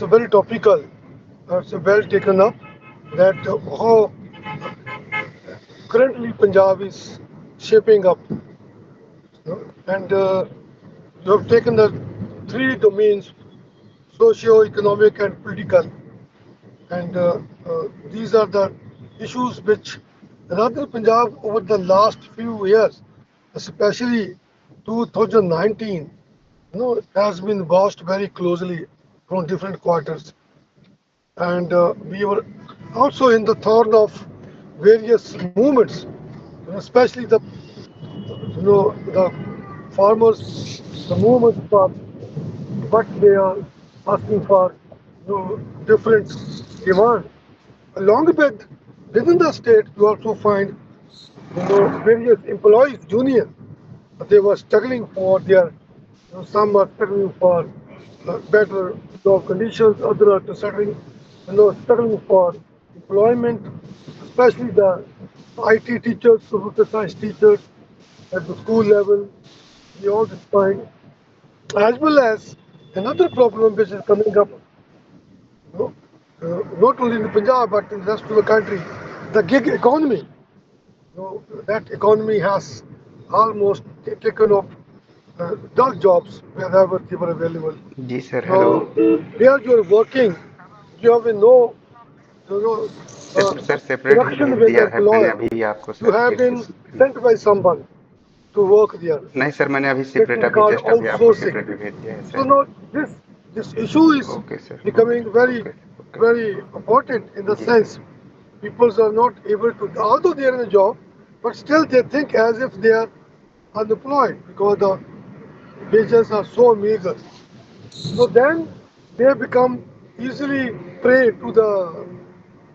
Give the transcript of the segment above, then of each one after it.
It's very topical. It's well taken up that how currently Punjab is shaping up. And you have taken the three domains, socio-economic and political. And these are the issues which rather Punjab over the last few years, especially 2019, has been watched very closely from different quarters. And we were also in the thorn of various movements, especially the farmers, the movement for what they are asking for, different demands. Along with within the state, you also find various employees union. They were struggling for their, some are struggling for better job conditions, others are struggling for employment, especially the IT teachers, computer science teachers at the school level. We all find, as well as another problem which is coming up, not only in Punjab but in the rest of the country, the gig economy. That economy has almost taken up dull jobs wherever they were available. जी sir, hello. Now, where you're working, you have no, you know, sir separate भी connection भेज with the दिया है मैंने employer. अभी आपको You sir have एक been sent by someone to work there. नहीं सर, मैंने अभी It सेपरेट is अभी called जस्ट अभी आपको outsourcing. सेपरेट भी भेज दिया है So sir. now this issue is okay sir, okay becoming very okay okay. very important in the जी sir. sense people are not able to, although they are in a job, but still they think as if they are unemployed because the wages are so meager. So then they become easily prey to the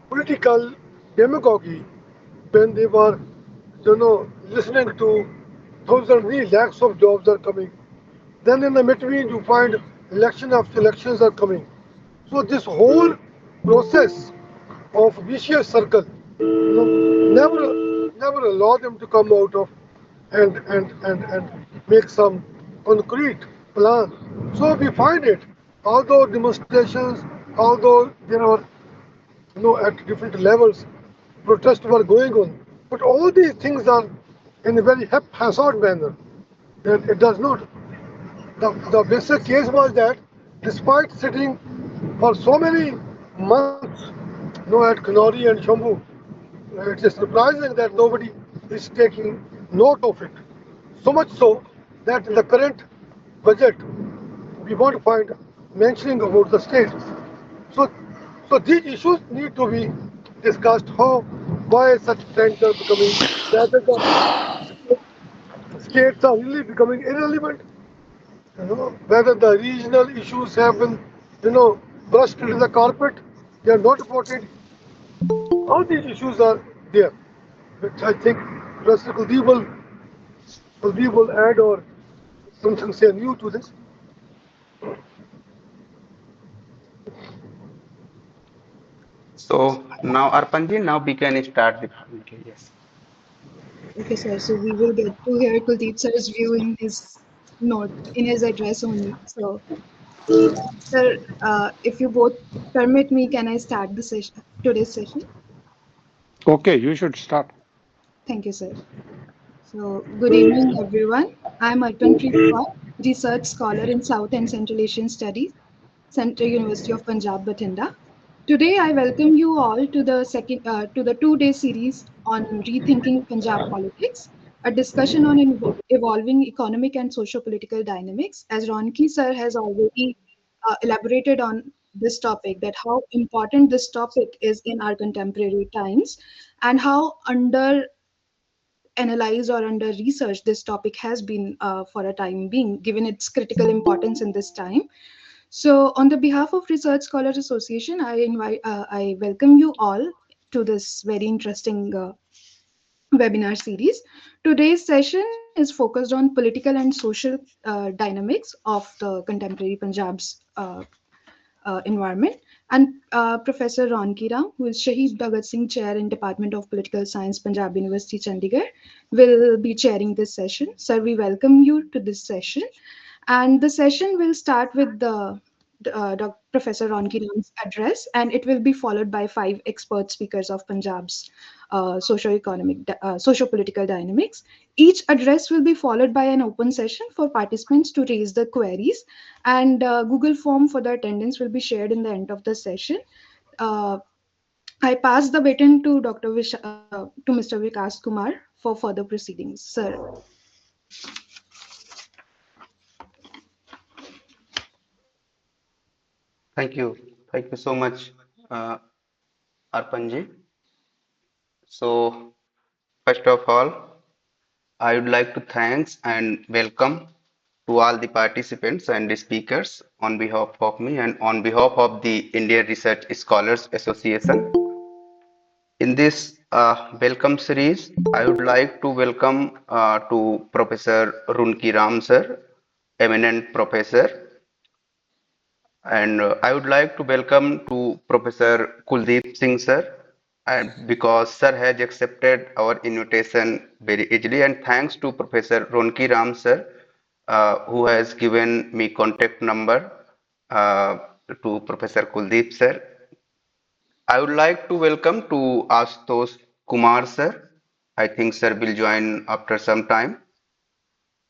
political demagoguery when they were, listening to thousands, lakhs of jobs are coming. Then in the between you find election after elections are coming. So this whole process of vicious circle, never allow them to come out of and make some concrete plan. So we find it, although demonstrations, although there are at different levels protests were going on, but all these things are in a very haphazard manner. And it does not. The basic case was that despite sitting for so many months at Kanori and Shambhu, it is surprising that nobody is taking note of it. So much so that in the current budget, we won't find mentioning about the state. So, so these issues need to be discussed. Why such trends are becoming, whether the states are really becoming irrelevant, whether the regional issues have been, brushed into the carpet, they are not important. All these issues are there, which I think Professor Kuldip will add or something say new to this. So now Arpan ji, now we can start the okay, yes। Okay, sir. So we will get to hear Kuldeep sir's view in his note, in his address only. So, sir, if you both permit me, can I start the session, today's session? Okay, you should start. Thank you, sir. So, good evening, everyone. I'm Arpan Preet, research scholar in South and Central Asian Studies, Central University of Punjab, Bathinda. Today, I welcome you all to the to the two-day series on rethinking Punjab politics, a discussion on evolving economic and socio-political dynamics. As Ronki sir has already elaborated on this topic, that how important this topic is in our contemporary times, and how under analyzed or under research this topic has been for a time being, given its critical importance in this time. So, on the behalf of Research Scholars Association, I welcome you all to this very interesting webinar series. Today's session is focused on political and social dynamics of the contemporary Punjab's environment. And Professor Ronki, who is Shaheed Bhagat Singh Chair in Department of Political Science, Panjab University, Chandigarh, will be chairing this session. Sir, we welcome you to this session. And the session will start with Professor Ronki Ram's address, and it will be followed by five expert speakers of Punjab's socio-political dynamics. Each address will be followed by an open session for participants to raise the queries, and Google form for the attendance will be shared in the end of the session. Uh, I pass the baton to to Mr. Vikash Kumar for further proceedings. Sir. Thank you. Thank you so much, uh, Arpanji. So, first of all, I would like to thanks and welcome to all the participants and the speakers on behalf of me and on behalf of the Indian Research Scholars Association. In this welcome series, I would like to welcome to Professor Runki Ram sir, eminent professor, and I would like to welcome to Professor Kuldip Singh sir, and because sir has accepted our invitation very easily, and thanks to Professor Ronki Ram sir, who has given me contact number uh, to Professor Kuldip sir. I would like to welcome to Ashutosh Kumar sir. I think sir will join after some time.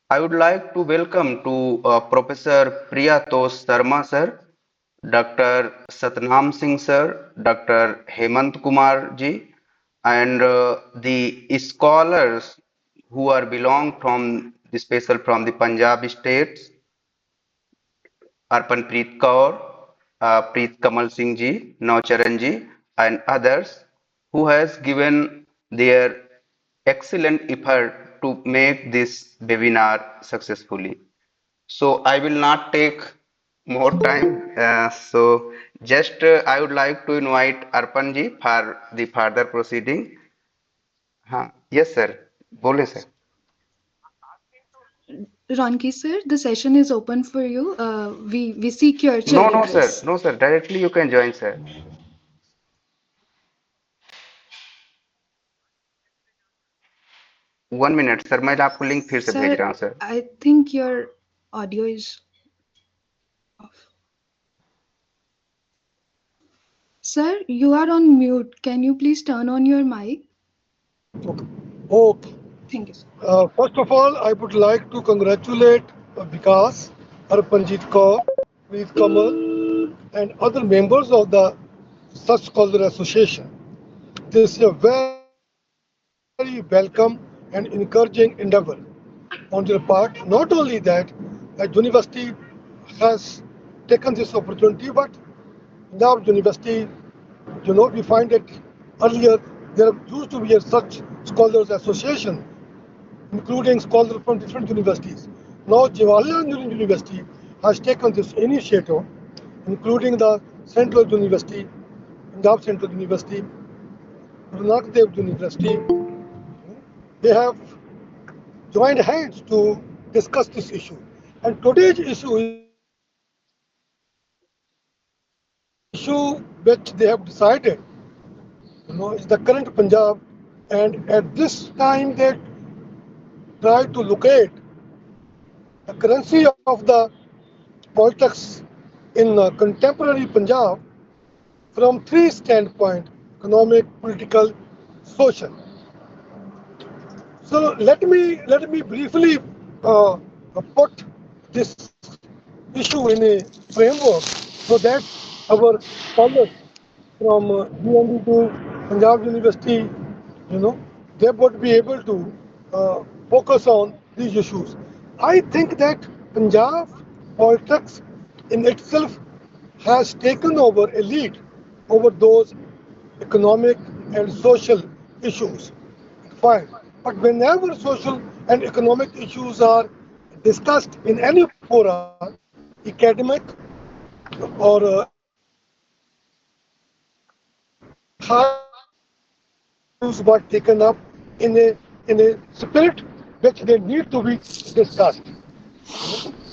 I would like to welcome to Professor Priyatosh Sharma sir, Dr. Satnam Singh sir, Dr. Hemant Kumar ji, and the scholars who are belong from the special from the Punjab states, Arpan Preet Kaur, Preet Kamal Singh ji, Naucharan ji, and others who has given their excellent effort to make this webinar successfully. So I will not take more time. So just I would like to invite Arpan ji for the further proceeding. Yes, sir. बोले sir. Ronki sir, the session is open for you. We seek your No, chilled no, sir. address. No, sir. Directly you can join, sir. 1 minute, sir. मैं आपको link फिर से भेज Sir, रहा हूँ, sir. I think your audio is off. Sir, you are on mute. Can you please turn on your mic? Okay. Okay. Thank you, sir. First of all, I would like to congratulate Vikas, Arpanjit Kaur, Preet Kamal, and other members of the Such Scholar Association. This is a very welcome and encouraging endeavor on your part. Not only that, the university has taken this opportunity, but now university, we find that earlier there used to be a such scholars association including scholars from different universities. Now, Jawaharlal Nehru University has taken this initiative, including the Central University, Punjab Central University, Nanak Dev University. They have joined hands to discuss this issue. And today's issue is the issue which they have decided, is the current Punjab. And at this time, they try to locate the currency of the politics in contemporary Punjab from three standpoints: economic, political, social. So let me briefly uh, put this issue in a framework so that our scholars from DND to Punjab University, they would be able to focus on these issues. I think that Punjab politics in itself has taken over a lead over those economic and social issues. Fine. But whenever social and economic issues are discussed in any fora, academic or intellectual, these hardly these issues were taken up in a spirit which they need to be discussed.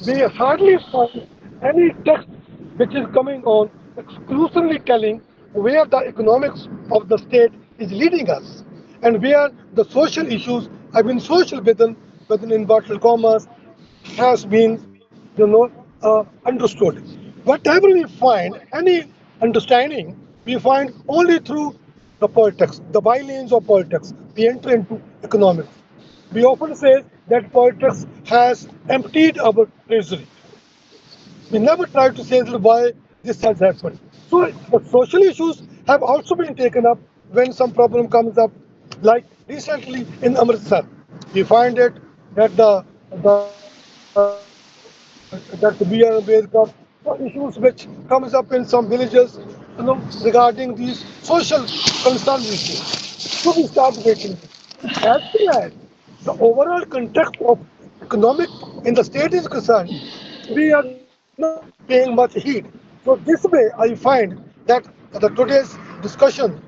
We hardly find any text which is coming on exclusively telling where the economics of the state is leading us and where the social issues, I mean social within inverted commas, has been understood. Whatever we find, any understanding, we find only through the politics, the bylanes of politics. We enter into economics. We often say that politics has emptied our treasury. We never try to say that why this has happened. So the social issues have also been taken up when some problem comes up, like recently in Amritsar. We find it that the that the BR Ambedkar, so issues which comes up in some villages, regarding these social concern issues. So we start waiting. As far as the overall context of economic in the state is concerned, we are not paying much heed. So this way, I find that the today's discussion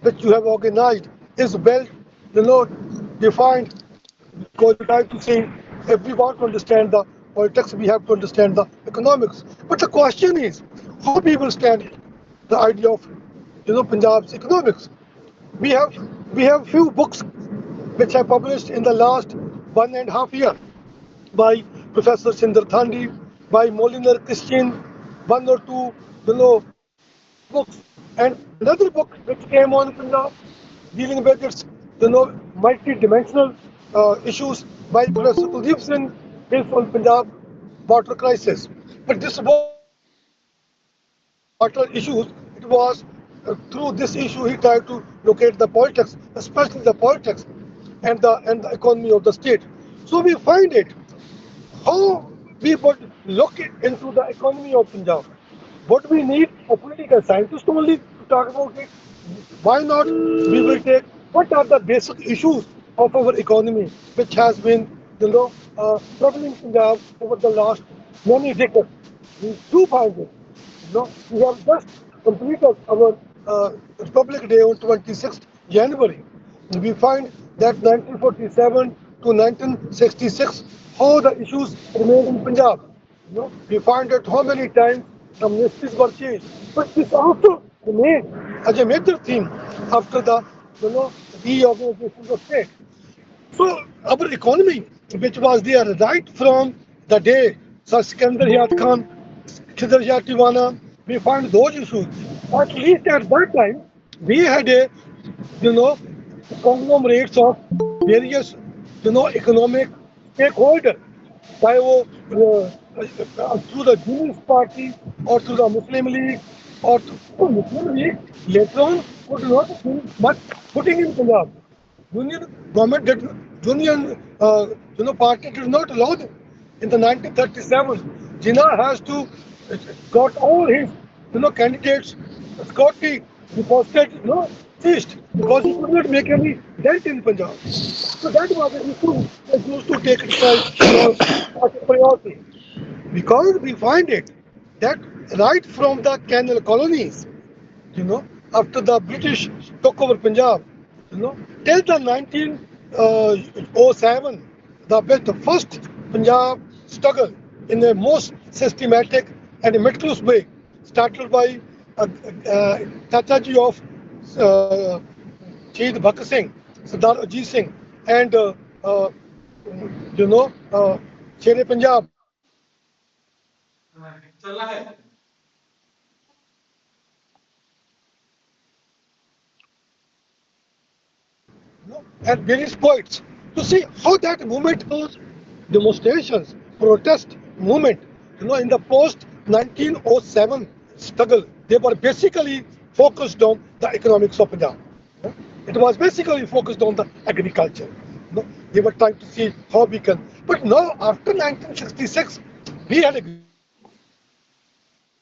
which you have organized is well, defined because we try to say if we want to understand the politics, we have to understand the economics. But the question is, how we will stand the idea of Punjab's economics. We have we have few books which have published in the last 1.5 years by Professor Sindar Thandi, by Moliner Christian, one or two books, and another book which came on Punjab dealing with its multi-dimensional issues by Professor Kuldip Singh based on Punjab water crisis. But this wasn't about water issues. It was through this issue he tried to locate the politics, especially the politics and the economy of the state. So we find it how we would look into the economy of Punjab. What we need a political scientist only to talk about it. Why not? We will take what are the basic issues of our economy, which has been, troubling Punjab over the last many decades. We do find it. We have just completed our Republic Day on 26th January. We find that 1947 to 1966, how the issues remained in Punjab. We find that how many times the ministries were changed. But this also remained as a major theme after the you know reorganization of the state. So our economy, which was there right from the day Sir Sikandar Yad Khan, Khidr Shah Tiwana, we find those issues. At least at that time, we had a, you know, conglomerates of various, economic stakeholders. चाहे through the Unionist Party or through the Muslim League or through Muslim League later on could not do much putting in Punjab. Union government did Union party did not allow them. In the 1937, Jinnah has to got all his candidates got the postage ceased because he could not make any dent in Punjab. So that was an issue that used to take itself as a priority because we find it that right from the canal colonies after the British took over Punjab, till the 1907, the first Punjab struggle in the most systematic and meticulous way, started by Tataji of uh, Shaheed Bhagat Singh, Sardar Ajit Singh, and you know, uh, Shere Punjab, and various poets to see how that movement was demonstrations, protest movement, in the post 1907 struggle, they were basically focused on the economics of Punjab. It was basically focused on the agriculture. They were trying to see how we can. But now, after 1966, we had a great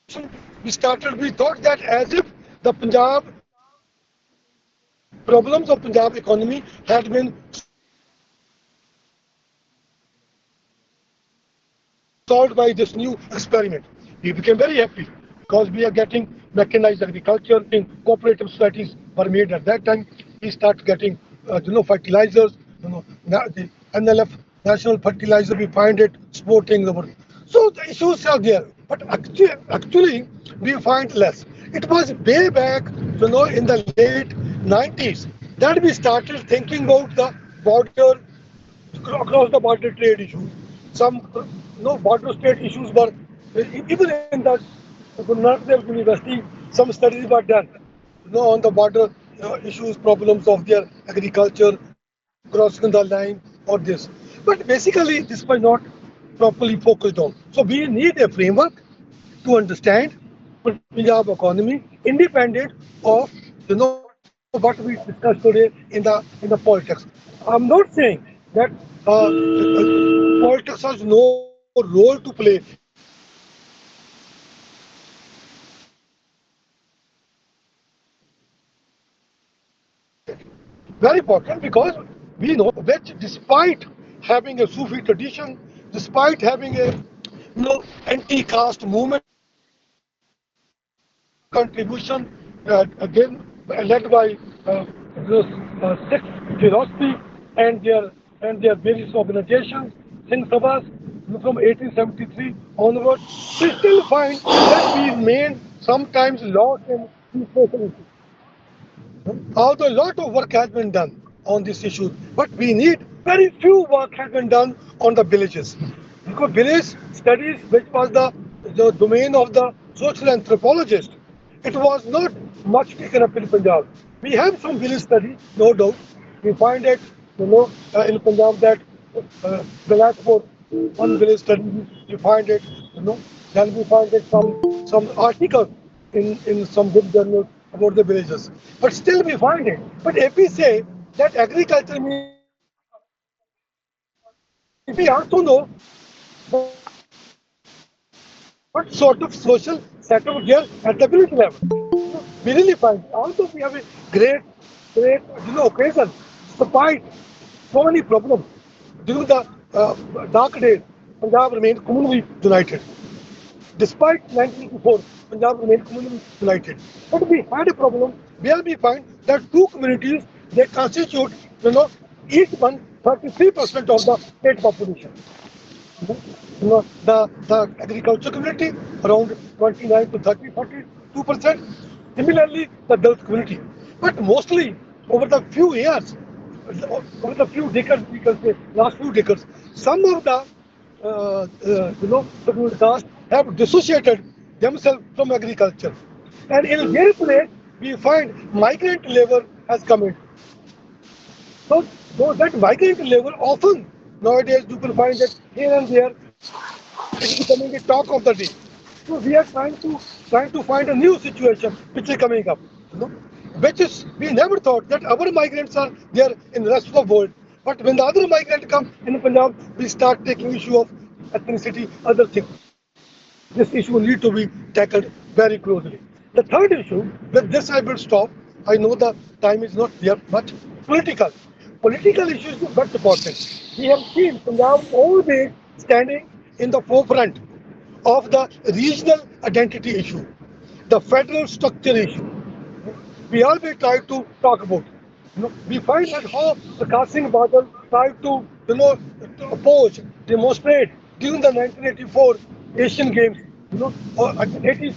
revolution. We started. We thought that as if the Punjab problems of Punjab economy had been solved by this new experiment. We became very happy because we are getting mechanized agriculture, we are getting cooperative societies were made at that time. We start getting fertilizers, the NLF national fertilizer. We find it supporting the world. So the issues are there, but actually we find less. It was way back, in the late 90s that we started thinking about the border across the border trade issues. Some border state issues were Even in the Guru Nanak Dev University, some studies were done, on the border issues, problems of their agriculture, crossing the line, or this. But basically, this was not properly focused on. So we need a framework to understand Punjab economy independent of what we discussed today in the politics. I'm not saying that politics has no role to play in economic development. Very important. Because very important. Very important. Very important. Because we know which despite having a Sufi tradition, despite having a anti-caste movement contribution again led by this Sikh philosophy and their various organizations, Singh Sabhas from 1873 onwards, we still find that we remain sometimes lost in these social issues. Although a lot of work has been done on this issue, but we need very few work has been done on the villages. Because village studies, which was the domain of the social anthropologist, it was not much taken up in Punjab. We have some village study, no doubt. We find it, in Punjab that Bilaspur, one village study, we find it, then we find it some articles in some good journals about the villages. But still we find it. But if we say that agriculture means social development, we also know what sort of social setup there at the village level. We really find, although we have a great occasion, despite so many problems during the dark days, Punjab remained communally united. Despite 1984, Punjab remained communally united. But we had a problem where we find that two communities, they constitute, each one 33% of the state population. The agriculture community around 29 to 30, 42%. Similarly, the Dalit community. But mostly over the few years, over the few decades, we can say last few decades, some of the scheduled castes have dissociated themselves from agriculture, and in their place we find migrant labor has come in. So, that migrant level often nowadays you can find that here and there it's becoming the talk of the day. So we are trying to find a new situation which is coming up, which is we never thought that our migrants are there in the rest of the world. But when the other migrant come in Punjab, we start taking issue of ethnicity, other things. This issue need to be tackled very closely. The third issue, with this I will stop. I know the time is not there much. Political. Political issues are very important. We have seen Punjab always standing in the forefront of the regional identity issue, the federal structure issue. We always try to talk about. We find that how the casting Badal tried to, to oppose, demonstrate during the 1984 Asian Games, or at 80,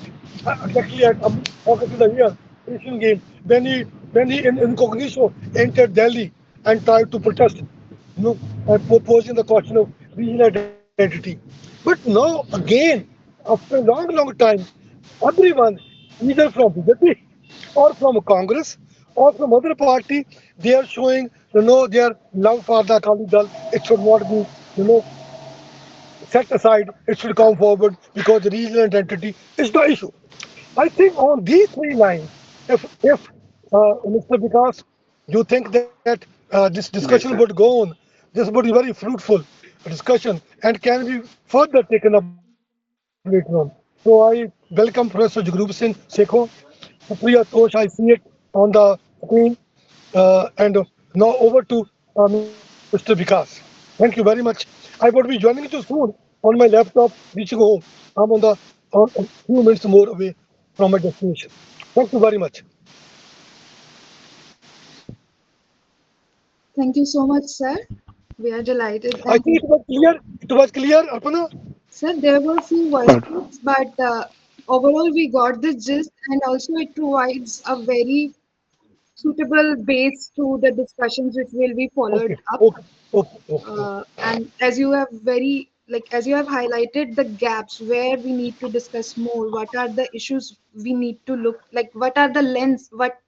exactly at August of the year Asian Games, when he in incognito entered Delhi and tried to protest, posing the question of regional identity. But now again, after a long time, everyone, either from BJP or from Congress or from other party, they are showing, their love for the Akali Dal. It should not be, set aside. It should come forward because the regional identity is the issue. I think on these three lines, if Mr. Vikas, you think that this discussion Yes, would sir. go on, this would be very fruitful discussion and can be further taken up later on. So I welcome Professor Jagroop Singh Sekhon. Supriya Tosh, I see it on the screen. And now over to Mr. Vikas. Thank you very much. I would be joining you soon on my laptop reaching home. I'm on a few minutes more away from my destination. Thank you very much. Thank you so much, sir. We are delighted. I And think it was clear. It was clear, Arpana. sir, there were a few voice notes, but overall we got the gist, and also it provides a very suitable base to the discussions which will be followed Okay, up. okay, okay, okay, okay. And as you have very like as you have highlighted the gaps where we need to discuss more, what are the issues we need to look, like what are the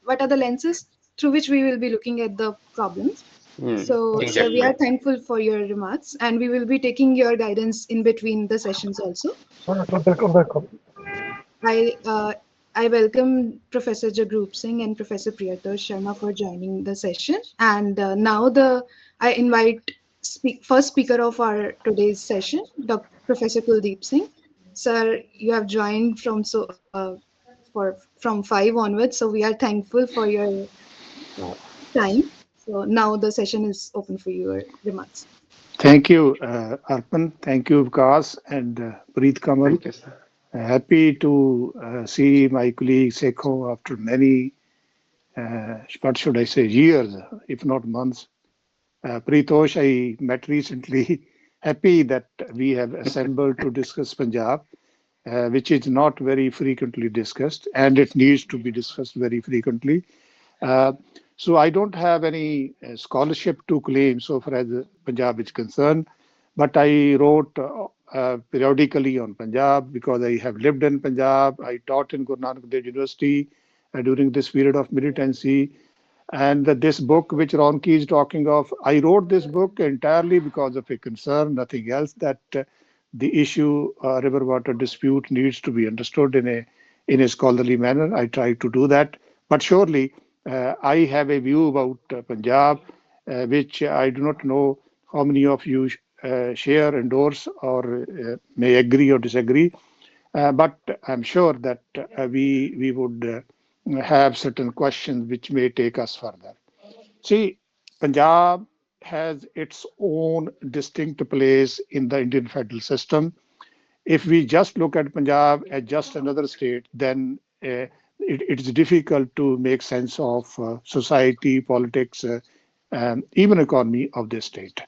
what are the lenses through which we will be looking at the problems. Hmm. So, sir, we are Exactly. thankful for your remarks, and we will be taking your guidance in between the sessions also. Welcome, welcome. I uh, I welcome Professor Jagroop Singh and Professor Priyatosh Sharma for joining the session. And now I invite first speaker of our today's session, Dr. Professor Kuldip Singh. Sir, you have joined from 5 onwards, so we are thankful for your uh, time. So now the session is open for your remarks. Thank you, Arpan. Thank you, Vikash and Preet Kamal. Thank you, sir. Happy to see my colleague Sekhon after many, what should I say, years, if not months. Preetosh, I met recently. Happy that we have assembled to discuss Punjab, which is not very frequently discussed, and it needs to be discussed very frequently. Uh, so I don't have any scholarship to claim so far as Punjab is concerned, but I wrote periodically on Punjab because I have lived in Punjab. I taught in Guru Nanak Dev University during this period of militancy. And this book, which Ronki is talking of, I wrote this book entirely because of a concern, nothing else, that the issue river water dispute needs to be understood in a scholarly manner. I try to do that, but surely I have a view about Punjab, which I do not know how many of you share, endorse, or may agree or disagree. But I'm sure that we would have certain questions which may take us further. See, Punjab has its own distinct place in the Indian federal system. If we just look at Punjab as just another state, then it's difficult to make sense of society, politics, even economy of this state.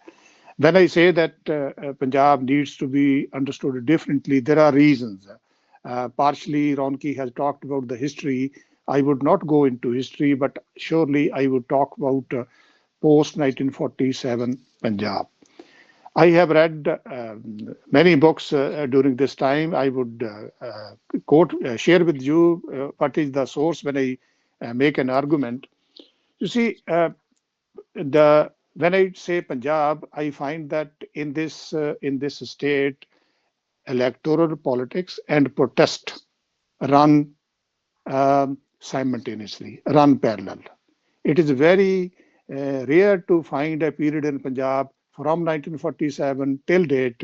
When I say that Punjab needs to be understood differently, there are reasons. Partially, Ronki has talked about the history. I would not go into history, but surely I would talk about post 1947 Punjab. I have read many books during this time. I would share with you what is the source when I make an argument. You see, the when I say Punjab, I find that in this state, electoral politics and protest run simultaneously, run parallel. It is very rare to find a period in Punjab from 1947 till date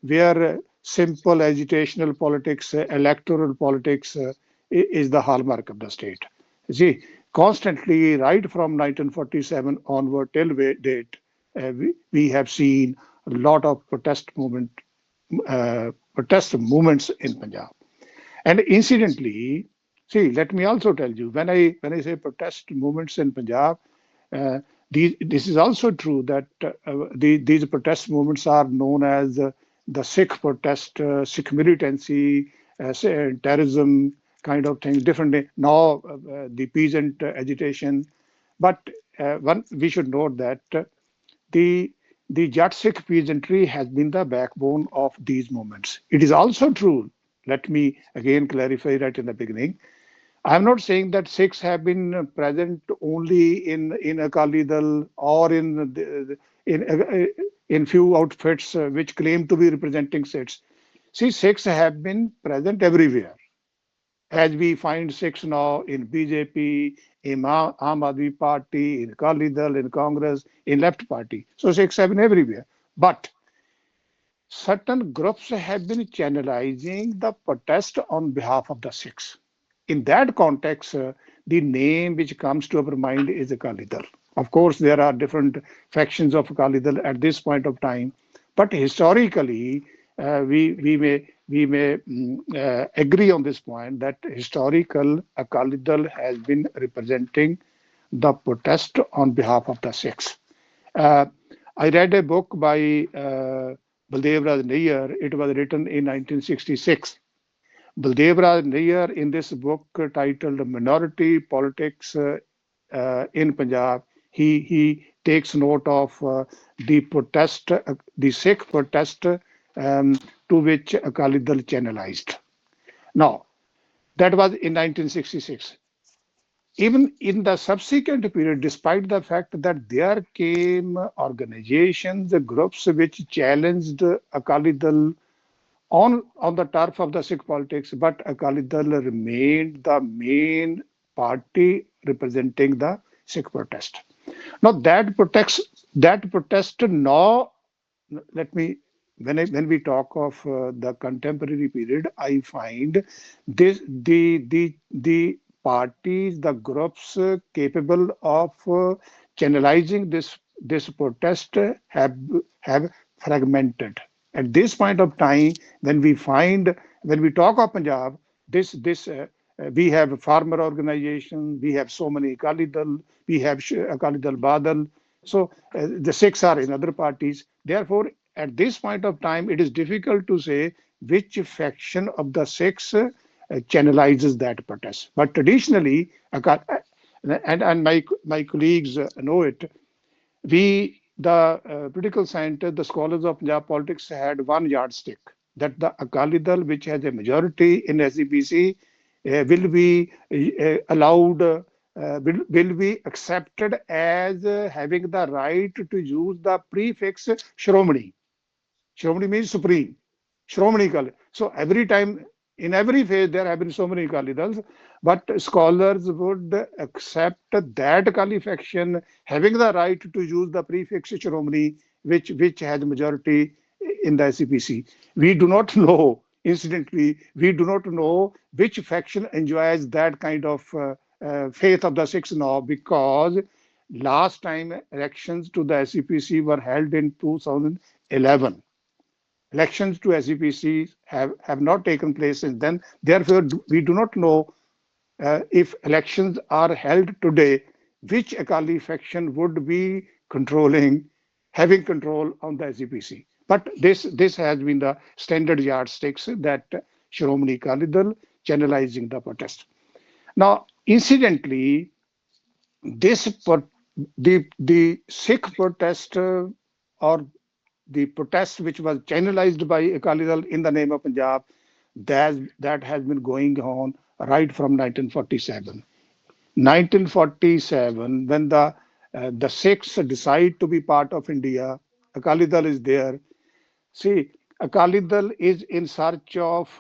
where simple agitational politics, electoral politics is the hallmark of the state. See, constantly, right from 1947 onward till date, we have seen a lot of protest movements in Punjab. And incidentally, see, let me also tell you, when I say protest movements in Punjab, uh, this is also true that these protest movements are known as the Sikh protest, Sikh militancy, terrorism kind of things. Different now, the peasant agitation, but one we should note that the the Jat Sikh peasantry has been the backbone of these movements. It is also true. Let me again clarify that in the beginning. I'm not saying that Sikhs have been present only in Akali Dal or in few outfits which claim to be representing Sikhs. See, Sikhs have been present everywhere, as we find Sikhs now in BJP, in Aam Aadmi Party, in Akali Dal, in Congress, in Left Party. So Sikhs have been everywhere. But certain groups have been channelizing the protest on behalf of the Sikhs. In that context, the name which comes to our mind is Akali Dal. Of course, there are different factions of Akali Dal at this point of time, but historically, we may agree on this point that historical Akali Dal has been representing the protest on behalf of the Sikhs. Uh, I read a book by Baldev Raj Nayyar. It was written in 1966. Baldev Raj Nayyar, in this book titled Minority Politics in Punjab, he takes note of the protest, the Sikh protest to which Akali Dal channelized. Now, that was in 1966. Even in the subsequent period, despite the fact that there came organizations, groups which challenged Akali Dal on the turf of the Sikh politics, but Akali Dal remained the main party representing the Sikh protest. Now that protest now, let me, when we talk of the contemporary period, I find this the parties, the groups capable of channelizing this protest have fragmented. At this point of time, when we talk of Punjab, this we have farmer organization, we have so many Akali Dal, we have Akali Dal Badal. So the Sikhs are in other parties. Therefore, at this point of time, it is difficult to say which faction of the Sikhs channelizes that protest. But traditionally, and my colleagues know it, the political scientists, the scholars of Punjab politics had one yardstick, that the Akali Dal, which has a majority in SEPC, will be allowed, will be accepted as having the right to use the prefix Shromani. Shromani means supreme. Shromani Akali. So every time, in every phase, there have been so many Akali Dals, but scholars would accept that Akali faction having the right to use the prefix Shromani, which has majority in the SCPC. We do not know, incidentally, we do not know which faction enjoys that kind of faith of the Sikhs now, because last time elections to the SCPC were held in 2011. Elections to SEPC have not taken place since then. Therefore, we do not know if elections are held today, which Akali faction would be having control on the SEPC. But this has been the standard yardsticks, that Shiromani Akali Dal channelizing the protest. Now, incidentally, this the Sikh protest, or the protest which was channelized by Akali Dal in the name of Punjab, that has been going on right from 1947. 1947, when the Sikhs decide to be part of India, Akali Dal is there. See, Akali Dal is in search of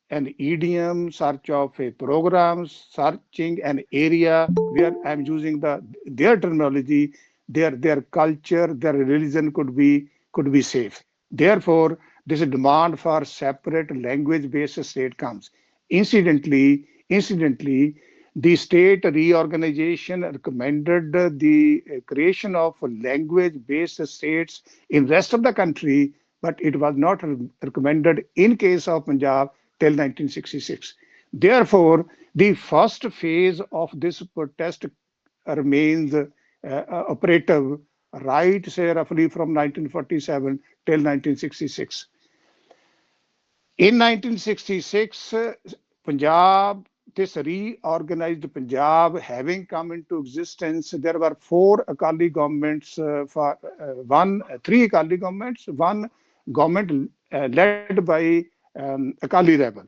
an idiom, search of a program, searching an area where I'm using their terminology, their culture, their religion could be safe. Therefore, this demand for separate language-based state comes. Incidentally, the state reorganization recommended the creation of language-based states in rest of the country, but it was not recommended in case of Punjab till 1966. Therefore, the first phase of this protest remains operative right, say, roughly from 1947 till 1966. In 1966, Punjab, this reorganized Punjab having come into existence, there were four Akali governments, three Akali governments, one government led by Akali rebel.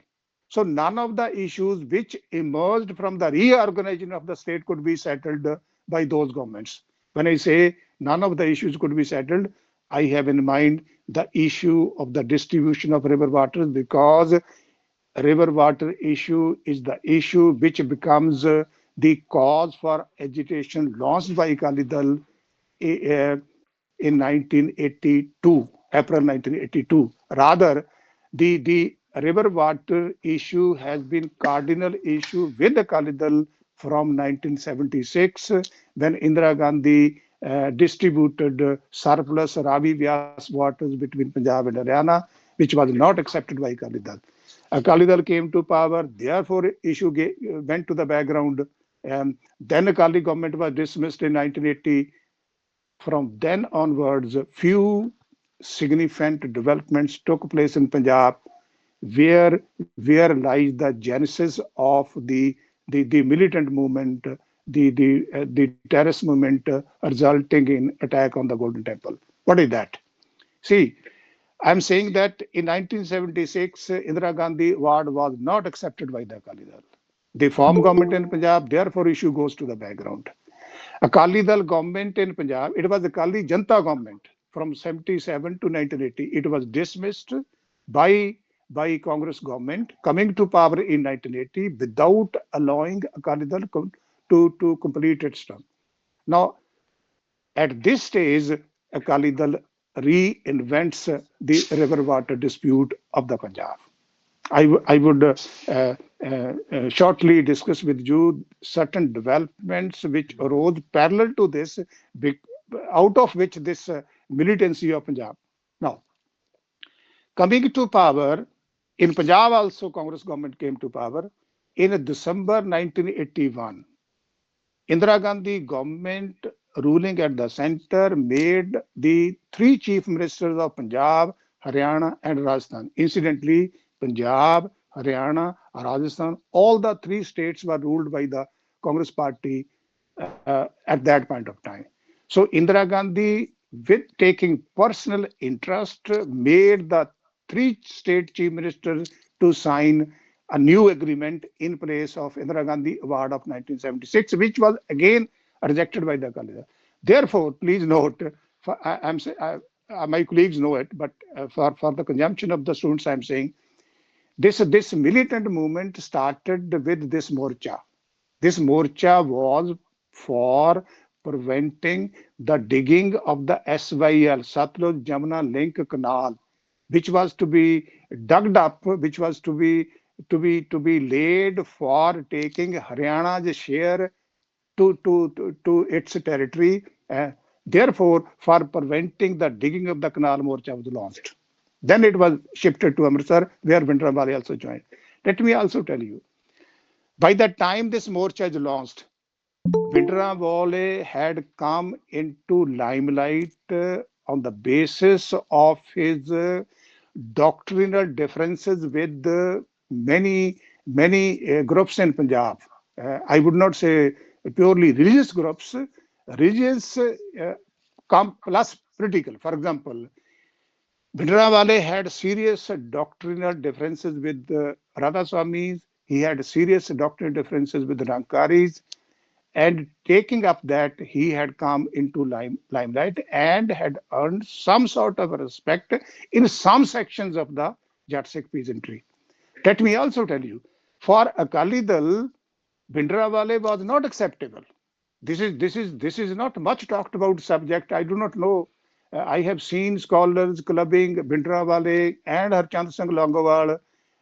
So none of the issues which emerged from the reorganization of the state could be settled by those governments. When I say none of the issues could be settled, I have in mind the issue of the distribution of river waters, because river water issue is the issue which becomes the cause for agitation launched by Akali Dal in 1982, April 1982. Rather, the river water issue has been cardinal issue with Akali Dal from 1976, when Indira Gandhi distributed surplus Ravi Vyas waters between Punjab and Haryana, which was not accepted by Akali Dal. Akali Dal came to power, therefore issue went to the background. Then Akali government was dismissed in 1980. From then onwards, few significant developments took place in Punjab, where lies the genesis of the militant movement, the terrorist movement resulting in attack on the Golden Temple. What is that? See, I'm saying that in 1976, Indira Gandhi award was not accepted by the Akali Dal. They formed government in Punjab, therefore issue goes to the background. Akali Dal government in Punjab, it was Akali Janta government from 77 to 1980. It was dismissed by Congress government coming to power in 1980 without allowing Akali Dal to complete its term. Now, at this stage, Akali Dal reinvents the river water dispute of the Punjab. I would shortly discuss with you certain developments which arose parallel to this, out of which this militancy of Punjab. Now, coming to power, in Punjab also Congress government came to power in December 1981. Indira Gandhi government ruling at the center made the three chief ministers of Punjab, Haryana, and Rajasthan. Incidentally, Punjab, Haryana, Rajasthan, all the three states were ruled by the Congress party at that point of time. So Indira Gandhi, with taking personal interest, made the three state chief ministers to sign a new agreement in place of Indira Gandhi Award of 1976, which was again rejected by the Akali Dal. Therefore, please note, my colleagues know it, but for the consumption of the students, I'm saying this militant movement started with this morcha. This morcha was for preventing the digging of the SYL, Satluj Jamuna Link Canal, which was to be dug up, which was to be laid for taking Haryana's share to its territory. Therefore, for preventing the digging of the canal, Morcha was launched. Then it was shifted to Amritsar, where Bhindranwale also joined. Let me also tell you, by the time this Morcha is launched, Bhindranwale had come into limelight on the basis of his doctrinal differences with many groups in Punjab. I would not say purely religious groups, religious plus political. For example, Bhindranwale had serious doctrinal differences with the Radha Swamis. He had serious doctrinal differences with the Rankaris. And taking up that, he had come into limelight and had earned some sort of respect in some sections of the Jat Sikh peasantry. Let me also tell you, for Akali Dal, Bhindranwale was not acceptable. This is not much talked about subject. I do not know. I have seen scholars clubbing Bhindranwale and Harchand Singh Longowal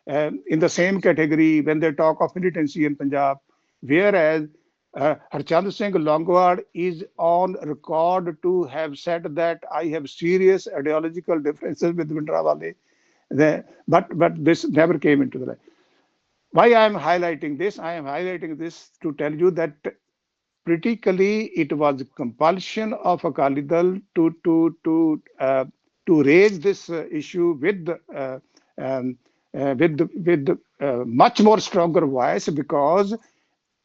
in the same category when they talk of militancy in Punjab, whereas Harchand Singh Longowal is on record to have said that I have serious ideological differences with Bhindranwale. But this never came into the light. Why I am highlighting this? I am highlighting this to tell you that politically it was compulsion of Akali Dal to raise this issue um, with much more stronger voice, because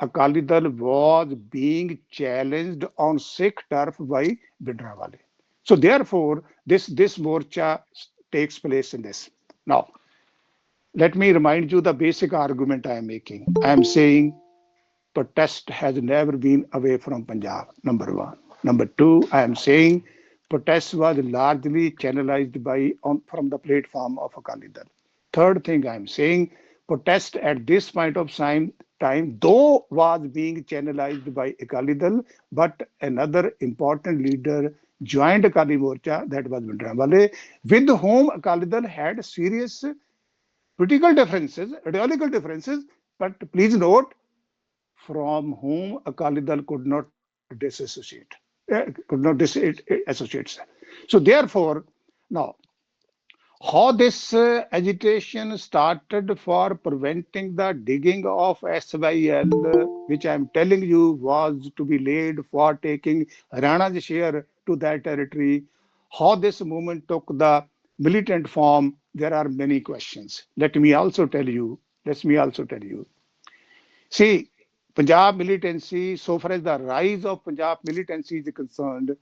Akali Dal was being challenged on Sikh turf by Bhindranwale. So therefore, this morcha takes place in this. Now, let me remind you the basic argument I am making. I am saying protest has never been away from Punjab, number one. Number two, I am saying protest was largely channelized from the platform of Akali Dal. Third thing I am saying, protest at this point of time, though was being channelized by Akali Dal, but another important leader joined Akali Morcha, that was Bhindranwale, with whom Akali Dal had serious political differences, ideological differences, but please note, from whom Akali Dal could not disassociate, associate. So therefore, now, how this agitation started for preventing the digging of SYL, which I am telling you was to be laid for taking Haryana's share to that territory, how this movement took the militant form, there are many questions. Let me also tell you. See, Punjab militancy, so far as the rise of Punjab militancy is concerned,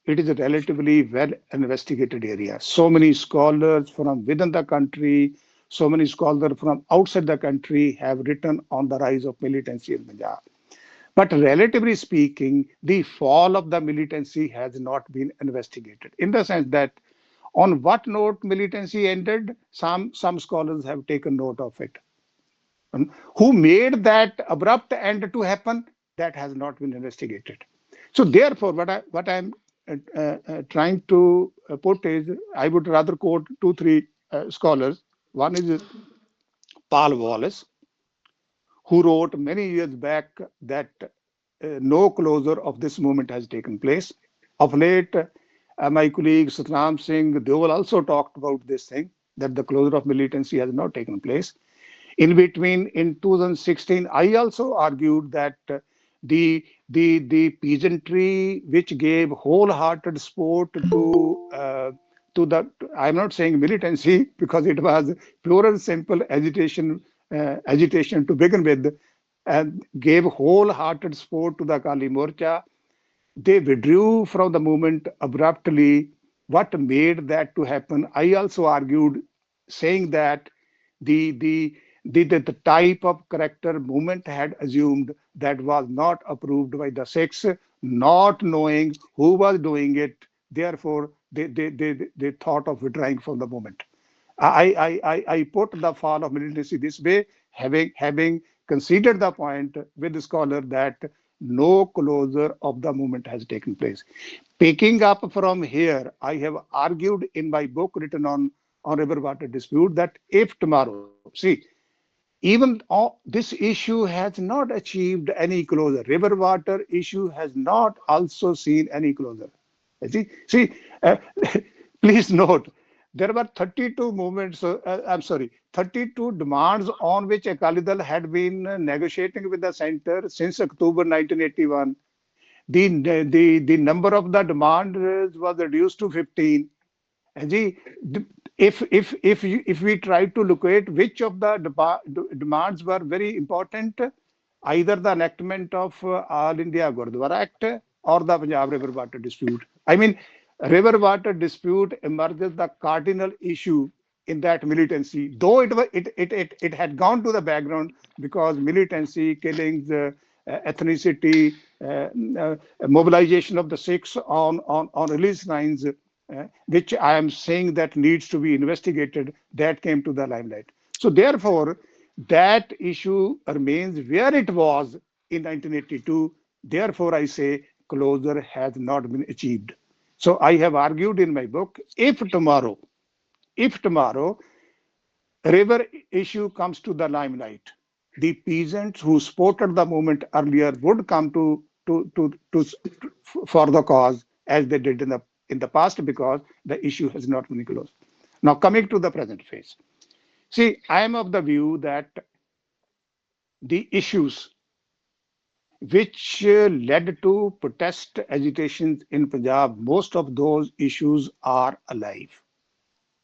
it is a relatively well investigated area. So many scholars from within the country, so many scholars from outside the country have written on the rise of militancy in Punjab. But relatively speaking, the fall of the militancy has not been investigated in the sense that on what note militancy ended, some scholars have taken note of it. Who made that abrupt end to happen? That has not been investigated. So therefore, what I'm trying to put is, I would rather quote two, three scholars. One is Paul Wallace, who wrote many years back that no closure of this movement has taken place. Of late, my colleague Satnam Singh, they will also talked about this thing, that the closure of militancy has not taken place. In between, in 2016, I also argued that the peasantry which gave wholehearted support to the, I'm not saying militancy because it was pure and simple agitation to begin with, and gave wholehearted support to the Kali Morcha. They withdrew from the movement abruptly. What made that to happen? I also argued, saying that the the the type of character movement had assumed that was not approved by the Sikhs, not knowing who was doing it. Therefore, they thought of withdrawing from the movement. I put the fall of militancy this way, having considered the point with the scholar that no closure of the movement has taken place. Picking up from here, I have argued in my book written on river water dispute that if tomorrow, see, even this issue has not achieved any closure. River water issue has not also seen any closure. See, please note, there were 32 movements, I'm sorry, 32 demands on which Akali Dal had been negotiating with the center since October 1981. The number of the demand was reduced to 15. And see, if we try to locate which of the demands were very important, either the enactment of All India Gurdwara Act or the Punjab River Water Dispute. I mean, river water dispute emerges the cardinal issue in that militancy, though it had gone to the background because militancy, killings, ethnicity, mobilization of the Sikhs on release lines, which I am saying that needs to be investigated, that came to the limelight. So therefore, that issue remains where it was in 1982. Therefore, I say closure has not been achieved. So I have argued in my book, if tomorrow river issue comes to the limelight, the peasants who supported the movement earlier would come to for the cause as they did in the past because the issue has not been closed. Now coming to the present phase. See, I am of the view that the issues which led to protest agitations in Punjab, most of those issues are alive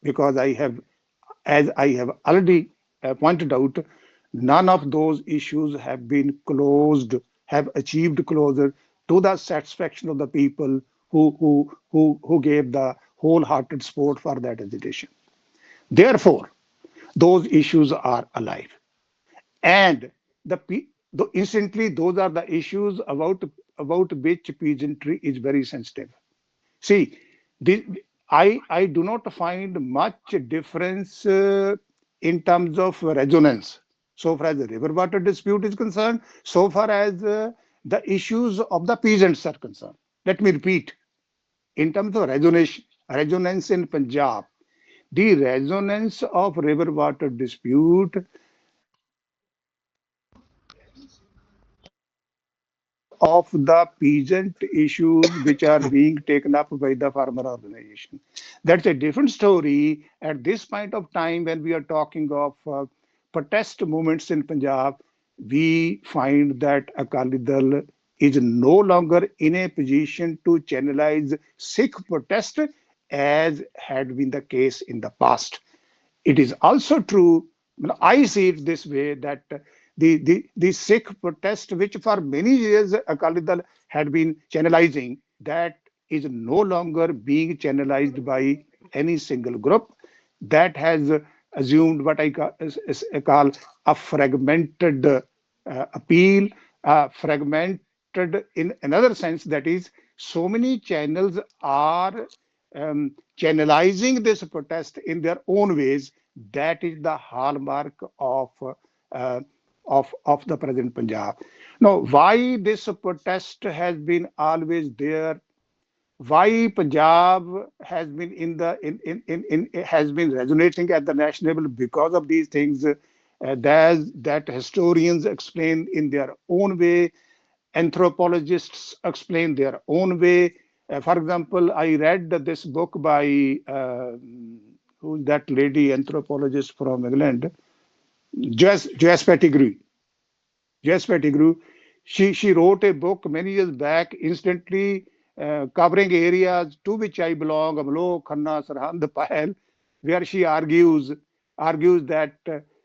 because as I have already pointed out, none of those issues have been closed, have achieved closure to the satisfaction of the people who gave the wholehearted support for that agitation. Therefore, those issues are alive. And instantly, those are the issues about which peasantry is very sensitive. See, the, I do not find much difference in terms of resonance so far as the river water dispute is concerned, so far as the issues of the peasants are concerned. Let me repeat, in terms of resonance in Punjab, the resonance of river water dispute of the peasant issues which are being taken up by the farmer organization. That's a different story at this point of time when we are talking of protest movements in Punjab. We find that Akali Dal is no longer in a position to channelize Sikh protest as had been the case in the past. It is also true, I see it this way, that the Sikh protest, which for many years Akali Dal had been channelizing, that is no longer being channelized by any single group that has assumed what I call a fragmented appeal, fragmented in another sense, that is, so many channels are channelizing this protest in their own ways. That is the hallmark uh, of the present Punjab. Now, why this protest has been always there, why Punjab has been has been resonating at the national level because of these things, that historians explain in their own way, anthropologists explain their own way. For example, I read this book by who's that lady anthropologist from England, Joyce Pettigrew. Jess Pettigrew, she wrote a book many years back, instantly covering areas to which I belong, Amlo, Khanna, Sarhand, Pahel, where she argues that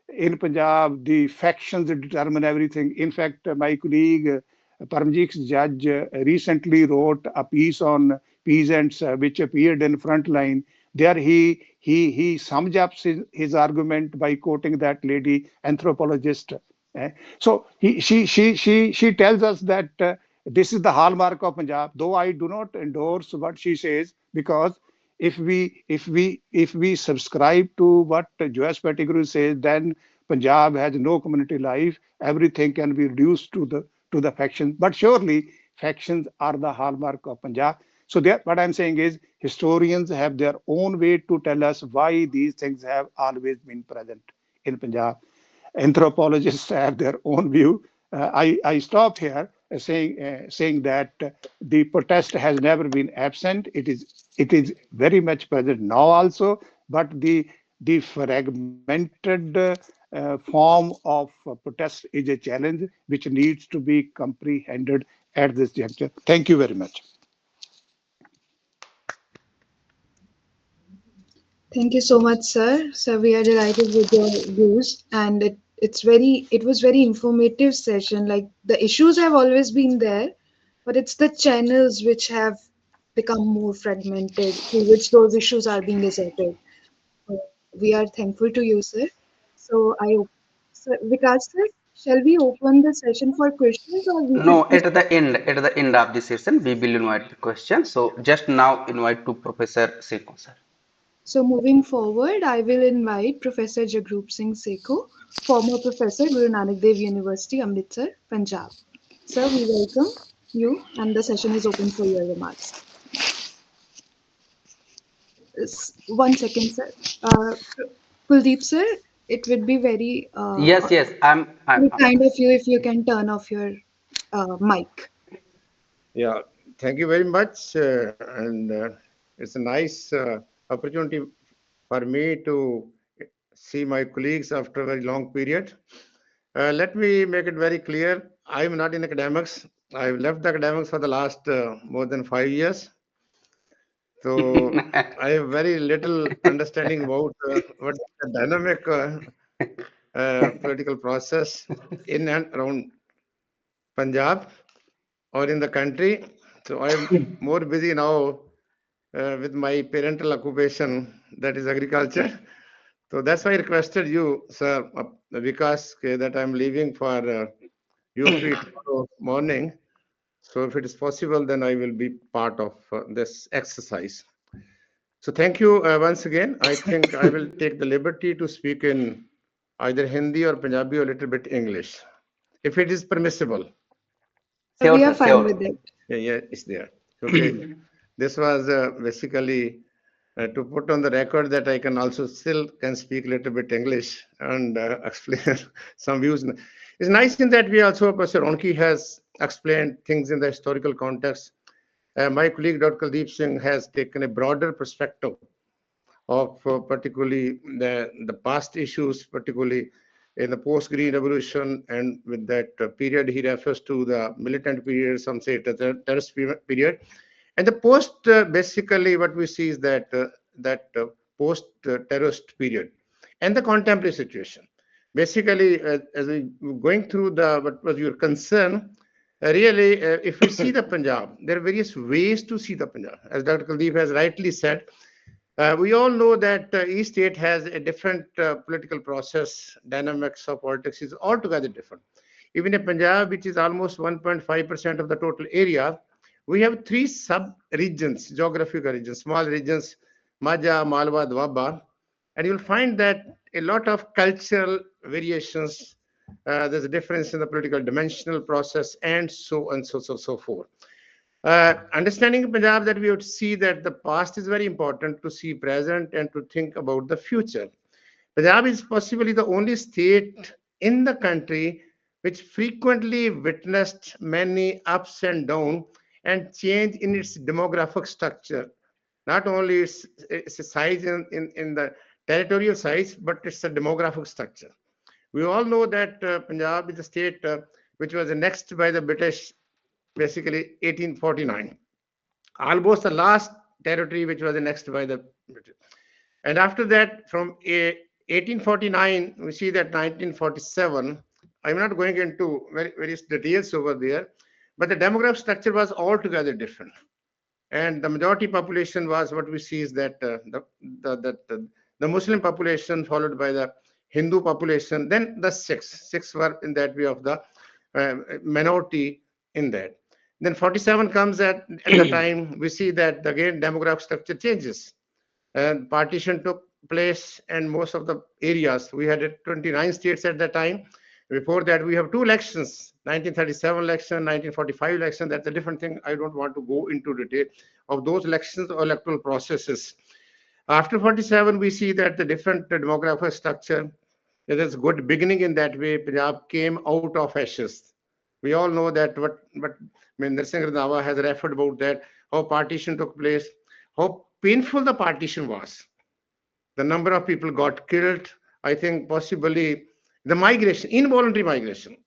in Punjab the factions determine everything. In fact, my colleague Paramjit Judge recently wrote a piece on peasants, which appeared in Frontline. There he sums up his argument by quoting that lady anthropologist. eh. So she tells us that this is the hallmark of Punjab. Though I do not endorse what she says, because if we subscribe to what Joyce Pettigrew says, then Punjab has no community life. Everything can be reduced to the factions. But surely factions are the hallmark of Punjab. So what I'm saying is historians have their own way to tell us why these things have always been present in Punjab. Anthropologists have their own view. I stop here saying that the protest has never been absent. It is very much present now also, but the fragmented form of protest is a challenge which needs to be comprehended at this juncture. Thank you very much. Thank you so much, sir. So we are delighted with your views, and it was very informative session. Like the issues have always been there, but it's the channels which have become more fragmented, through which those issues are being asserted. So we are thankful to you, sir. So so Vikas sir, shall we open the session for questions, or we should No, at the end of the session, we will invite the question. So just now invite to Professor Sekhon, sir. So moving forward, I will invite Professor Jagroop Singh Sekhon, former professor, Guru Nanak Dev University, Amritsar, Panjab. Sir, we welcome you, and the session is open for your remarks. One second, sir. Kuldip, sir, it would be Yes, yes, very kind of you if you can turn off your mic. Yeah, thank you very much. And it's a nice opportunity for me to see my colleagues after a very long period. Let me make it very clear. I'm not in academics. I've left the academics for the last more than 5 years. So I have very little understanding about what the dynamic political process in and around Punjab or in the country. So I'm more busy now with my parental occupation, that is agriculture. So that's why I requested you, sir, Vikas, that I'm leaving for UP tomorrow morning. So if it is possible, then I will be part of this exercise. So thank you once again. I think I will take the liberty to speak in either Hindi or Punjabi or a little bit English, if it is permissible. We Sure, are sir, fine sure. with it. Yeah, yeah, it's there. Okay. This was basically to put on the record that I can also still can speak a little bit English and explain some views. It's nice in that we also, Professor Ronki has explained things in the historical context. My colleague Dr. Kuldip Singh has taken a broader perspective of particularly the past issues, particularly in the post-Green Revolution, and with that period he refers to the militant period, some say terrorist period, and the post. Basically, what we see is that post-terrorist period and the contemporary situation. Basically, as we going through the what was your concern, Really, if we see the Punjab, there are various ways to see the Punjab. As Dr. Kuldip has rightly said, we all know that each state has a different political process, dynamics of politics is altogether different. Even in Punjab, which is almost 1.5% of the total area, we have three sub-regions, geographical regions, small regions, Majha, Malwa, Doaba, and you'll find that a lot of cultural variations, there's a difference in the political dimensional process, and so on, so forth. Understanding Punjab, that we would see that the past is very important to see present and to think about the future. Punjab is possibly the only state in the country which frequently witnessed many ups and downs and change in its demographic structure. Not only its size in the territorial size, but it's a demographic structure. We all know that Punjab is a state which was annexed by the British basically 1849, almost the last territory which was annexed by the British. And after that, from 1849, we see that 1947, I'm not going into various details over there, but the demographic structure was altogether different. And the majority population was, what we see is that the Muslim population followed by the Hindu population, then the Sikhs were in that way of the minority in that. Then 47 comes at the time, we see that again demographic structure changes. And partition took place, and most of the areas, we had 29 states at that time. Before that, we have two elections, 1937 election, 1945 election. That's a different thing. I don't want to go into detail of those elections or electoral processes. After 47, we see that the different demographic structure, there's a good beginning in that way. Punjab came out of ashes. We all know that what Mehender Singh Randhawa has referred about that, how partition took place, how painful the partition was. The number of people got killed. I think possibly the migration, involuntary migration.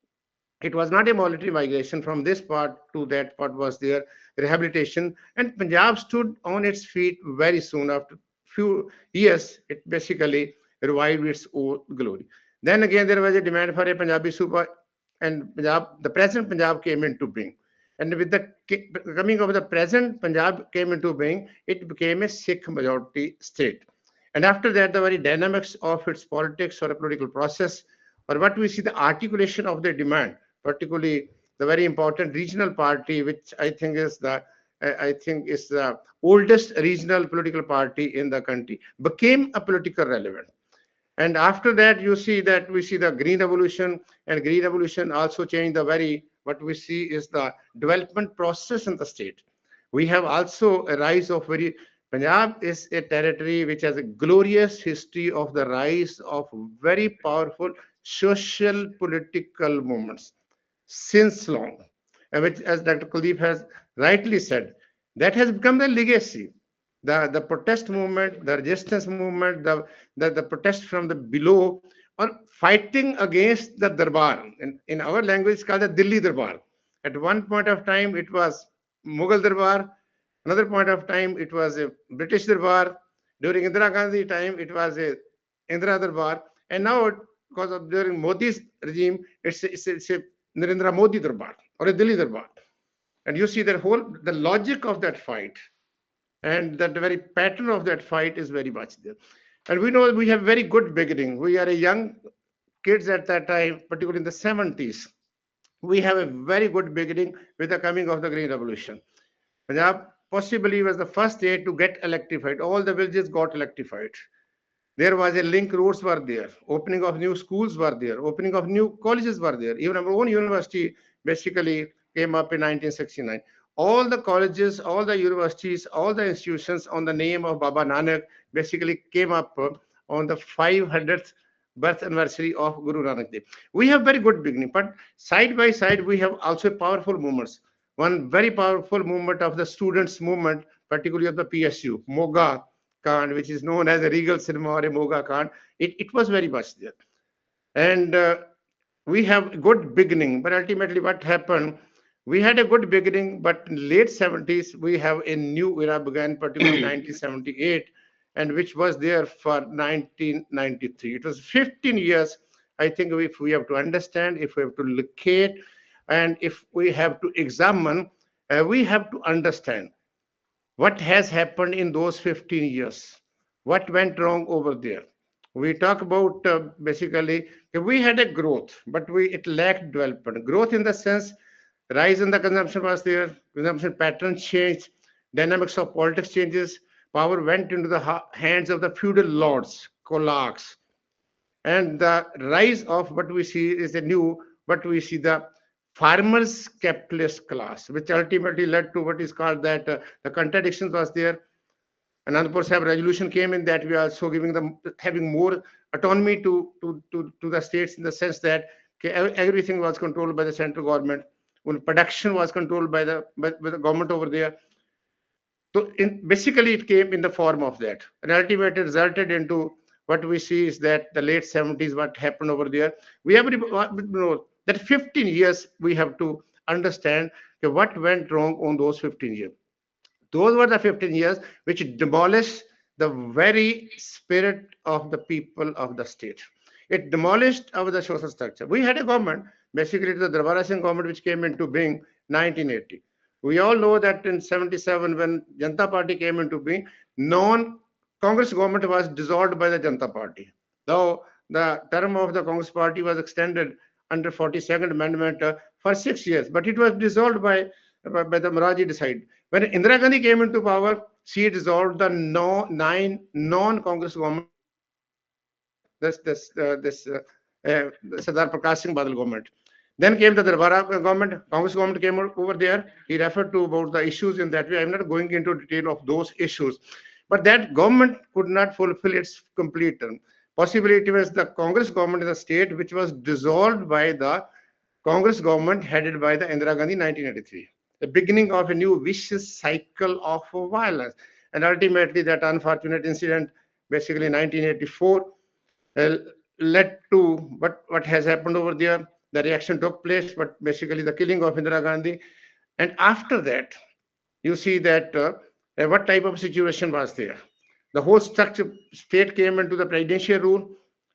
It was not a voluntary migration from this part to that part was their rehabilitation. And Punjab stood on its feet very soon. After few years, it basically revived its old glory. Then again, there was a demand for a Punjabi Suba, and Punjab, the present Punjab came into being. And with the coming of the present Punjab came into being, it became a Sikh majority state. And after that, the very dynamics of its politics or a political process, or what we see the articulation of the demand, particularly the very important regional party, which I think is the oldest regional political party in the country, became a political relevant. And after that, you see that we see the Green Revolution, and Green Revolution also changed the very, what we see is the development process in the state. We have also a rise of very, Punjab is a territory which has a glorious history of the rise of very powerful social political movements since long, and which, as Dr. Kuldip has rightly said, that has become the legacy. The protest movement, the resistance movement, the protest from the below, or fighting against the Darbar. In our language, it's called the Delhi Darbar. At one point of time, it was Mughal Darbar. Another point of time, it was a British Darbar. During Indira Gandhi time, it was a Indira Darbar. And now, because of during Modi's regime, it's a Narendra Modi Darbar or a Delhi Darbar. And you see the logic of that fight and that very pattern of that fight is very much there. And we know we have very good beginning. We are a young kids at that time, particularly in the 70s. We have a very good beginning with the coming of the Green Revolution. Punjab possibly was the first state to get electrified. All the villages got electrified. There was a link roads were there. Opening of new schools were there. Opening of new colleges were there. Even our own university basically came up in 1969. All the colleges, all the universities, all the institutions on the name of Baba Nanak basically came up on the 500th birth anniversary of Guru Nanak Dev. We have very good beginning, but side by side we have also powerful movements. One very powerful movement of the students' movement, particularly of the PSU, Moga Khan, which is known as a Regal Cinema or a Moga Khan. It was very much there. And we have good beginning, but ultimately what happened, we had a good beginning, but in late 70s, we have a new era began, particularly 1978, and which was there for 1993. It was 15 years. I think if we have to understand, if we have to locate And if we have to examine, we have to understand what has happened in those 15 years, what went wrong over there. We talk about basically we had a growth, but it lacked development. Growth in the sense rise in the consumption was there, consumption patterns changed, dynamics of politics changes, power went into the hands of the feudal lords, collapse, and the rise of what we see is a new, what we see the farmers capitalist class, which ultimately led to what is called that the contradictions was there. Anandpur Sahib resolution came in that we are also giving them having more autonomy to the states in the sense that everything was controlled by the central government, when production was controlled by the government over there. So basically, it came in the form of that, and ultimately it resulted into what we see is that the late 70s, what happened over there. We have that 15 years we have to understand what went wrong on those 15 years. Those were the 15 years which demolished the very spirit of the people of the state. It demolished our the social structure. We had a government, basically the Darbara Singh government, which came into being 1980. We all know that in 77, when Janata Party came into being, non-Congress government was dissolved by the Janata Party. Though the term of the Congress Party was extended under 42nd Amendment for 6 years, but it was dissolved by the Maraji decide. When Indira Gandhi came into power, she dissolved the nine non-Congress government, Sardar Prakash Singh Badal government. Then came the Darbara government, Congress government came over there. He referred to about the issues in that way. I'm not going into detail of those issues. But that government could not fulfill its complete term. Possibly it was the Congress government in the state which was dissolved by the Congress government headed by the Indira Gandhi 1983. The beginning of a new vicious cycle of violence. And ultimately that unfortunate incident, basically 1984, led to what has happened over there. The reaction took place, but basically the killing of Indira Gandhi. And after that, you see that what type of situation was there. The whole structure state came into the presidential rule.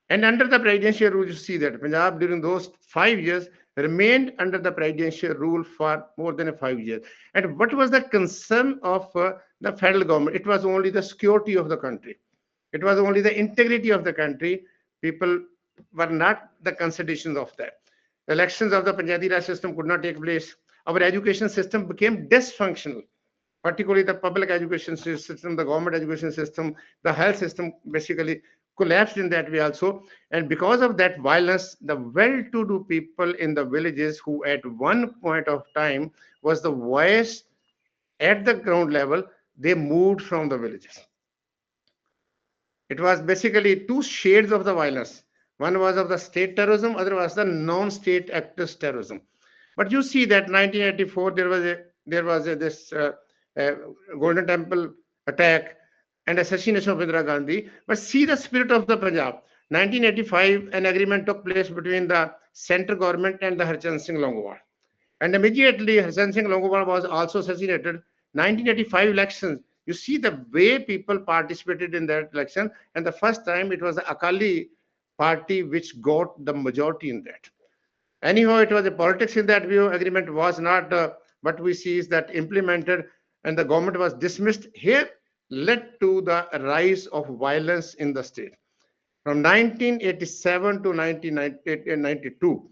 And under the presidential rule, you see that Punjab during those 5 years remained under the presidential rule for more than 5 years. And what was the concern of the federal government? It was only the security of the country. It was only the integrity of the country. People were not the considerations of that. Elections of the Panjati Raj system could not take place. Our education system became dysfunctional, particularly the public education system, the government education system, the health system basically collapsed in that way also. And because of that violence, the well-to-do people in the villages who at one point of time was the voice at the ground level, they moved from the villages. It was basically two shades of the violence. One was of the state terrorism, other was the non-state actors terrorism. But you see that 1984 there was this Golden Temple attack and assassination of Indira Gandhi. But see the spirit of the Punjab. 1985, an agreement took place between the central government and the Harchand Singh Longowal. And immediately Harchand Singh Longowal was also assassinated. 1985 elections, you see the way people participated in that election. And the first time it was the Akali party which got the majority in that. Anyhow, it was a politics in that view. Agreement was not what we see is that implemented and the government was dismissed. Here led to the rise of violence in the state. From 1987 to 1992,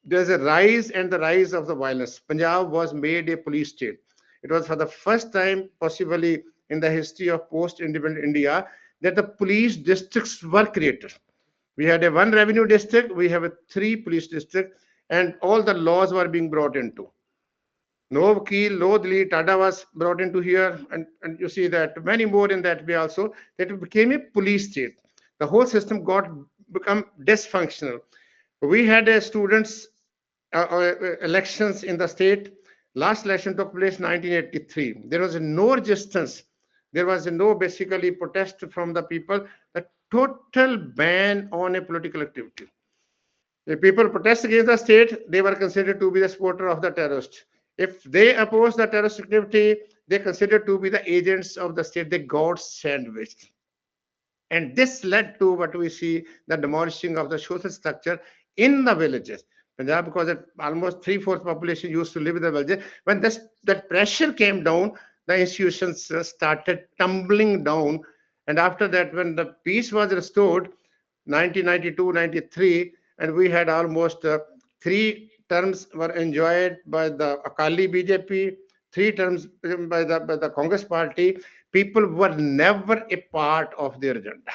there's a rise and the rise of the violence. Punjab was made a police state. It was for the first time possibly in the history of post-independent India that the police districts were created. We had a one revenue district, we have a 3 police district, and all the laws were being brought into. No Vakil, no Dili, Tada was brought into here, and you see that many more in that way also, that it became a police state. The whole system become dysfunctional. We had a students elections in the state. Last election took place 1983. There was no resistance. There was no basically protest from the people. A total ban on a political activity. If people protest against the state, they were considered to be the supporter of the terrorist. If they oppose the terrorist activity, they considered to be the agents of the state. They got sandwiched. And this led to what we see, the demolishing of the social structure in the villages. Punjab, because almost three-fourths population used to live in the villages. When that pressure came down, the institutions started tumbling down. And after that, when the peace was restored, 1992, 93, and we had almost three terms were enjoyed by the Akali BJP, three terms by the Congress party. People were never a part of their agenda.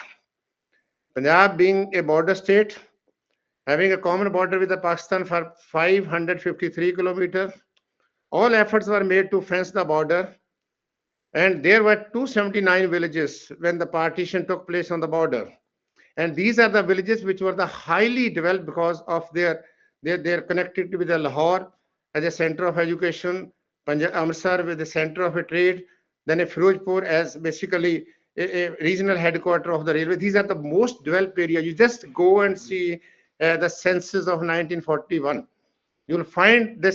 Punjab being a border state, having a common border with the Pakistan for 553 kilometers, all efforts were made to fence the border, and there were 279 villages when the partition took place on the border. And these are the villages which were the highly developed because of their connectivity with the Lahore as a center of education, Panjab, Amritsar with the center of a trade, then a Firozpur as basically a regional headquarter of the railway. These are the most developed area. You just go and see the census of 1941. You'll find the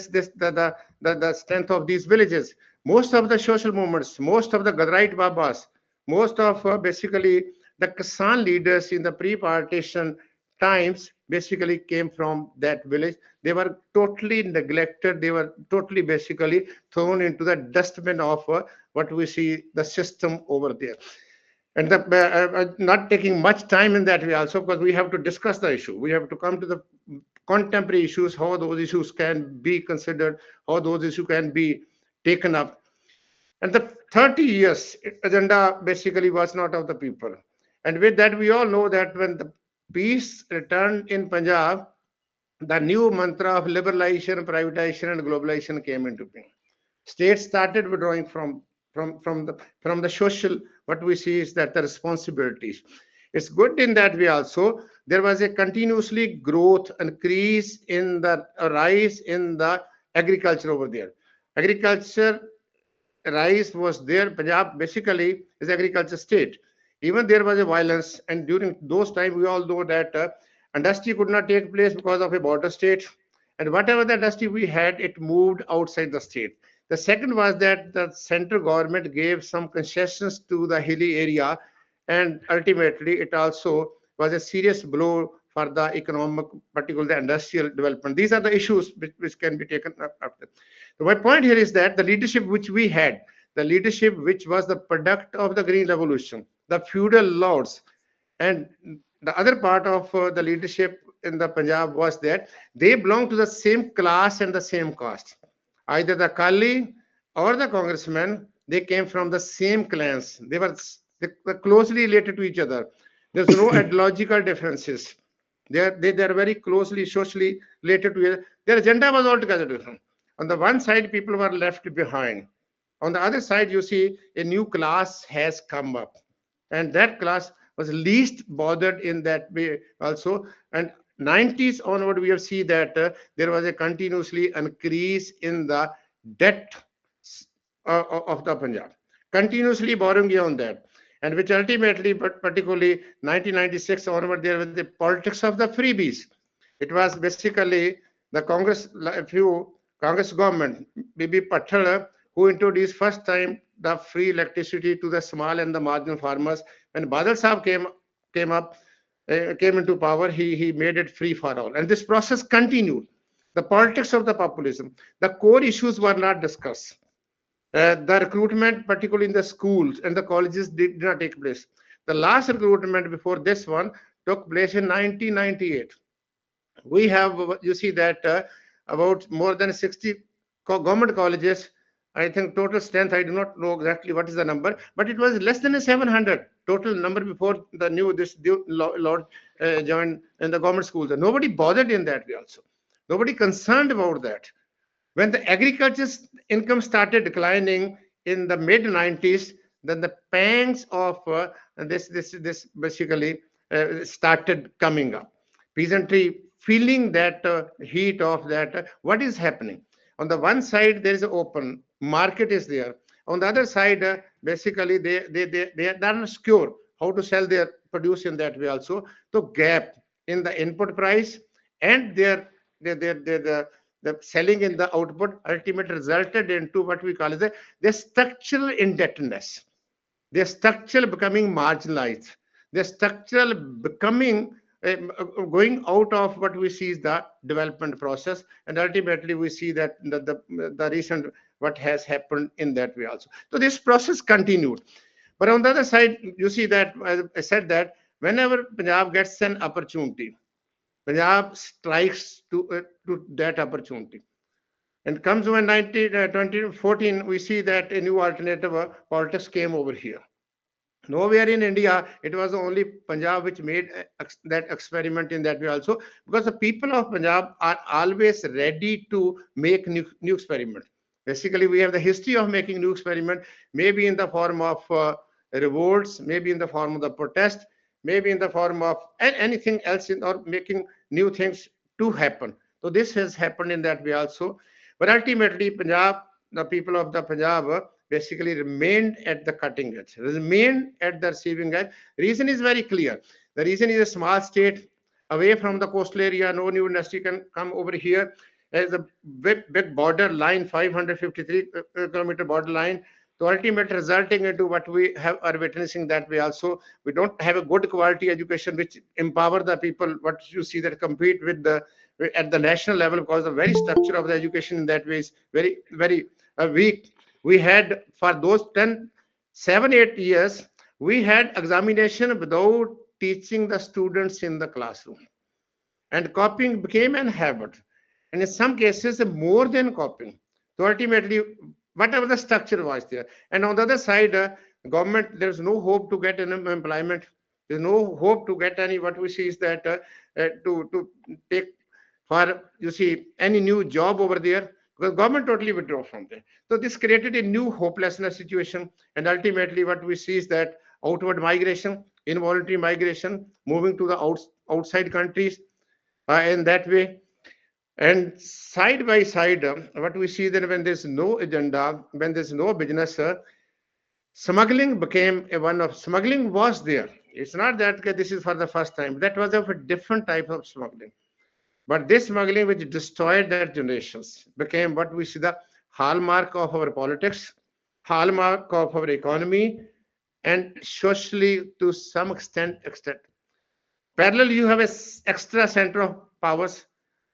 strength of these villages. Most of the social movements, most of the Gadarite Babas, most of basically the Kisan leaders in the pre-partition times basically came from that village. They were totally neglected. They were totally basically thrown into the dustbin of what we see the system over there. And not taking much time in that way also, because we have to discuss the issue. We have to come to the contemporary issues, how those issues can be considered, how those issues can be taken up. And the 30 years agenda basically was not of the people. And with that, we all know that when the peace returned in Punjab, the new mantra of liberalization, privatization, and globalization came into being. States started withdrawing from the social. What we see is that the responsibilities. It's good in that way also. There was a continuously growth, increase in the rise in the agriculture over there. Agriculture rise was there. Punjab basically is agriculture state. Even there was a violence, and during those times, we all know that industry could not take place because of a border state, and whatever the industry we had, it moved outside the state. The second was that the central government gave some concessions to the hilly area, and ultimately it also was a serious blow for the economic, particularly the industrial development. These are the issues which can be taken up after. So my point here is that the leadership which we had, the leadership which was the product of the Green Revolution, the feudal lords, and the other part of the leadership in the Punjab was that they belonged to the same class and the same caste. Either the Kali or the congressmen, they came from the same clans. They were closely related to each other. There's no ideological differences. They are very closely socially related to each other. Their agenda was altogether different. On the one side, people were left behind. On the other side, you see a new class has come up, and that class was least bothered in that way also. And 90s onward, we have seen that there was a continuously increase in the debt of the Punjab, continuously borrowing on that, and which ultimately, but particularly 1996 onward, there was the politics of the freebies. It was basically the Congress, a few Congress government, Bibi Patel, who introduced first time the free electricity to the small and the marginal farmers. When Badal Saab came into power, he made it free for all. And this process continued. The politics of the populism, the core issues were not discussed. The recruitment, particularly in the schools and the colleges, did not take place. The last recruitment before this one took place in 1998. We have, you see that about more than 60 government colleges. I think total strength, I do not know exactly what is the number, but it was less than a 700 total number before this Lord joined in the government schools. And nobody bothered in that way also. Nobody concerned about that. When the agriculture income started declining in the mid 90s, then the pangs of this basically started coming up. Peasantry feeling that heat of that, what is happening? On the one side, there is an open market is there. On the other side, basically they are not secure how to sell their produce in that way also. So gap in the input price and the selling in the output ultimately resulted into what we call as the structural indebtedness. They're structural becoming marginalized. They're structural becoming going out of what we see is the development process, and ultimately we see that the recent what has happened in that way also. So this process continued. But on the other side, you see that, as I said, that whenever Punjab gets an opportunity, Punjab strikes to that opportunity. And comes when 2014, we see that a new alternative politics came over here. Nowhere in India, it was only Punjab which made that experiment in that way also, because the people of Punjab are always ready to make new experiment. Basically, we have the history of making new experiment, maybe in the form of revolts, maybe in the form of the protest, maybe in the form of anything else, or making new things to happen. So this has happened in that way also. But ultimately, Punjab, the people of the Punjab basically remained at the cutting edge, remained at the receiving edge. Reason is very clear. The reason is a small state away from the coastal area. No new industry can come over here. There's a big border line, 553 kilometer border line. So ultimately resulting into what we are witnessing that way also. We don't have a good quality education which empower the people, what you see that compete with the at the national level, because the very structure of the education in that way is very weak. We had for those 7, 8 years, we had examination without teaching the students in the classroom. And copying became an habit. And in some cases, more than copying. So ultimately, whatever the structure was there. And on the other side, government, there's no hope to get any employment. There's no hope to get any, what we see is that to take for, you see, any new job over there, because government totally withdraw from there. So this created a new hopelessness situation. And ultimately what we see is that outward migration, involuntary migration, moving to the outside countries in that way. And side by side, what we see that when there's no agenda, when there's no business, smuggling became smuggling was there. It's not that this is for the first time. That was of a different type of smuggling. But this smuggling, which destroyed their generations, became what we see the hallmark of our politics, hallmark of our economy, and socially to some extent. Parallel, you have a extra center of powers.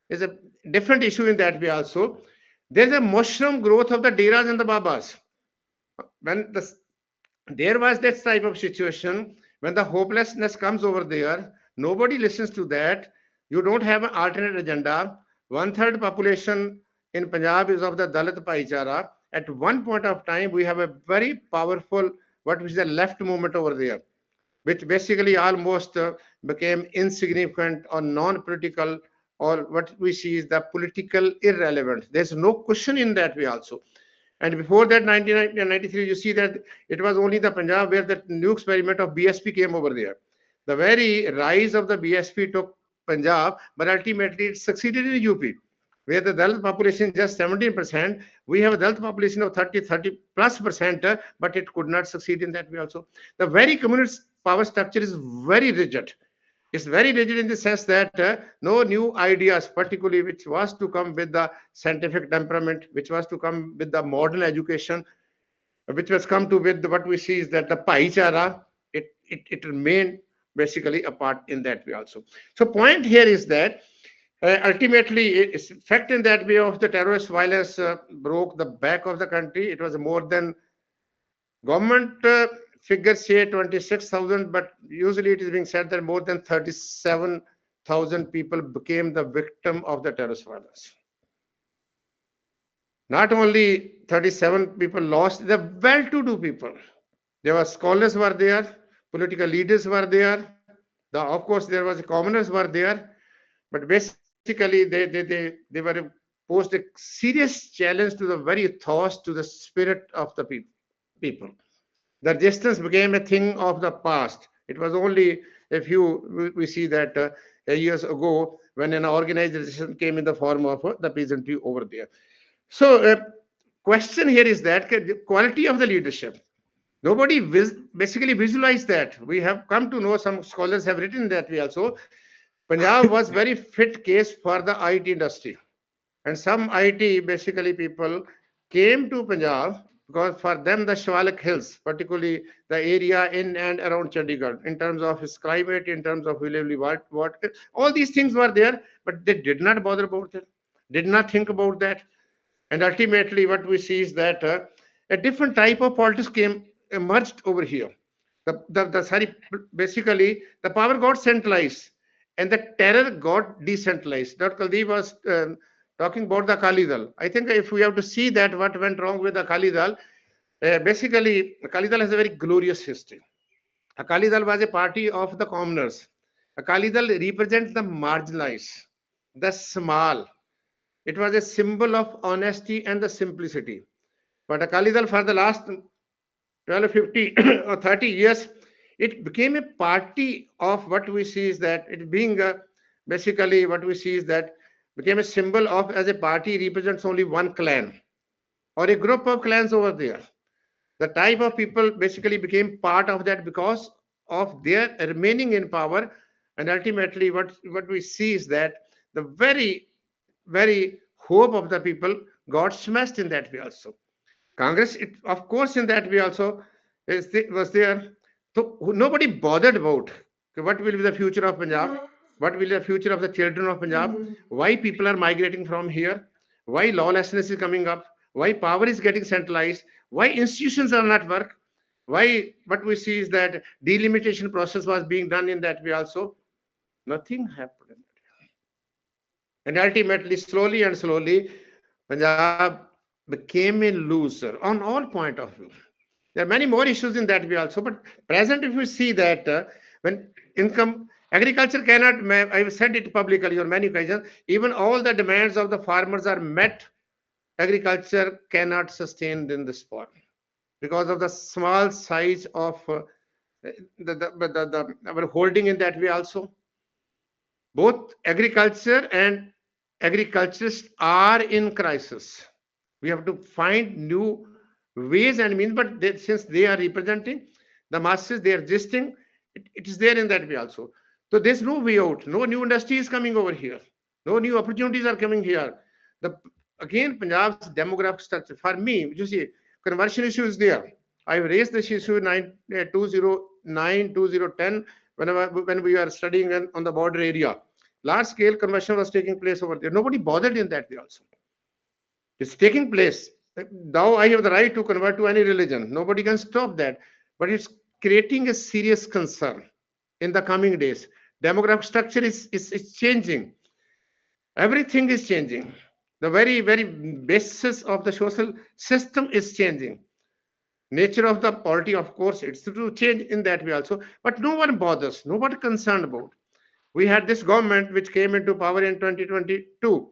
Is a different issue in that way also. There's a mushroom growth of the Deras and the Babas. When there was that type of situation, when the hopelessness comes over there, nobody listens to that. You don't have an alternate agenda. 1/3 population in Punjab is of the Dalit Bhaichara. At one point of time, we have a very powerful, what is the left movement over there, which basically almost became insignificant or non-political, or what we see is the political irrelevant. There's no question in that way also. And before that, 1993, you see that it was only the Punjab where the new experiment of BSP came over there. The very rise of the BSP took Punjab, but ultimately it succeeded in UP, where the Dalit population is just 17%. We have a Dalit population of 30 plus percent, but it could not succeed in that way also. The very communist power structure is very rigid. It's very rigid in the sense that no new ideas, particularly which was to come with the scientific temperament, which was to come with the modern education, which was come to with what we see is that the Paichara, it remained basically apart in that way also. So point here is that ultimately it's fact in that way of the terrorist violence broke the back of the country. It was more than government figures say 26,000, but usually it is being said that more than 37,000 people became the victim of the terrorist violence. Not only 37 people lost, the well-to-do people. There were scholars were there, political leaders were there. Of course, there was commoners were there, but basically they were posed a serious challenge to the very thoughts, to the spirit of the people. The resistance became a thing of the past. It was only a few, we see that years ago when an organized resistance came in the form of the peasantry over there. So question here is that the quality of the leadership. Nobody basically visualized that. We have come to know, some scholars have written that way also. Punjab was very fit case for the IT industry. And some IT basically people came to Punjab because for them the Shivalik Hills, particularly the area in and around Chandigarh, in terms of its climate, in terms of lively what all these things were there, but they did not bother about it, did not think about that. And ultimately, what we see is that a different type of politics came emerged over here. Sorry, basically, the power got centralized and the terror got decentralized. Dr. Kuldip was talking about the Akali Dal. I think if we have to see that what went wrong with the Akali Dal, basically, Akali Dal has a very glorious history. Akali Dal was a party of the commoners. Akali Dal represents the marginalized, the small. It was a symbol of honesty and the simplicity. But Akali Dal for the last 12, 50 or 30 years, it became a party of what we see is that it being basically what we see is that became a symbol of as a party represents only one clan or a group of clans over there. The type of people basically became part of that because of their remaining in power. And ultimately, what we see is that the very hope of the people got smashed in that way also. Congress, of course, in that way also was there. So nobody bothered about what will be the future of Punjab, what will be the future of the children of Punjab, why people are migrating from here, why lawlessness is coming up, why power is getting centralized, why institutions are not work, why what we see is that delimitation process was being done in that way also. Nothing happened. And ultimately, slowly and slowly, Punjab became a loser on all point of view. There are many more issues in that way also, but present if we see that when income, agriculture cannot, I've said it publicly on many occasions, even all the demands of the farmers are met, agriculture cannot sustain in this spot because of the small size of our holding in that way also. Both agriculture and agriculturists are in crisis. We have to find new ways and means, but since they are representing the masses, they are existing, it is there in that way also. So there's no way out. No new industry is coming over here. No new opportunities are coming here. Again, Punjab's demographic structure, for me, you see, conversion issue is there. I raised this issue in 2009, 2010, when we were studying on the border area. Large scale conversion was taking place over there. Nobody bothered in that way also. It's taking place. Now I have the right to convert to any religion. Nobody can stop that. But it's creating a serious concern in the coming days. Demographic structure is changing. Everything is changing. The very basis of the social system is changing. Nature of the polity, of course, it's to change in that way also. But no one bothers. Nobody concerned about. We had this government which came into power in 2022.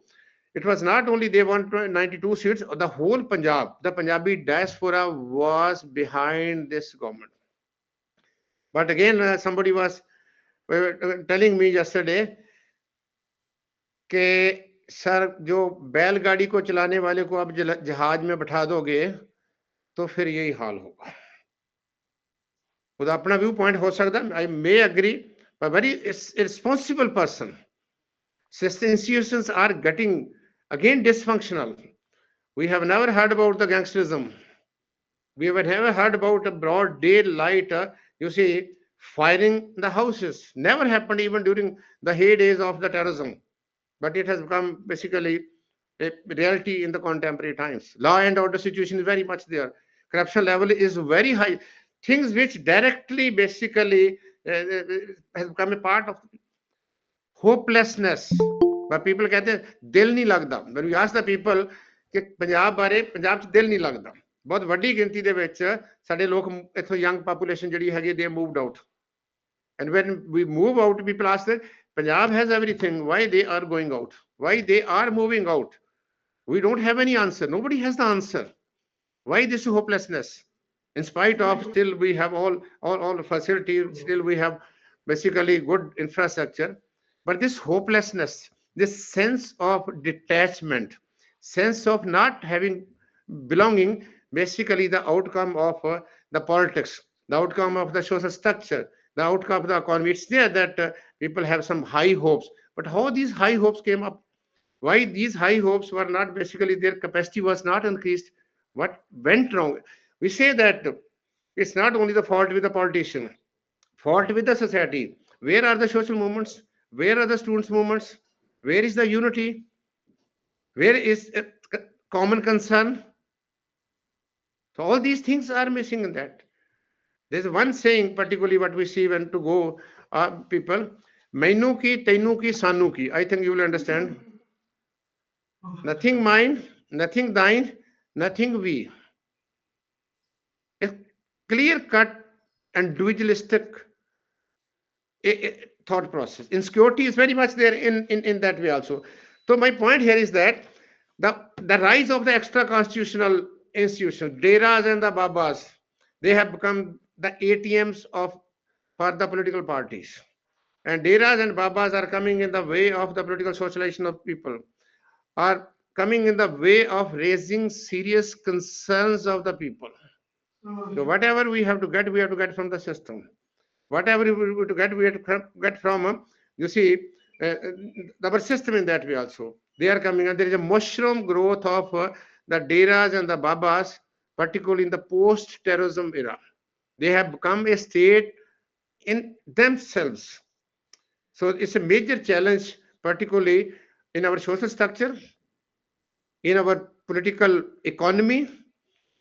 It was not only they won 92 seats, the whole Punjab, the Punjabi diaspora was behind this government. But again, somebody was telling me yesterday कि sir जो बैलगाड़ी को चलाने वाले को अब जहाज में बैठा दोगे तो फिर यही हाल होगा. खुद अपना व्यू पॉइंट हो सकता है. I may agree, but very irresponsible person. Since institutions are getting again dysfunctional. We have never heard about the gangsterism. We have never heard about a broad daylight, you see, firing the houses. Never happened even during the heydays of the terrorism. But it has become basically a reality in the contemporary times. Law and order situation is very much there. Corruption level is very high. Things which directly basically has become a part of hopelessness. But people कहते हैं दिल नहीं लगता. When we ask the people कि पंजाब बारे पंजाब च दिल नहीं लगता. बहुत ਵੱਡੀ ਗਿਣਤੀ ਦੇ ਵਿੱਚ ਸਾਡੇ ਲੋਕ ਇੱਥੋਂ young population ਜਿਹੜੀ ਹੈਗੀ they moved out. And when we move out, people ask that Punjab has everything. Why they are going out? Why they are moving out? We don't have any answer. Nobody has the answer. Why this hopelessness? In spite of still we have all facilities, still we have basically good infrastructure. But this hopelessness, this sense of detachment, sense of not having belonging, basically the outcome of the politics, the outcome of the social structure, the outcome of the economy. It's there that people have some high hopes. But how these high hopes came up? Why these high hopes were not basically their capacity was not increased? What went wrong? We say that it's not only the fault with the politician, fault with the society. Where are the social movements? Where are the students' movements? Where is the unity? Where is a common concern? So all these things are missing in that. There's one saying, particularly what we see when to go people, Mainu ki, Tainu ki, Sanu ki. I think you will understand. Nothing mine, nothing thine, nothing we. A clear cut and individualistic thought process. Insecurity is very much there in that way also. So my point here is that the rise of the extra constitutional institutions, Deras and the Babas, they have become the ATMs of for the political parties. And Deras and Babas are coming in the way of the political socialization of people, are coming in the way of raising serious concerns of the people. So whatever we have to get from the system. Whatever we have to get, we have to get from, you see, uh, our system in that way also. They are coming, and there is a mushroom growth of the Deras and the Babas, particularly in the post-terrorism era. They have become a state in themselves. So it's a major challenge, particularly in our social structure, in our political economy,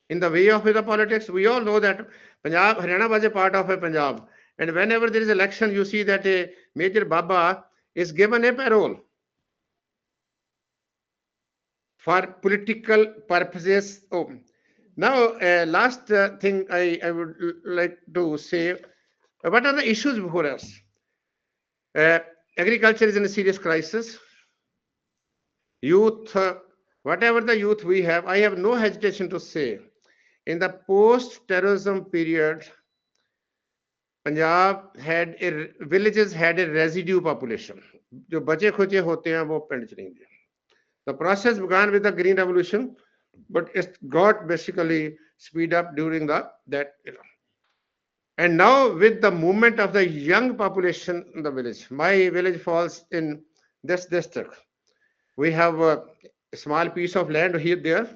in the way of the politics. We all know that Punjab, Haryana was a part of a Punjab. And whenever there is election, you see that a major Baba is given a parole for political purposes. Oh, now, last thing I would like to say, what are the issues before us? Agriculture is in a serious crisis. Youth, whatever the youth we have, I have no hesitation to say, in the post-terrorism period, Punjab had villages had a residue population. जो बचे खुचे होते हैं वो पिंड च रहिंदे. The process began with the Green Revolution, but it got basically speed up during that era. And now with the movement of the young population in the village, my village falls in this district. We have a small piece of land here there.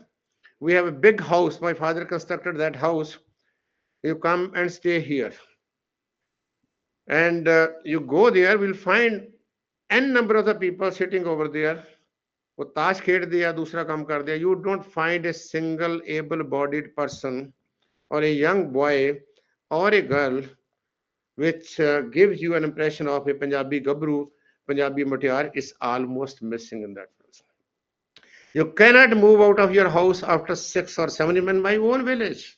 We have a big house. My father constructed that house. You come and stay here. And you go there, we'll find n number of the people sitting over there. वो ताश खेल दिया दूसरा काम कर दिया. You don't find a single able-bodied person or a young boy or a girl which gives you an impression of a Punjabi Gabru, Punjabi Mutiar is almost missing in that person. You cannot move out of your house after 6 or 7 in my own village.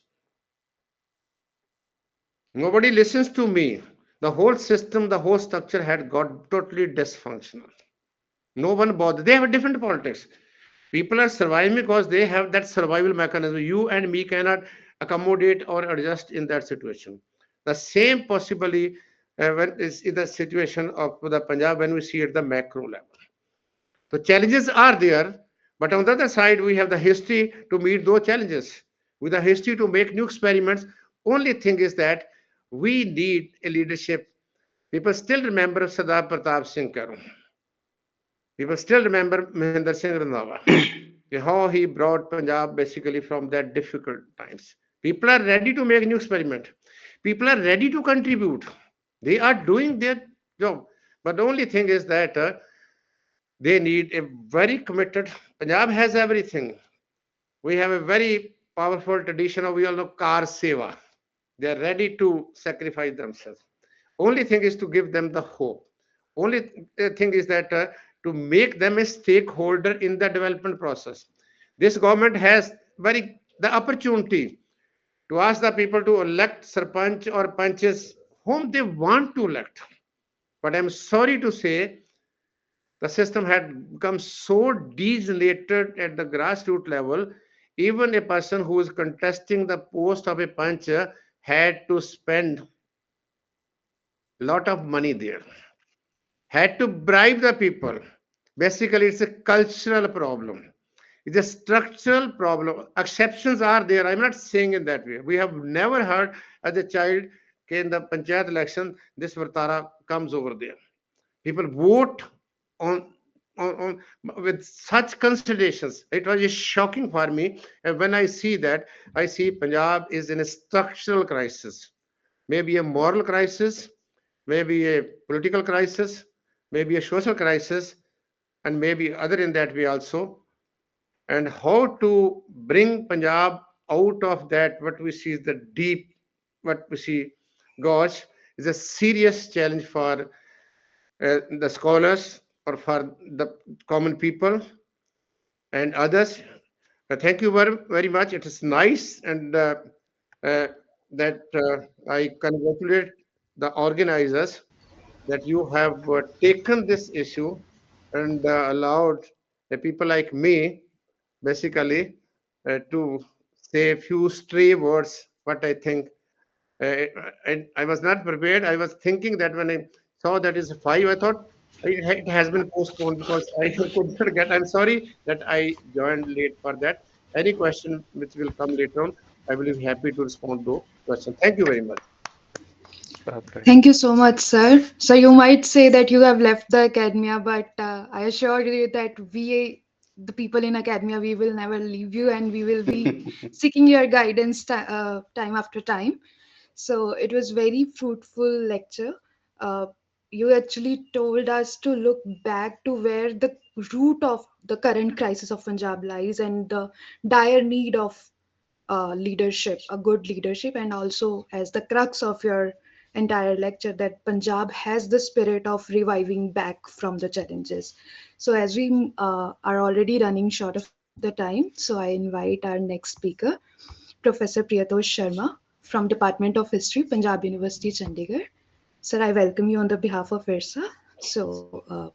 Nobody listens to me. The whole system, the whole structure had got totally dysfunctional. No one bothered. They have a different politics. People are surviving because they have that survival mechanism. You and me cannot accommodate or adjust in that situation. The same possibly when is in the situation of the Punjab when we see at the macro level. The challenges are there, but on the other side, we have the history to meet those challenges. With the history to make new experiments, only thing is that we need a leadership. People still remember Sardar Pratap Singh Kaur. People still remember Mahinder Singh Randhawa, how he brought Punjab basically from that difficult times. People are ready to make new experiment. People are ready to contribute. They are doing their job. But the only thing is that they need a very committed. Punjab has everything. We have a very powerful tradition of, we all know, Kar Seva. They are ready to sacrifice themselves. Only thing is to give them the hope. Only thing is that to make them a stakeholder in the development process. This government has the opportunity to ask the people to elect sarpanch or panches whom they want to elect. But I'm sorry to say, the system had become so degenerated at the grassroots level, even a person who is contesting the post of a panch had to spend a lot of money there, had to bribe the people. Basically, it's a cultural problem. It's a structural problem. Exceptions are there. I'm not saying in that way. We have never heard as a child in the Panchayat election, this Vartara comes over there. People vote on with such considerations. It was just shocking for me. And when I see that, I see Punjab is in a structural crisis, maybe a moral crisis, maybe a political crisis, maybe a social crisis, and maybe other in that way also. And how to bring Punjab out of that, what we see is the deep, what we see, gosh, is a serious challenge for the scholars or for the common people and others. Thank you very, very much. It is nice and uh, that I congratulate the organizers that you have taken this issue and allowed the people like me basically to say a few stray words what I think. I was not prepared. I was thinking that when I saw that is five, I thought it has been postponed because I could not get. I'm sorry that I joined late for that. Any question which will come later on, I will be happy to respond to question. Thank you very much. Thank you so much, sir. So you might say that you have left the academia, but I assure you that we, the people in academia, we will never leave you, and we will be seeking your guidance time after time. So it was very fruitful lecture. Uh, you actually told us to look back to where the root of the current crisis of Punjab lies and the dire need of leadership, a good leadership, and also as the crux of your entire lecture, that Punjab has the spirit of reviving back from the challenges. So as we are already running short of the time, so I invite our next speaker, Professor Priyatosh Sharma from Department of History, Panjab University, Chandigarh. Sir, I welcome you on the behalf of IRSA. So,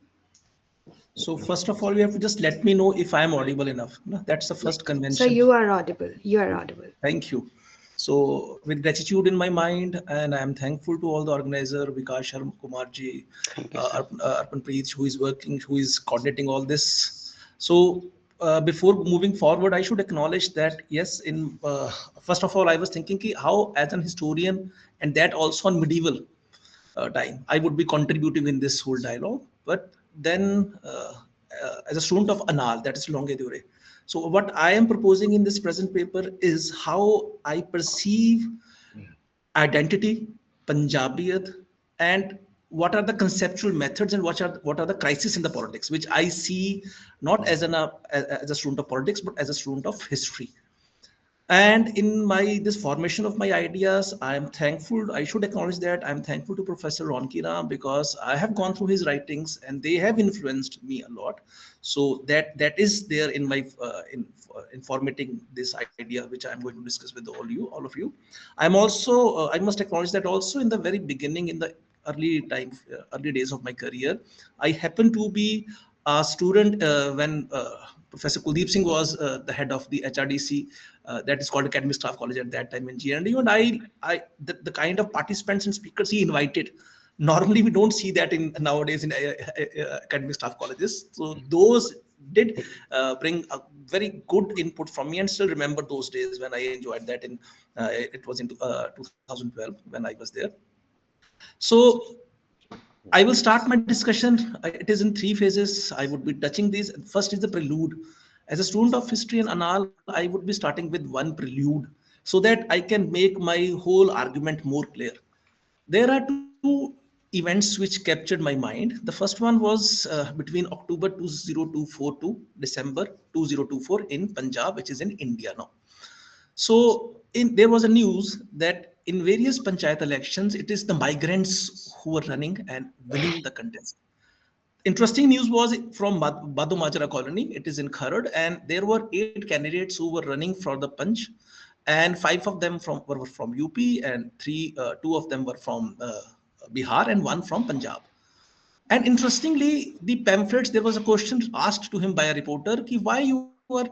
So first of all, you have to just let me know if I am audible enough. No, that's the yeah. first So convention. you are audible. You are audible. Thank you. So with gratitude in my mind, and I am thankful to all the organizer, Vikash, Kumar ji, Thank you, sir. Arpan, Preet, who is working, who is coordinating all this. So before moving forward, I should acknowledge that yes, in first of all, I was thinking ki how as an historian, and that also on medieval time, I would be contributing in this whole dialogue. But then, as a student of Anal, that is Longue Durée. So, what I am proposing in this present paper is how I perceive identity, Punjabiyat, and what are the conceptual methods and what are the crises in the politics, which I see not as as a student of politics, but as a student of history. And in my this formation of my ideas, I am thankful, I should acknowledge that I'm thankful to Professor Ronki because I have gone through his writings and they have influenced me a lot. So that is there in my in formatting this idea which I'm going to discuss with all of you. I'm also I must acknowledge that also in the very beginning, in the early days of my career, I happened to be a student when Professor Kuldip Singh was the head of the HRDC, that is called Academic Staff College at that time in GNDU. And the kind of participants and speakers he invited, normally we don't see that in nowadays in academic staff colleges. So those did bring a very good input from me, and still remember those days when I enjoyed that. It was in 2012 when I was there. So I will start my discussion. It is in three phases. I would be touching these. First is the prelude. As a student of history and Anal, I would be starting with one prelude so that I can make my whole argument more clear. There are two events which captured my mind. The first one was between October 2024 to December 2024 in Punjab, which is in India now. So there was a news that in various panchayat elections, it is the migrants who were running and winning the contest. Interesting news was from Badhu Majra colony. It is in Kharad, and there were 8 candidates who were running for the Panch, and 5 of them were from UP, and two of them were from Bihar, and one from Punjab. And interestingly, the pamphlets, there was a question asked to him by a reporter, ki why you are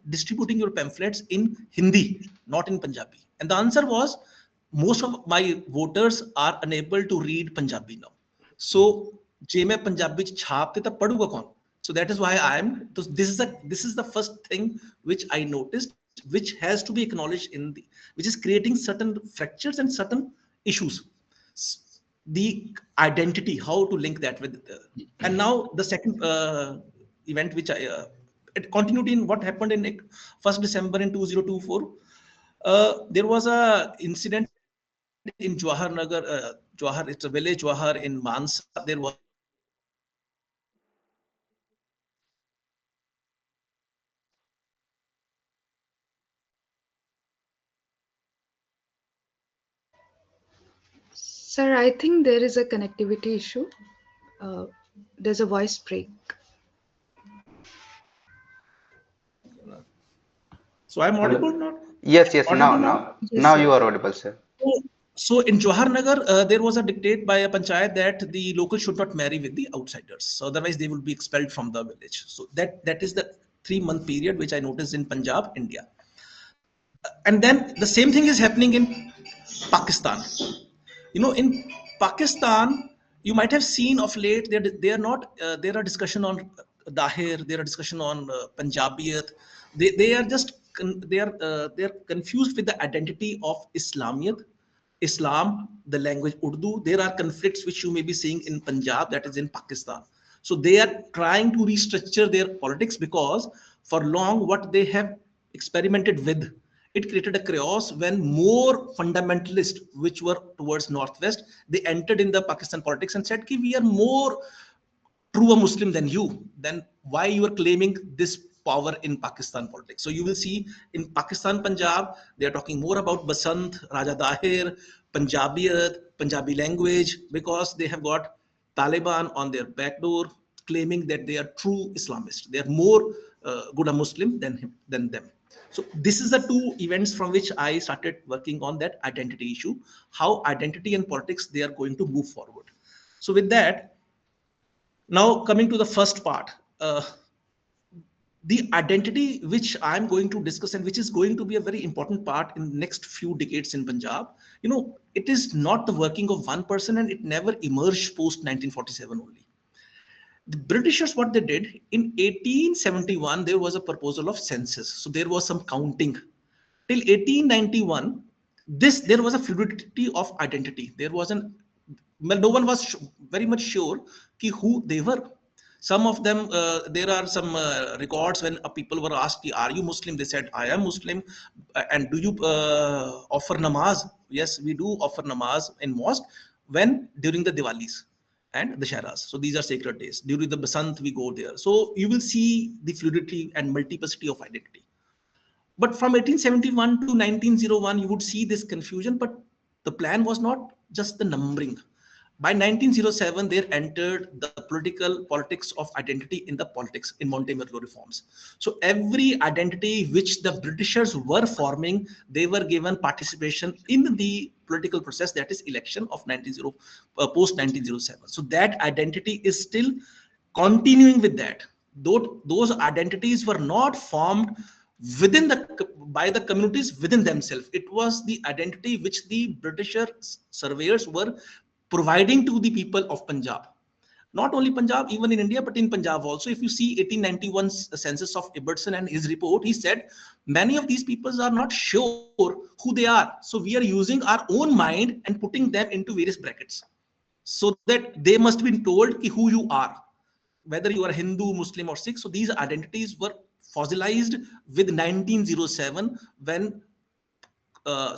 distributing your pamphlets in Hindi, not in Punjabi? And the answer was, most of my voters are unable to read Punjabi now. So, je main Punjabi ch chhapte ta padhuga kaun? So that is why this is the first thing which I noticed, which has to be acknowledged which is creating certain fractures and certain issues. the identity, how to link that with. And now the second event, which I it continued in what happened in 1st December in 2024. There was a incident in Jawahar Nagar, Jawahar, it's a village Jawahar in Mansa. There was a Sir, I think there is a connectivity issue. Uh, there's a voice break. so I'm Hello. audible now. Yes, yes. Audible Now, now. now, Yes, now sir. you are audible, sir. So, so in Jawahar Nagar, there was a dictate by a panchayat that the locals should not marry with the outsiders. So otherwise, they will be expelled from the village. So that is the 3 month period which I noticed in Punjab, India. And then the same thing is happening in Pakistan. In Pakistan, you might have seen of late they are not there are discussion on Dahir, there are discussion on Punjabiyat. They are just they are confused with the identity of Islamiyat, Islam, the language Urdu. There are conflicts which you may be seeing in Punjab, that is in Pakistan. So they are trying to restructure their politics because for long what they have experimented with, it created a chaos when more fundamentalists which were towards northwest, they entered in the Pakistan politics and said, we are more true a Muslim than you, then why you are claiming this power in Pakistan politics? So you will see in Pakistan, Punjab, they are talking more about Basant, Raja Dahir, Punjabiyat, Punjabi language, because they have got Taliban on their back door claiming that they are true Islamists. They are more good a Muslim than them. So this is the two events from which I started working on that identity issue, how identity and politics, they are going to move forward. So with that, now coming to the first part, the identity which I'm going to discuss and which is going to be a very important part in the next few decades in Punjab, it is not the working of one person and it never emerged post 1947 only. The Britishers, what they did in 1871, there was a proposal of census. So there was some counting. Till 1891, there was a fluidity of identity. There was well, no one was very much sure who they were. Some of them, there are some records when people were asked, are you Muslim? They said, I am Muslim. And do you offer namaz? Yes, we do offer namaz in mosque when during the Diwalis and the Sharas. So these are sacred days. During the Basant, we go there. So you will see the fluidity and multiplicity of identity. But from 1871 to 1901, you would see this confusion, but the plan was not just the numbering. By 1907, there entered the politics of identity in the politics in Montemerlo reforms. So every identity which the Britishers were forming, they were given participation in the political process, that is election of post 1907. So that identity is still continuing with that. Though those identities were not formed within by the communities within themselves, it was the identity which the Britisher surveyors were providing to the people of Punjab. Not only Punjab, even in India, but in Punjab also. If you see 1891 census of Ibbotson and his report, he said many of these peoples are not sure who they are. So we are using our own mind and putting them into various brackets so that they must be told who you are, whether you are Hindu, Muslim, or Sikh. So these identities were fossilized with 1907 when uh,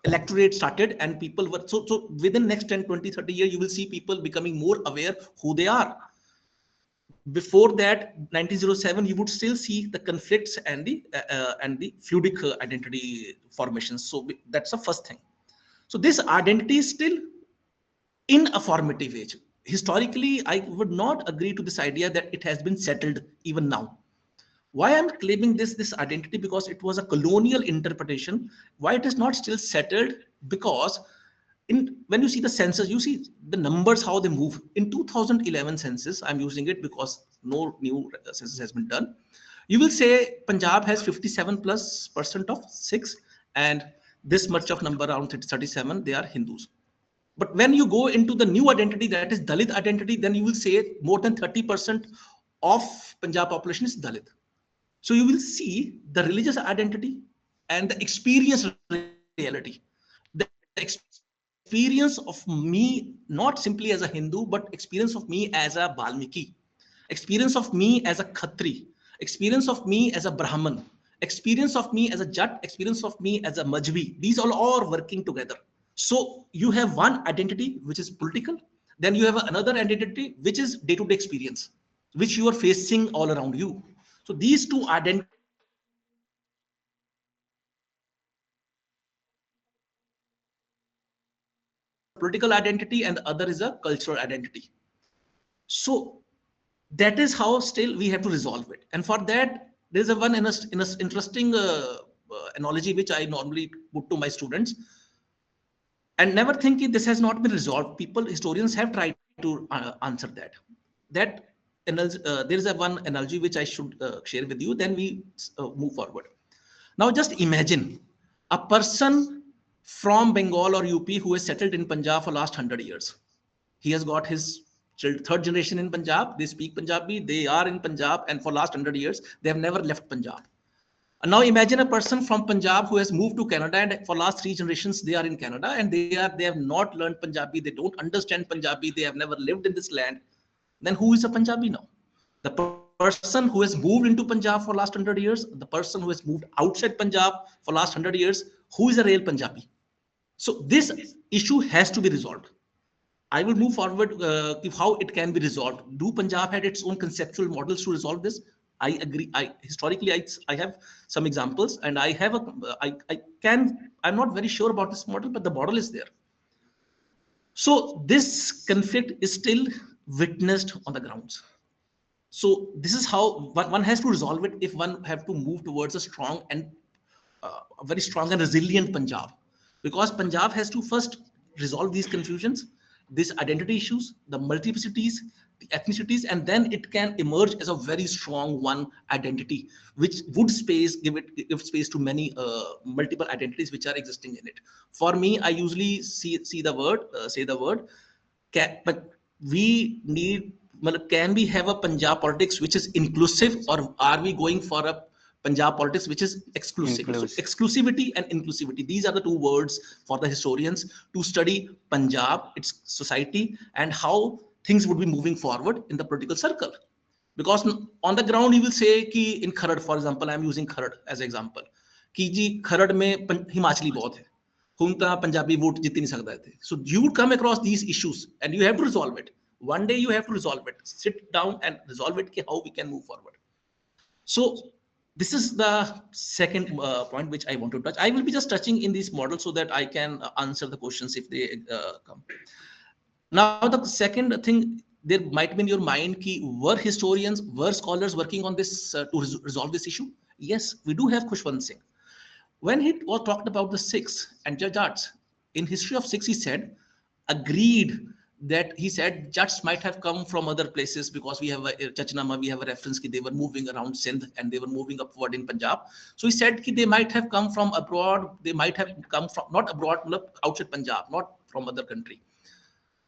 electorate started and people were so within next 10, 20, 30 years, you will see people becoming more aware who they are. Before that 1907, you would still see the conflicts and the fluidic identity formations. So that's the first thing. So this identity is still in a formative age. Historically, I would not agree to this idea that it has been settled even now. Why I'm claiming this identity? Because it was a colonial interpretation. Why it is not still settled? Because when you see the census, you see the numbers how they move. In 2011 census, I'm using it because no new census has been done. You will say Punjab has 57+% of Sikhs, and this much of number around 37 they are Hindus. But when you go into the new identity, that is Dalit identity, then you will say more than 30% of Punjab population is Dalit. So you will see the religious identity and the experience reality. The experience reality experience of me, not simply as a Hindu, but experience of me as a Valmiki, experience of me as a Khatri, experience of me as a Brahman, experience of me as a Jat, experience of me as a Majbi. These all are working together. So you have one identity which is political, then you have another identity which is day-to-day experience, which you are facing all around you. So these two identities together form a political identity. One is a political identity and the other is a cultural identity. So that is how still we have to resolve it. And for that, there's a one interesting analogy which I normally put to my students, and never think this has not been resolved. People, historians have tried to answer that. That there is a one analogy which I should share with you. Then we move forward. Now, just imagine a person from Bengal or UP who has settled in Punjab for last 100 years. He has got his third generation in Punjab. They speak Punjabi. They are in Punjab, and for last 100 years, they have never left Punjab. And now imagine a person from Punjab who has moved to Canada, and for last 3 generations they are in Canada, and they have not learned Punjabi. They don't understand Punjabi. They have never lived in this land. Then who is a Punjabi now? The person who has moved into Punjab for last 100 years, the person who has moved outside Punjab for last 100 years, who is a real Punjabi? So this issue has to be resolved. I will move forward how it can be resolved. Do Punjab had its own conceptual models to resolve this? I agree. Historically, I have some examples, and I have I'm not very sure about this model, but the model is there. So this conflict is still witnessed on the grounds. So this is how one has to resolve it if one have to move towards a strong and a very strong and resilient Punjab, because Punjab has to first resolve these confusions, these identity issues, the multiplicities, the ethnicities, and then it can emerge as a very strong one identity, which would give space to many multiple identities which are existing in it. For me, I usually say the word, but we need. Can we have a Punjab politics which is inclusive, or are we going for a Punjab politics which is exclusive? So exclusivity and inclusivity, these are the two words for the historians to study Punjab, its society, and how things would be moving forward in the political circle. Because on the ground, you will say कि in Kharad, for example, I am using Kharad as an example, कि जी Kharad में हिमाचली बहुत है, ਹੁਣ ਤਾਂ Punjabi vote ਜਿੱਤ ਨਹੀਂ ਸਕਦਾ ਇੱਥੇ. So you would come across these issues and you have to resolve it. One day you have to resolve it. Sit down and resolve it, how we can move forward. So this is the second point which I want to touch. I will be just touching in these models so that I can answer the questions if they come. Now, the second thing, there might be in your mind, were historians, were scholars working on this to resolve this issue? Yes, we do have Khushwant Singh. When he was talked about the Sikhs and Jats, in History of Sikhs, he said, agreed that he said Jats might have come from other places, because we have a Chachnama, we have a reference that they were moving around Sindh and they were moving upward in Punjab. So he said they might have come from abroad, they might have come from, not abroad, outside Punjab, not from other country.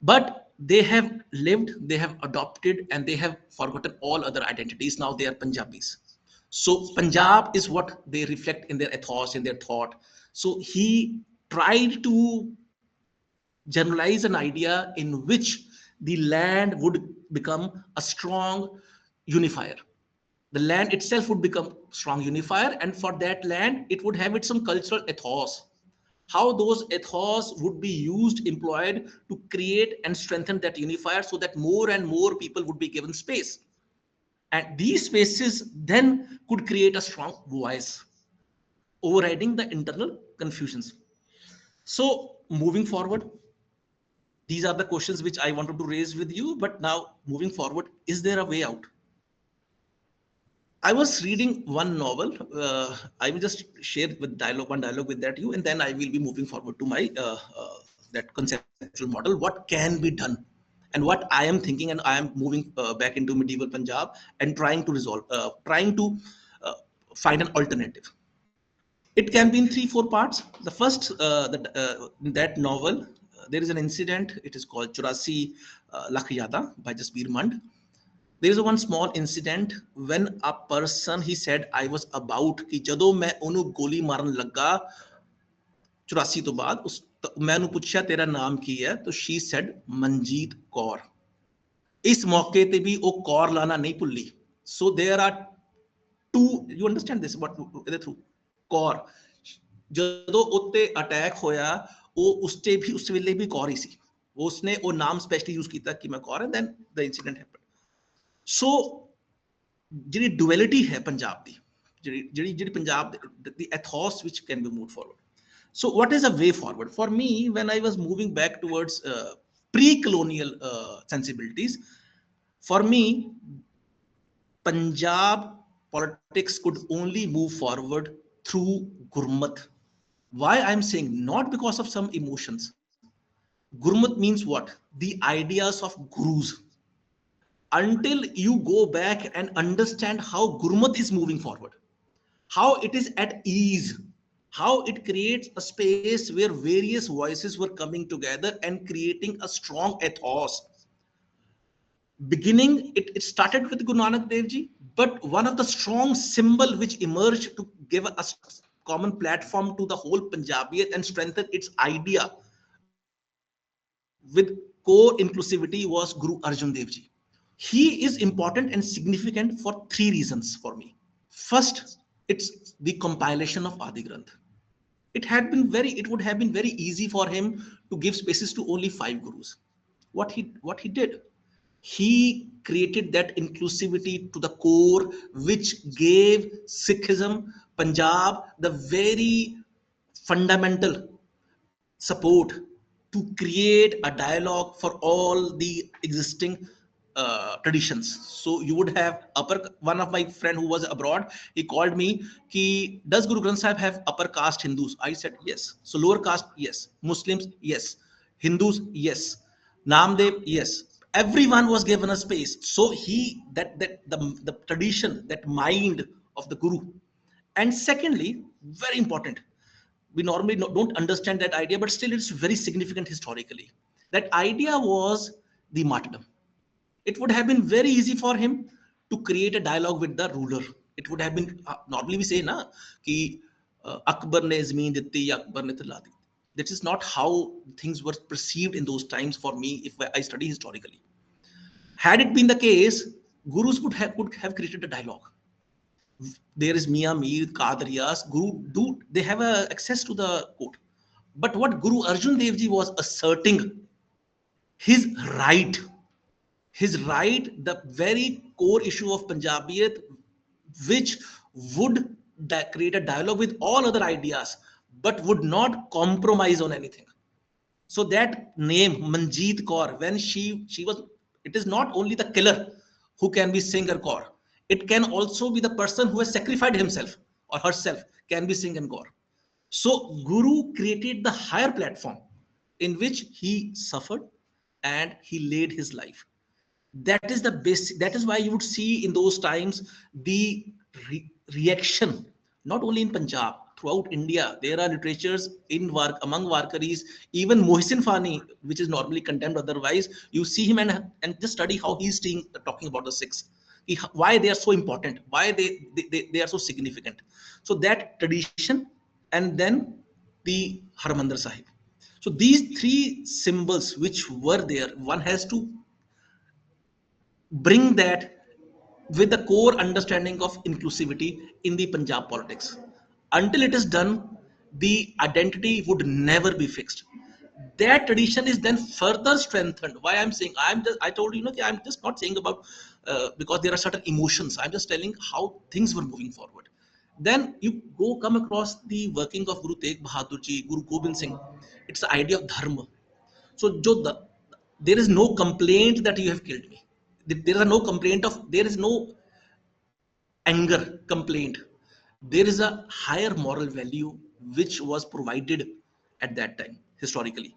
But they have lived, they have adopted, and they have forgotten all other identities. Now they are Punjabis. So Punjab is what they reflect in their ethos, in their thought. So he tried to generalize an idea in which the land would become a strong unifier. The land itself would become strong unifier, and for that land, it would have its some cultural ethos. How those ethos would be used, employed to create and strengthen that unifier, so that more and more people would be given space. And these spaces then could create a strong voice, overriding the internal confusions. So moving forward, these are the questions which I wanted to raise with you. But now, moving forward, is there a way out? I was reading one novel. I will just share one dialogue with that you, and then I will be moving forward to my that conceptual model. What can be done, and what I am thinking, and I am moving back into medieval Punjab and trying to find an alternative. It can be in 3-4 parts. The first, in that novel, there is an incident. It is called 84 Lakh Yada by Jasbir Mand. There is one small incident when a person, he said, I was about ki jado main onu goli maran laga, 84 ਤੋਂ ਬਾਅਦ ਉਸ ਮੈਂ ਉਹਨੂੰ ਪੁੱਛਿਆ ਤੇਰਾ ਨਾਮ ਕੀ ਹੈ, ਤਾਂ she said ਮਨਜੀਤ ਕੌਰ। ਇਸ ਮੌਕੇ ਤੇ ਵੀ ਉਹ ਕੌਰ ਲਾਣਾ ਨਹੀਂ ਭੁੱਲੀ। So there are two, you understand this, what ਇਹਦੇ ਥਰੂ ਕੌਰ, ਜਦੋਂ ਉੱਤੇ ਅਟੈਕ ਹੋਇਆ ਉਹ ਉਸ ਤੇ ਵੀ ਉਸ ਵੇਲੇ ਵੀ ਕੌਰ ਹੀ ਸੀ, ਉਸਨੇ ਉਹ ਨਾਮ ਸਪੈਸ਼ਲੀ ਯੂਜ਼ ਕੀਤਾ ਕਿ ਮੈਂ ਕੌਰ ਹਾਂ। ਦੈਨ ਦ ਇਨਸੀਡੈਂਟ ਹੈਪਨ। ਸੋ ਜਿਹੜੀ ਡੁਐਲਿਟੀ ਹੈ ਪੰਜਾਬ ਦੀ, ਜਿਹੜੀ ਪੰਜਾਬ ਦੀ ethos which can be moved forward. So what is a way forward for me when I was moving back towards pre-colonial sensibilities? For me, Punjab politics could only move forward through Gurmat. Why I'm saying? Not because of some emotions. Gurmat means what? The ideas of gurus. Until you go back and understand how Gurmat is moving forward, how it is at ease, how it creates a space where various voices were coming together and creating a strong ethos. Beginning, it started with Guru Nanak Dev Ji, but one of the strong symbol which emerged to give a common platform to the whole Punjabiyat and strengthen its idea with core inclusivity was Guru Arjan Dev Ji. He is important and significant for three reasons for me. First, it's the compilation of Adi Granth. It would have been very easy for him to give spaces to only 5 gurus. What he did, he created that inclusivity to the core, which gave Sikhism, Punjab, the very fundamental support to create a dialogue for all the existing traditions. So you would have one of my friend who was abroad, he called me ki, does Guru Granth Sahib have upper caste Hindus? I said yes. So lower caste, yes. Muslims, yes. Hindus, yes. Namdev, yes. Everyone was given a space. So the tradition, that mind of the Guru. And secondly, very important, we normally don't understand that idea, but still it's very significant historically. That idea was the martyrdom. It would have been very easy for him to create a dialogue with the ruler. It would have been, normally we say na ki Akbar ne zameen ditti, Akbar ne tala di. This is not how things were perceived in those times for me, if I study historically. Had it been the case, gurus could have created a dialogue. There is Mia Mir, Qadariyas, Guru, they have access to the court. But what Guru Arjan Dev Ji was asserting, his right, the very core issue of Punjabiyat, which would create a dialogue with all other ideas, but would not compromise on anything. So that name, Manjeet Kaur, when she was, it is not only the killer who can be Singh or Kaur. It can also be the person who has sacrificed himself or herself can be Singh and Kaur. So Guru created the higher platform in which he suffered and he laid his life. That is the basic. That is why you would see in those times the reaction, not only in Punjab, throughout India. There are literatures among Warkaris, even Mohsin Fani, which is normally condemned otherwise. You see him and just study how he's talking about the Sikhs, why they are so important, why they are so significant. So that tradition, and then the Harmandir Sahib. So these three symbols which were there, one has to bring that with the core understanding of inclusivity in the Punjab politics. Until it is done, the identity would never be fixed. That tradition is then further strengthened. Why I'm saying, I told you, I'm just not saying about because there are certain emotions. I'm just telling how things were moving forward. Then you come across the working of Guru Tegh Bahadur Ji, Guru Gobind Singh. It's the idea of dharma. So there is no complaint that you have killed me. There is no anger complaint. There is a higher moral value which was provided at that time historically.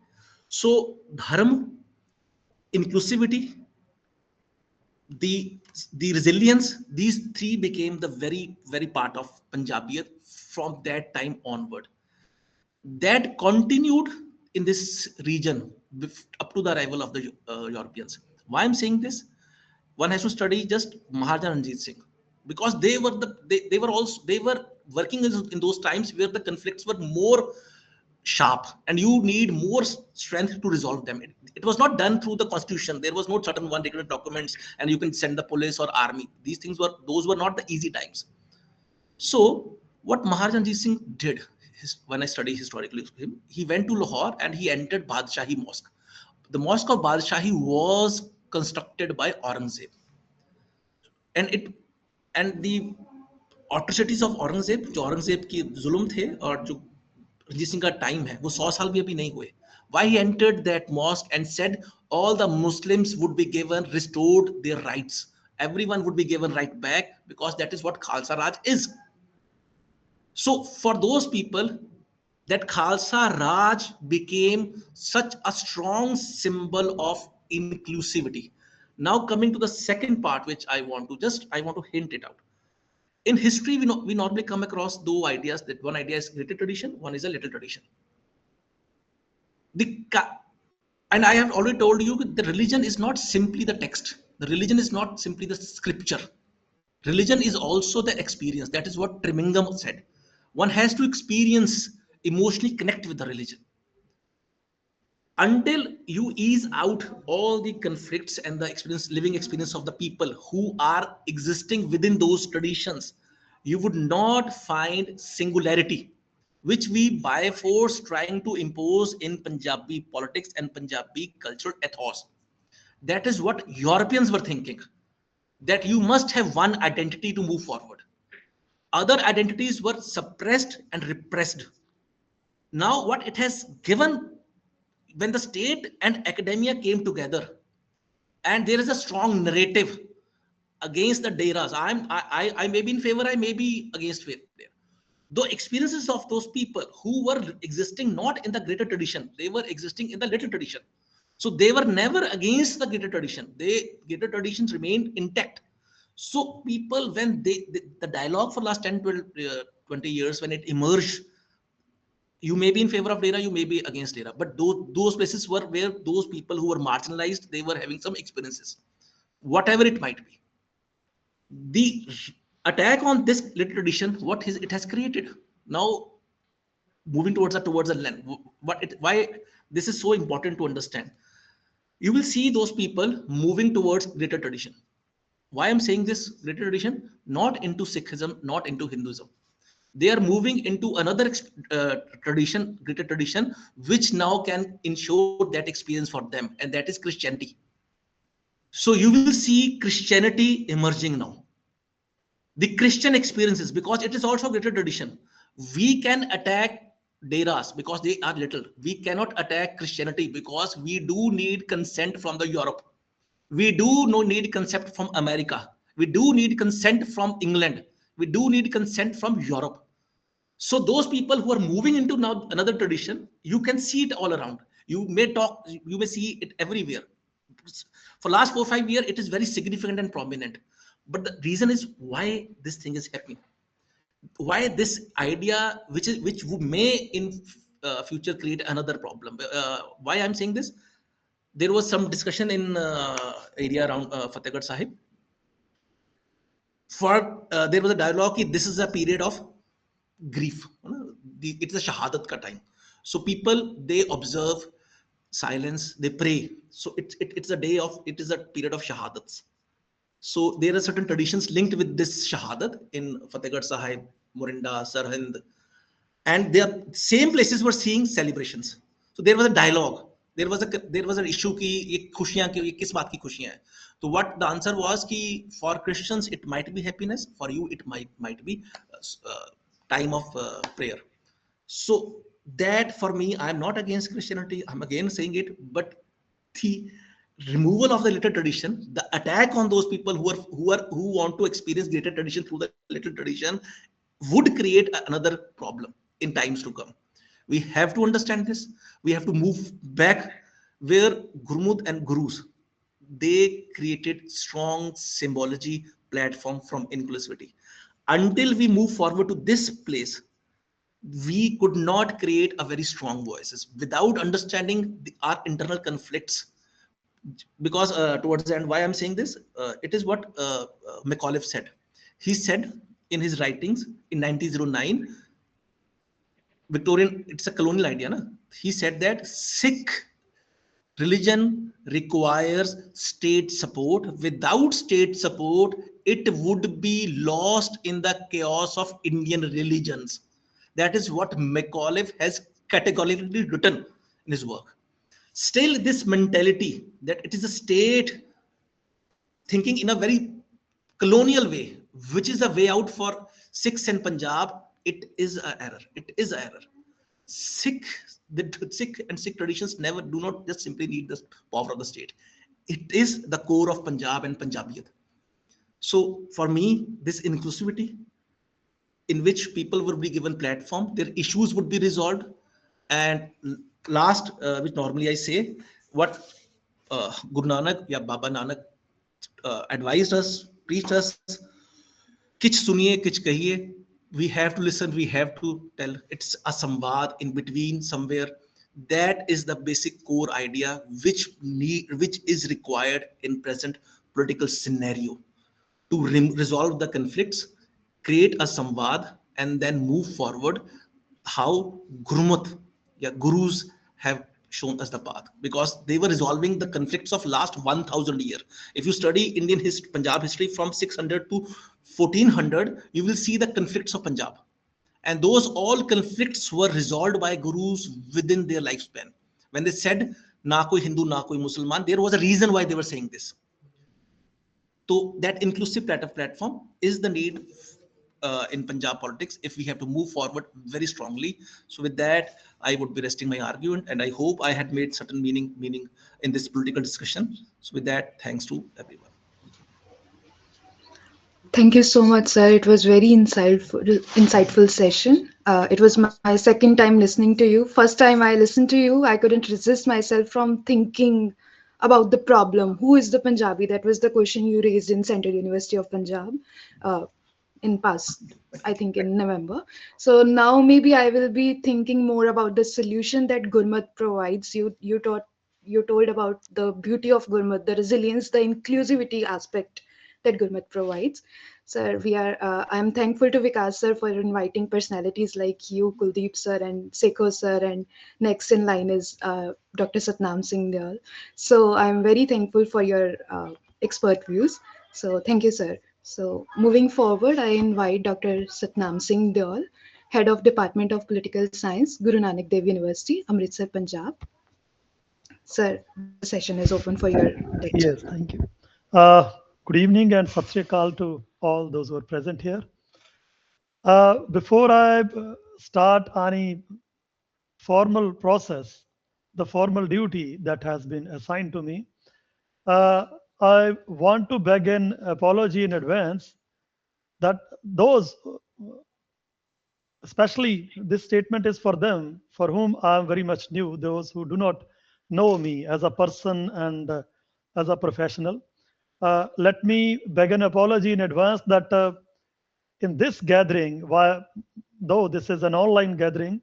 So dharma, inclusivity, the resilience, these three became the very part of Punjabiyat from that time onward. That continued in this region up to the arrival of the Europeans. Why I'm saying this? One has to study just Maharaja Ranjit Singh, because they were working in those times where the conflicts were more sharp, and you need more strength to resolve them. It was not done through the constitution. There was no certain one regular documents and you can send the police or army. Those were not the easy times. So what Maharaja Ranjit Singh did, when I study historically him, he went to Lahore and he entered Badshahi Mosque. The mosque of Badshahi was constructed by Aurangzeb, and it and the atrocities of Aurangzeb, जो औरंगजेब की जुल्म थे और जो रंजीत सिंह का time है, वो 100 साल भी अभी नहीं हुए. Why he entered that mosque and said all the Muslims would be given restored their rights. Everyone would be given right back because that is what Khalsa Raj is. So for those people, that Khalsa Raj became such a strong symbol of inclusivity. Now coming to the second part, which I want to hint it out. In history, we normally come across two ideas. That one idea is greater tradition, one is a little tradition. And I have already told you that the religion is not simply the text. The religion is not simply the scripture. Religion is also the experience. That is what Trimingham said. One has to experience, emotionally connect with the religion. Until you ease out all the conflicts and the living experience of the people who are existing within those traditions, you would not find singularity, which we by force trying to impose in Punjabi politics and Punjabi cultural ethos. That is what Europeans were thinking, that you must have one identity to move forward. Other identities were suppressed and repressed. Now what it has given, when the state and academia came together and there is a strong narrative against the Deras, I may be in favor, I may be against there. The experiences of those people who were existing not in the greater tradition, they were existing in the little tradition. So they were never against the greater tradition. Greater traditions remained intact. So people, when the dialogue for last 10, 12, 20 years, when it emerged, you may be in favor of Dera, you may be against Dera, but those places were where those people who were marginalized, they were having some experiences, whatever it might be. The attack on this little tradition, it has created. Now, moving towards the lens, why this is so important to understand. You will see those people moving towards greater tradition. Why I'm saying this greater tradition? Not into Sikhism, not into Hinduism. They are moving into another tradition, greater tradition, which now can ensure that experience for them, and that is Christianity. So you will see Christianity emerging now. The Christian experiences, because it is also greater tradition. We can attack Deras because they are little. We cannot attack Christianity because we do need consent from the Europe. We do need consent from America. We do need consent from England. We do need consent from Europe. So those people who are moving into now another tradition, you can see it all around. You may see it everywhere. For last 4 or 5 years, it is very significant and prominent. But the reason is why this thing is happening. Why this idea, which may in future create another problem. Why I'm saying this? There was some discussion in area around Fatehgarh Sahib. There was a dialogue. This is a period of grief. It's a shahadat ka time. So people, they observe silence, they pray. So it is a period of shahadats. So there are certain traditions linked with this shahadat in Fatehgarh Sahib, Morinda, Sarhind, and the same places were seeing celebrations. So there was a dialogue. There was an issue ki ye khushiyan ki, ye kis baat ki khushiyan hai. So what the answer was ki for Christians it might be happiness, for you it might be time of prayer. So that, for me, I'm not against Christianity. I'm again saying it, but the removal of the little tradition, the attack on those people who want to experience greater tradition through the little tradition, would create another problem in times to come. We have to understand this. We have to move back where Gurmukh and Gurus, they created strong symbology platform from inclusivity. Until we move forward to this place, we could not create a very strong voices without understanding our internal conflicts. Because towards the end, why I'm saying this, it is what Macauliffe said. He said in his writings in 1909, Victorian, it's a colonial idea, na? He said that Sikh religion requires state support. Without state support, it would be lost in the chaos of Indian religions. That is what Macaulay has categorically written in his work. Still, this mentality that it is a state thinking in a very colonial way, which is a way out for Sikhs and Punjab, it is an error. It is an error. Sikh, the Sikh and Sikh traditions never do not just simply need the power of the state. It is the core of Punjab and Punjabiyat. So for me, this inclusivity in which people would be given platform, their issues would be resolved. And last, which normally I say, what Guru Nanak, yeah, Baba Nanak advised us, preached us, kich suniye, kich kahiye. We have to listen, we have to tell. It's a samvad in between somewhere. That is the basic core idea which is required in present political scenario to resolve the conflicts, create a samvad, and then move forward. How Gurmat, yeah, gurus have shown us the path because they were resolving the conflicts of last 1000 years. If you study Indian history, Punjab history from 600 to 1400, you will see the conflicts of Punjab. And those all conflicts were resolved by gurus within their lifespan. When they said, na koi Hindu, na koi Musliman, there was a reason why they were saying this. So that inclusive platform is the need in Punjab politics if we have to move forward very strongly. So with that, I would be resting my argument, and I hope I had made certain meaning in this political discussion. So with that, thanks to everyone. Thank you so much, sir. It was very insightful session. It was my second time listening to you. First time I listened to you, I couldn't resist myself from thinking about the problem. Who is the Punjabi? That was the question you raised in Central University of Punjab uh, in past, I think in November. So now maybe I will be thinking more about the solution that Gurmat provides. You told about the beauty of Gurmat, the resilience, the inclusivity aspect that Gurmat provides. Sir, I am thankful to Vikas sir for inviting personalities like you, Kuldip sir, and Sekhon sir, and next in line is Dr. Satnam Singh Deol. So I am very thankful for your expert views. So thank you, sir. So moving forward, I invite Dr. Satnam Singh Deol, Head of Department of Political Science, Guru Nanak Dev University, Amritsar, Punjab. Sir, the session is open for your lecture. Yes, thank you. Uh, Good evening and Sat Sri Akal to all those who are present here. Before I start any formal process, the formal duty that has been assigned to me, uh, I want to beg an apology in advance that those, especially this statement is for them for whom I am very much new, those who do not know me as a person and as a professional. Let me beg an apology in advance that in this gathering, though this is an online gathering,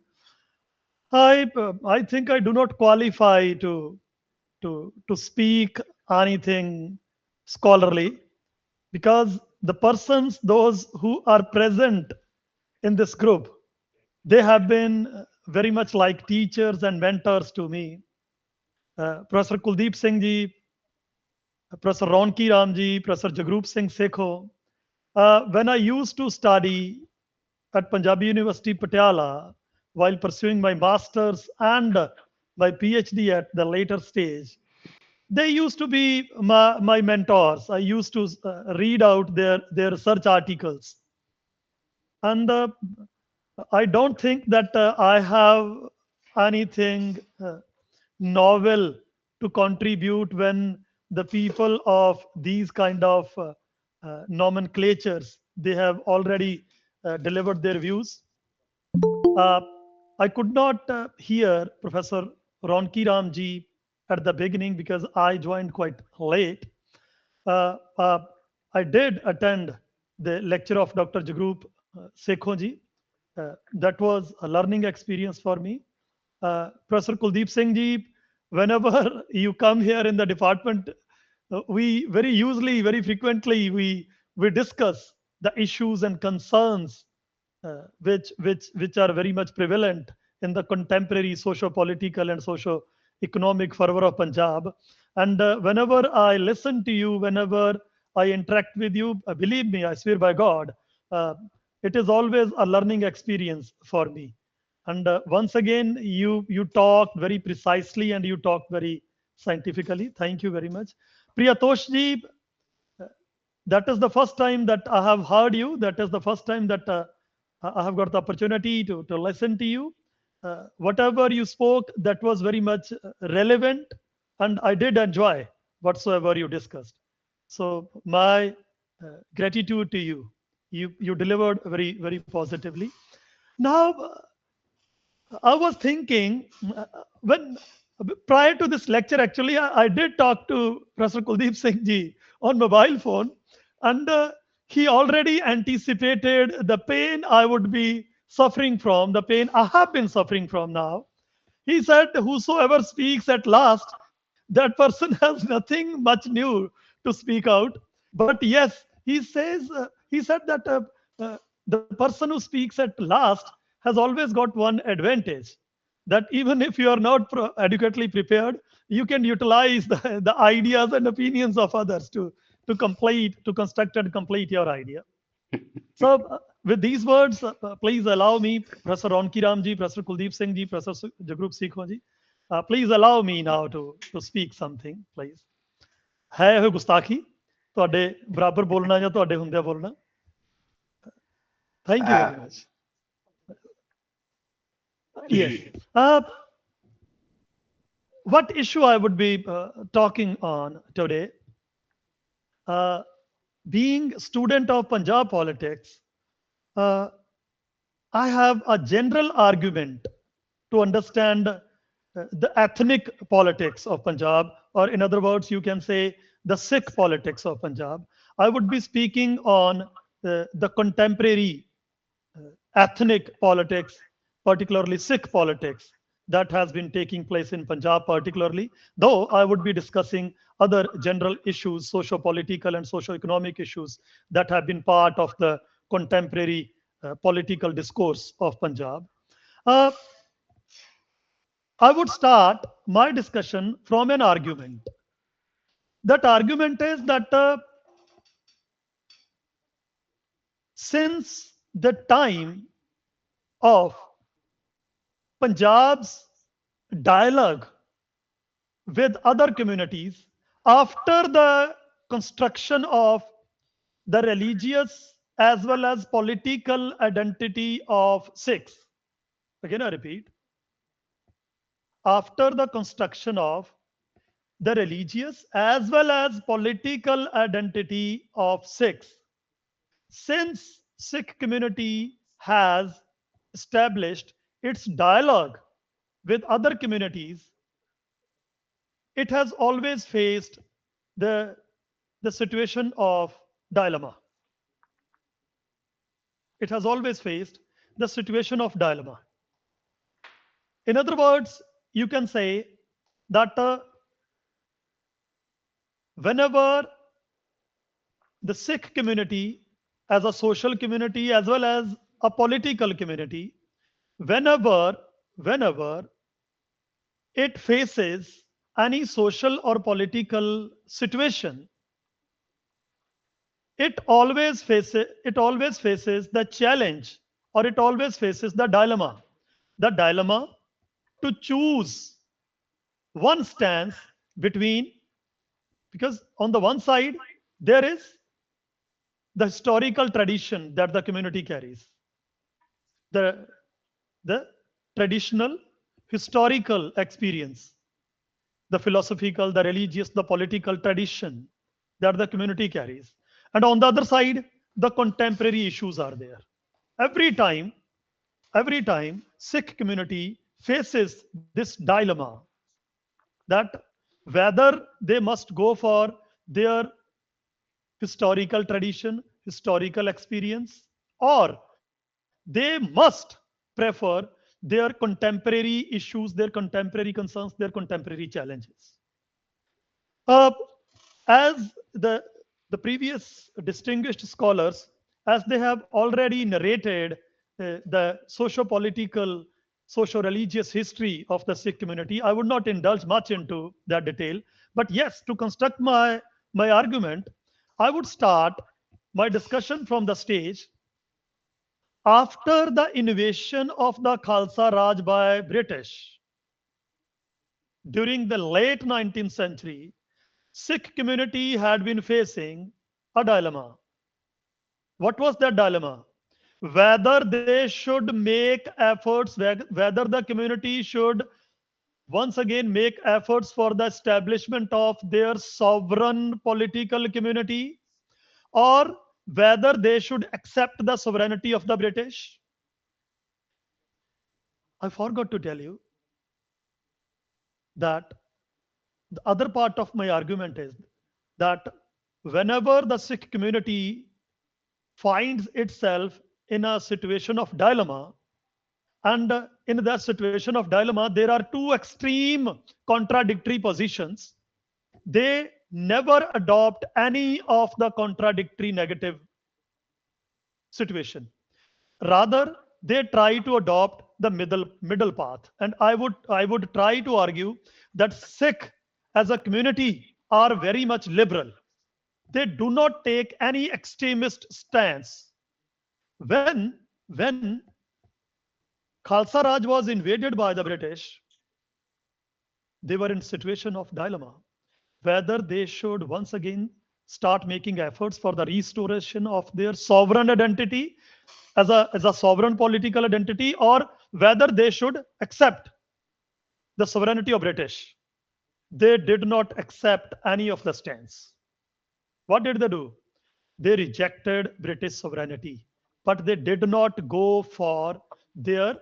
I think I do not qualify to speak anything scholarly because the persons, those who are present in this group, they have been very much like teachers and mentors to me. Professor Kuldip Singh ji, Professor Ronki Ramji, Professor Jagroop Singh Sekhon. When I used to study at Panjabi University, Patiala, while pursuing my master's and my PhD at the later stage, they used to be my mentors. I used to read out their research articles. And I don't think that I have anything novel to contribute when the people of these kind of nomenclatures they have already delivered their views. Uh, I could not hear Professor Ronki Ramji at the beginning because I joined quite late. Uh, uh, I did attend the lecture of Dr. Jagroop Sekhon ji. That was a learning experience for me. Professor Kuldip Singh ji, whenever you come here in the department, we very usually, very frequently, we discuss the issues and concerns which are very much prevalent in the contemporary socio-political and socio-economic fervor of Punjab. And whenever I listen to you, whenever I interact with you, believe me, I swear by God, uh, it is always a learning experience for me. And once again, you talked very precisely and you talked very scientifically. Thank you very much. Priyatosh ji, that is the first time that I have heard you. That is the first time that I have got the opportunity to listen to you. Whatever you spoke, that was very much relevant, and I did enjoy whatsoever you discussed. So my gratitude to you. You delivered very positively. Now, I was thinking when prior to this lecture, actually, I did talk to Professor Kuldip Singh ji on mobile phone, and he already anticipated the pain I would be suffering from, the pain I have been suffering from now. He said, "Whosoever speaks at last, that person has nothing much new to speak out." But yes, he said that the person who speaks at last has always got one advantage, that even if you are not adequately prepared, you can utilize the ideas and opinions of others to construct and complete your idea. So, with these words, please allow me, Professor Ronki Ramji, Professor Kuldip Singh ji, Professor Jagroop Sekhon ji, please allow me now to speak something, please. है ਇਹ ਗੁਸਤਾਖੀ ਤੁਹਾਡੇ ਬਰਾਬਰ ਬੋਲਣਾ ਜਾਂ ਤੁਹਾਡੇ ਹੁੰਦਿਆਂ ਬੋਲਣਾ? Thank you very much. Yes. What issue I would be talking on today? Being a student of Punjab politics, I have a general argument to understand the ethnic politics of Punjab, or in other words, you can say the Sikh politics of Punjab. I would be speaking on the contemporary ethnic politics, particularly Sikh politics, that has been taking place in Punjab particularly, though I would be discussing other general issues, socio-political and socio-economic issues that have been part of the contemporary political discourse of Punjab. I would start my discussion from an argument. That argument is that since the time of Punjab's dialogue with other communities, after the construction of the religious as well as political identity of Sikhs, again I repeat, after the construction of the religious as well as political identity of Sikhs, since Sikh community has established its dialogue with other communities, it has always faced the situation of dilemma. It has always faced the situation of dilemma. In other words, you can say that whenever the Sikh community as a social community as well as a political community, whenever it faces any social or political situation, it always faces the challenge, or it always faces the dilemma to choose one stance between, because on the one side there is the historical tradition that the community carries, the traditional historical experience, the philosophical, the religious, the political tradition that the community carries. And on the other side, the contemporary issues are there. Every time Sikh community faces this dilemma, that whether they must go for their historical tradition, historical experience, or they must prefer their contemporary issues, their contemporary concerns, their contemporary challenges. As the previous distinguished scholars, as they have already narrated the socio-political, socio-religious history of the Sikh community. I would not indulge much into that detail, but yes, to construct my argument, I would start my discussion from the stage after the invasion of the Khalsa Raj by British during the late 19th century. Sikh community had been facing a dilemma. What was that dilemma? Whether they should make efforts, whether the community should once again make efforts for the establishment of their sovereign political community, or whether they should accept the sovereignty of the British. I forgot to tell you that the other part of my argument is that whenever the Sikh community finds itself in a situation of dilemma, and in that situation of dilemma, there are two extreme contradictory positions. They never adopt any of the contradictory negative situation. Rather, they try to adopt the middle path. And I would try to argue that Sikh as a community are very much liberal. They do not take any extremist stance. When Khalsa Raj was invaded by the British, they were in situation of dilemma whether they should once again start making efforts for the restoration of their sovereign identity as a sovereign political identity, or whether they should accept the sovereignty of British. They did not accept any of the stance. What did they do? They rejected British sovereignty, but they did not go for their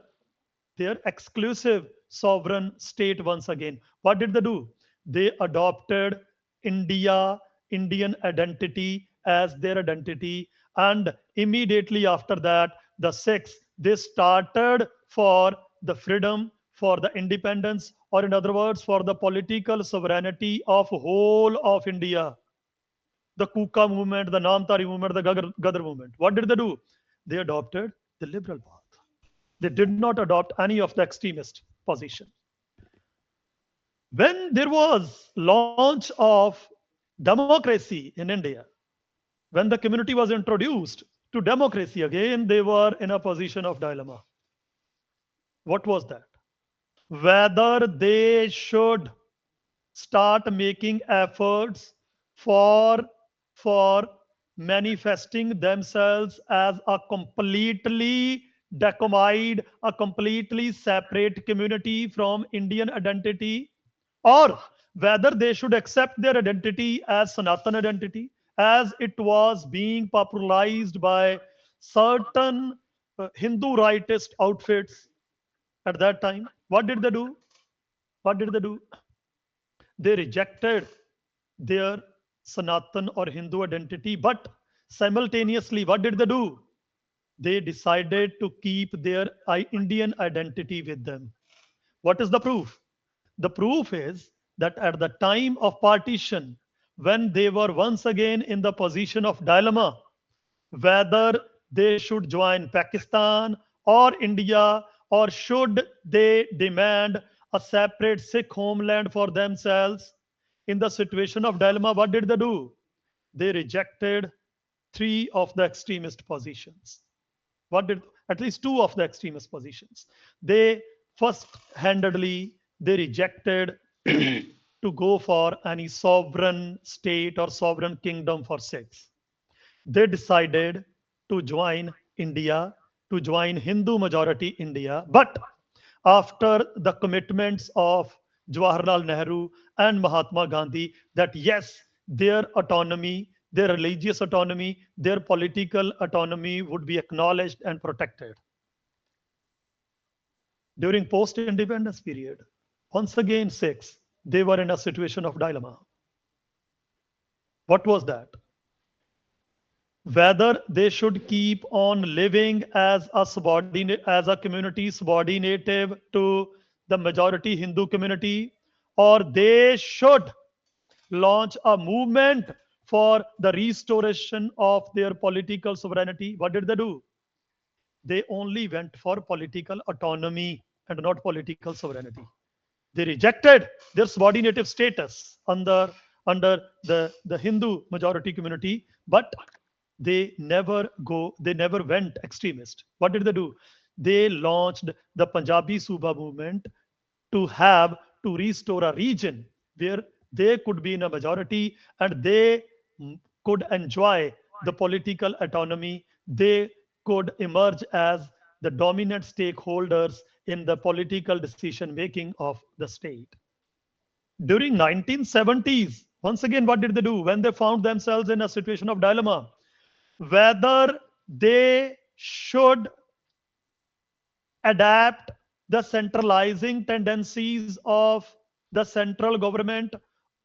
their exclusive sovereign state once again. What did they do? They adopted Indian identity as their identity, and immediately after that, the Sikhs they started for the freedom, for the independence, or in other words, for the political sovereignty of whole of India. The Kuka movement, the Namtari movement, the Gadar movement. What did they do? They adopted the liberal path. They did not adopt any of the extremist position. When there was launch of democracy in India, when the community was introduced to democracy, again they were in a position of dilemma. What was that? Whether they should start making efforts for for manifesting themselves as a completely decomide, a completely separate community from Indian identity, or whether they should accept their identity as Sanatan identity, as it was being popularized by certain Hindu rightist outfits at that time. What did they do? What did they do? They rejected their Sanatan or Hindu identity, but simultaneously, what did they do? They decided to keep their Indian identity with them. What is the proof? The proof is that at the time of partition, when they were once again in the position of dilemma, whether they should join Pakistan or India, or should they demand a separate Sikh homeland for themselves, in the situation of dilemma, what did they do? They rejected three of the extremist positions. What did at least two of the extremist positions? They first handedly they rejected to go for any sovereign state or sovereign kingdom for Sikhs. They decided to join India, to join Hindu majority India. But after the commitments of Jawaharlal Nehru and Mahatma Gandhi, that yes, their autonomy, their religious autonomy, their political autonomy would be acknowledged and protected. During post-independence period, once again, Sikhs, they were in a situation of dilemma. What was that? Whether they should keep on living as a subordinate, as a community subordinative to the majority Hindu community, or they should launch a movement for the restoration of their political sovereignty. What did they do? they only went for political autonomy and not political sovereignty. They rejected their subordinative status under the Hindu majority community, but they never went extremist. What did they do? They launched the Punjabi Suba movement to have to restore a region where they could be in a majority and they could enjoy the political autonomy. They could emerge as the dominant stakeholders in the political decision making of the state. During 1970s, once again, what did they do when they found themselves in a situation of dilemma? Whether they should adapt the centralizing tendencies of the central government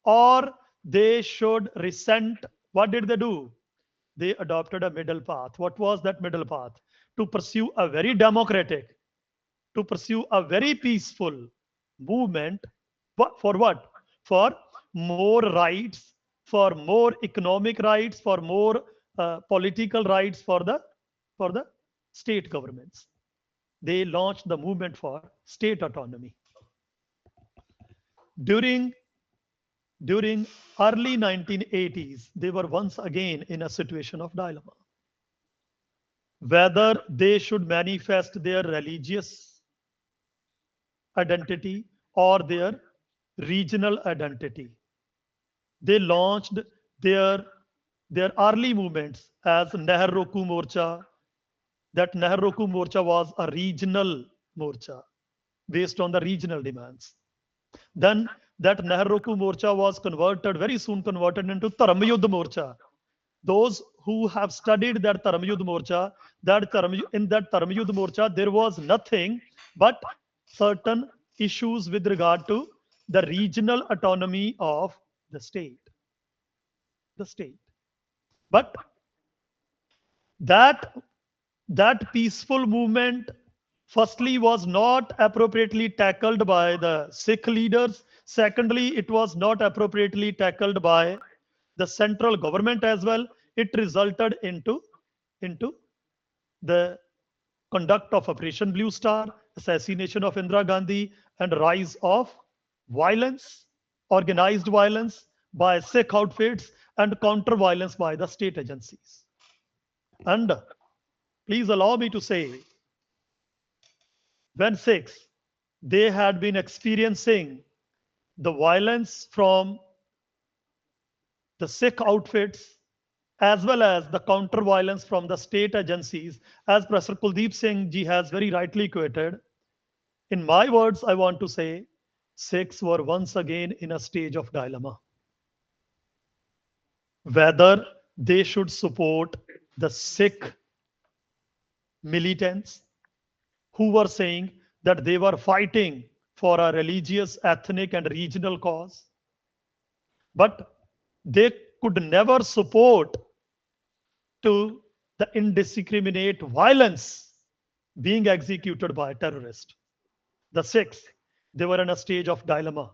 or they should resent. What did they do? They adopted a middle path. What was that middle path? To pursue a very democratic, to pursue a very peaceful movement. For what? For more rights, for more economic rights, for more political rights for the state governments. They launched the movement for state autonomy. During during early 1980s, they were once again in a situation of dilemma. Whether they should manifest their religious identity or their regional identity. They launched their, their early movements as Nehru Roku Morcha. That Nehru Roku Morcha was a regional morcha based on the regional demands. Then that Nehru Roku Morcha was converted, very soon converted into Dharam Morcha. Those who have studied that Dharam Morcha, in that Dharam Morcha, there was nothing but certain issues with regard to the regional autonomy of the state. The state. But that that peaceful movement firstly was not appropriately tackled by the Sikh leaders. Secondly, it was not appropriately tackled by the central government as well. It resulted into the conduct of Operation Blue Star, assassination of Indira Gandhi, and rise of violence, organized violence by Sikh outfits, and counter violence by the state agencies. And please allow me to say, when Sikhs, they had been experiencing the violence from the Sikh outfits as well as the counter violence from the state agencies, as Professor Kuldip Singh ji has very rightly quoted. In my words, I want to say, Sikhs were once again in a stage of dilemma. Whether they should support the Sikh militants who were saying that they were fighting for a religious, ethnic, and regional cause, but they could never support to the indiscriminate violence being executed by terrorists. The Sikhs, they were in a stage of dilemma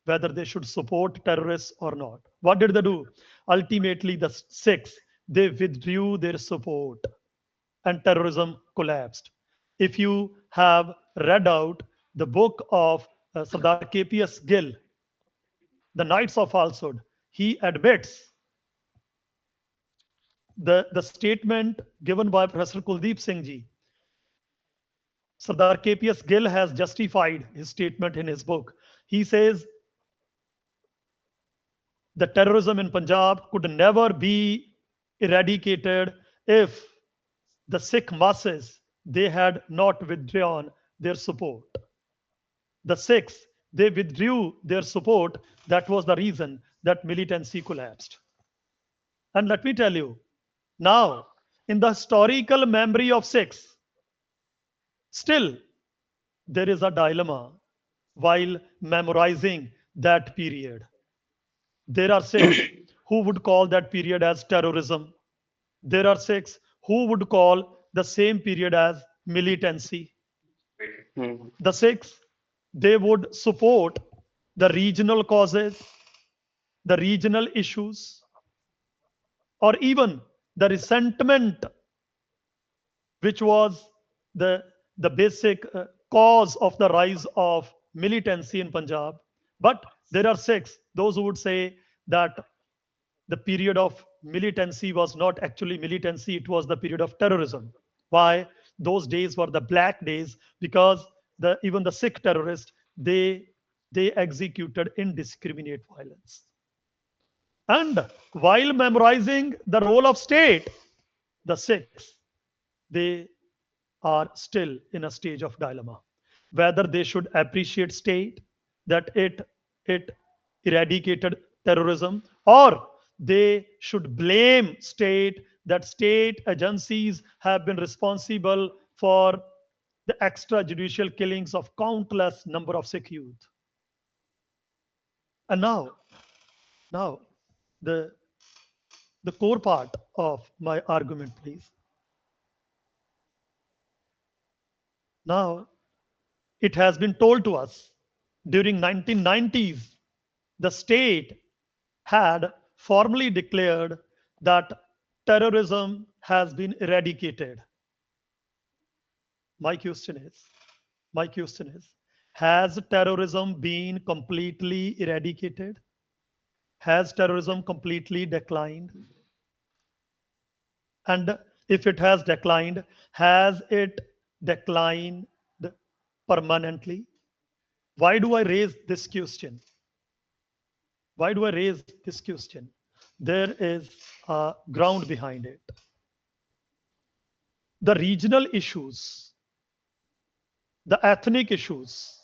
whether they should support terrorists or not. What did they do? Ultimately, the Sikhs, they withdrew their support and terrorism collapsed. If you have read out the book of Sardar KPS Gill, The Knights of Falsehood, he admits the statement given by Professor Kuldip Singh ji. Sardar KPS Gill has justified his statement in his book. He says the terrorism in Punjab could never be eradicated if the Sikh masses, they had not withdrawn their support. The Sikhs, they withdrew their support. That was the reason that militancy collapsed. And let me tell you, now, in the historical memory of Sikhs, still there is a dilemma while memorizing that period. There are Sikhs who would call that period as terrorism. There are Sikhs who would call the same period as militancy. Hmm. The Sikhs, they would support the regional causes, the regional issues, or even the resentment which was the the basic cause of the rise of militancy in Punjab. But there are six those who would say that the period of militancy was not actually militancy, it was the period of terrorism. Why? Those days were the black days because even the Sikh terrorists, they executed indiscriminate violence. And while memorizing the role of state, the Sikhs, they are still in a stage of dilemma whether they should appreciate state that it eradicated terrorism, or they should blame state that state agencies have been responsible for the extrajudicial killings of countless number of Sikh youth. And now the the core part of my argument, please. Now, it has been told to us during 1990s, the state had formally declared that terrorism has been eradicated. My question is, my question is, has terrorism been completely eradicated? Has terrorism completely declined? And if it has it declined permanently? Why do I raise this question? Why do I raise this question? There is a ground behind it. The regional issues, the ethnic issues,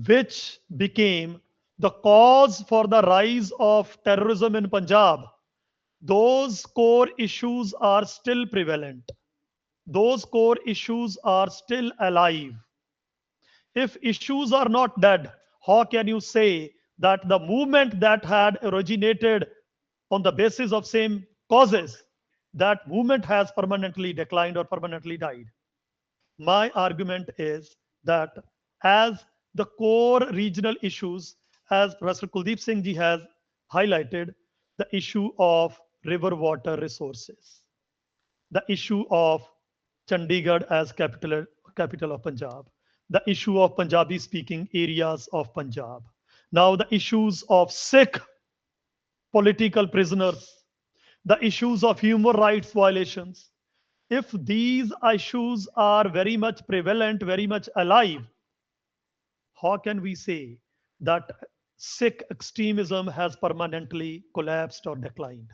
which became the cause for the rise of terrorism in Punjab, those core issues are still prevalent. Those core issues are still alive. If issues are not dead, how can you say that the movement that had originated on the basis of same causes, that movement has permanently declined or permanently died? My argument is that as the core regional issues, as Professor Kuldip Singh ji has highlighted, the issue of river water resources, the issue of Chandigarh as capital of Punjab, the issue of Punjabi speaking areas of Punjab, now the issues of Sikh political prisoners, the issues of human rights violations. If these issues are very much prevalent, very much alive, how can we say that Sikh extremism has permanently collapsed or declined?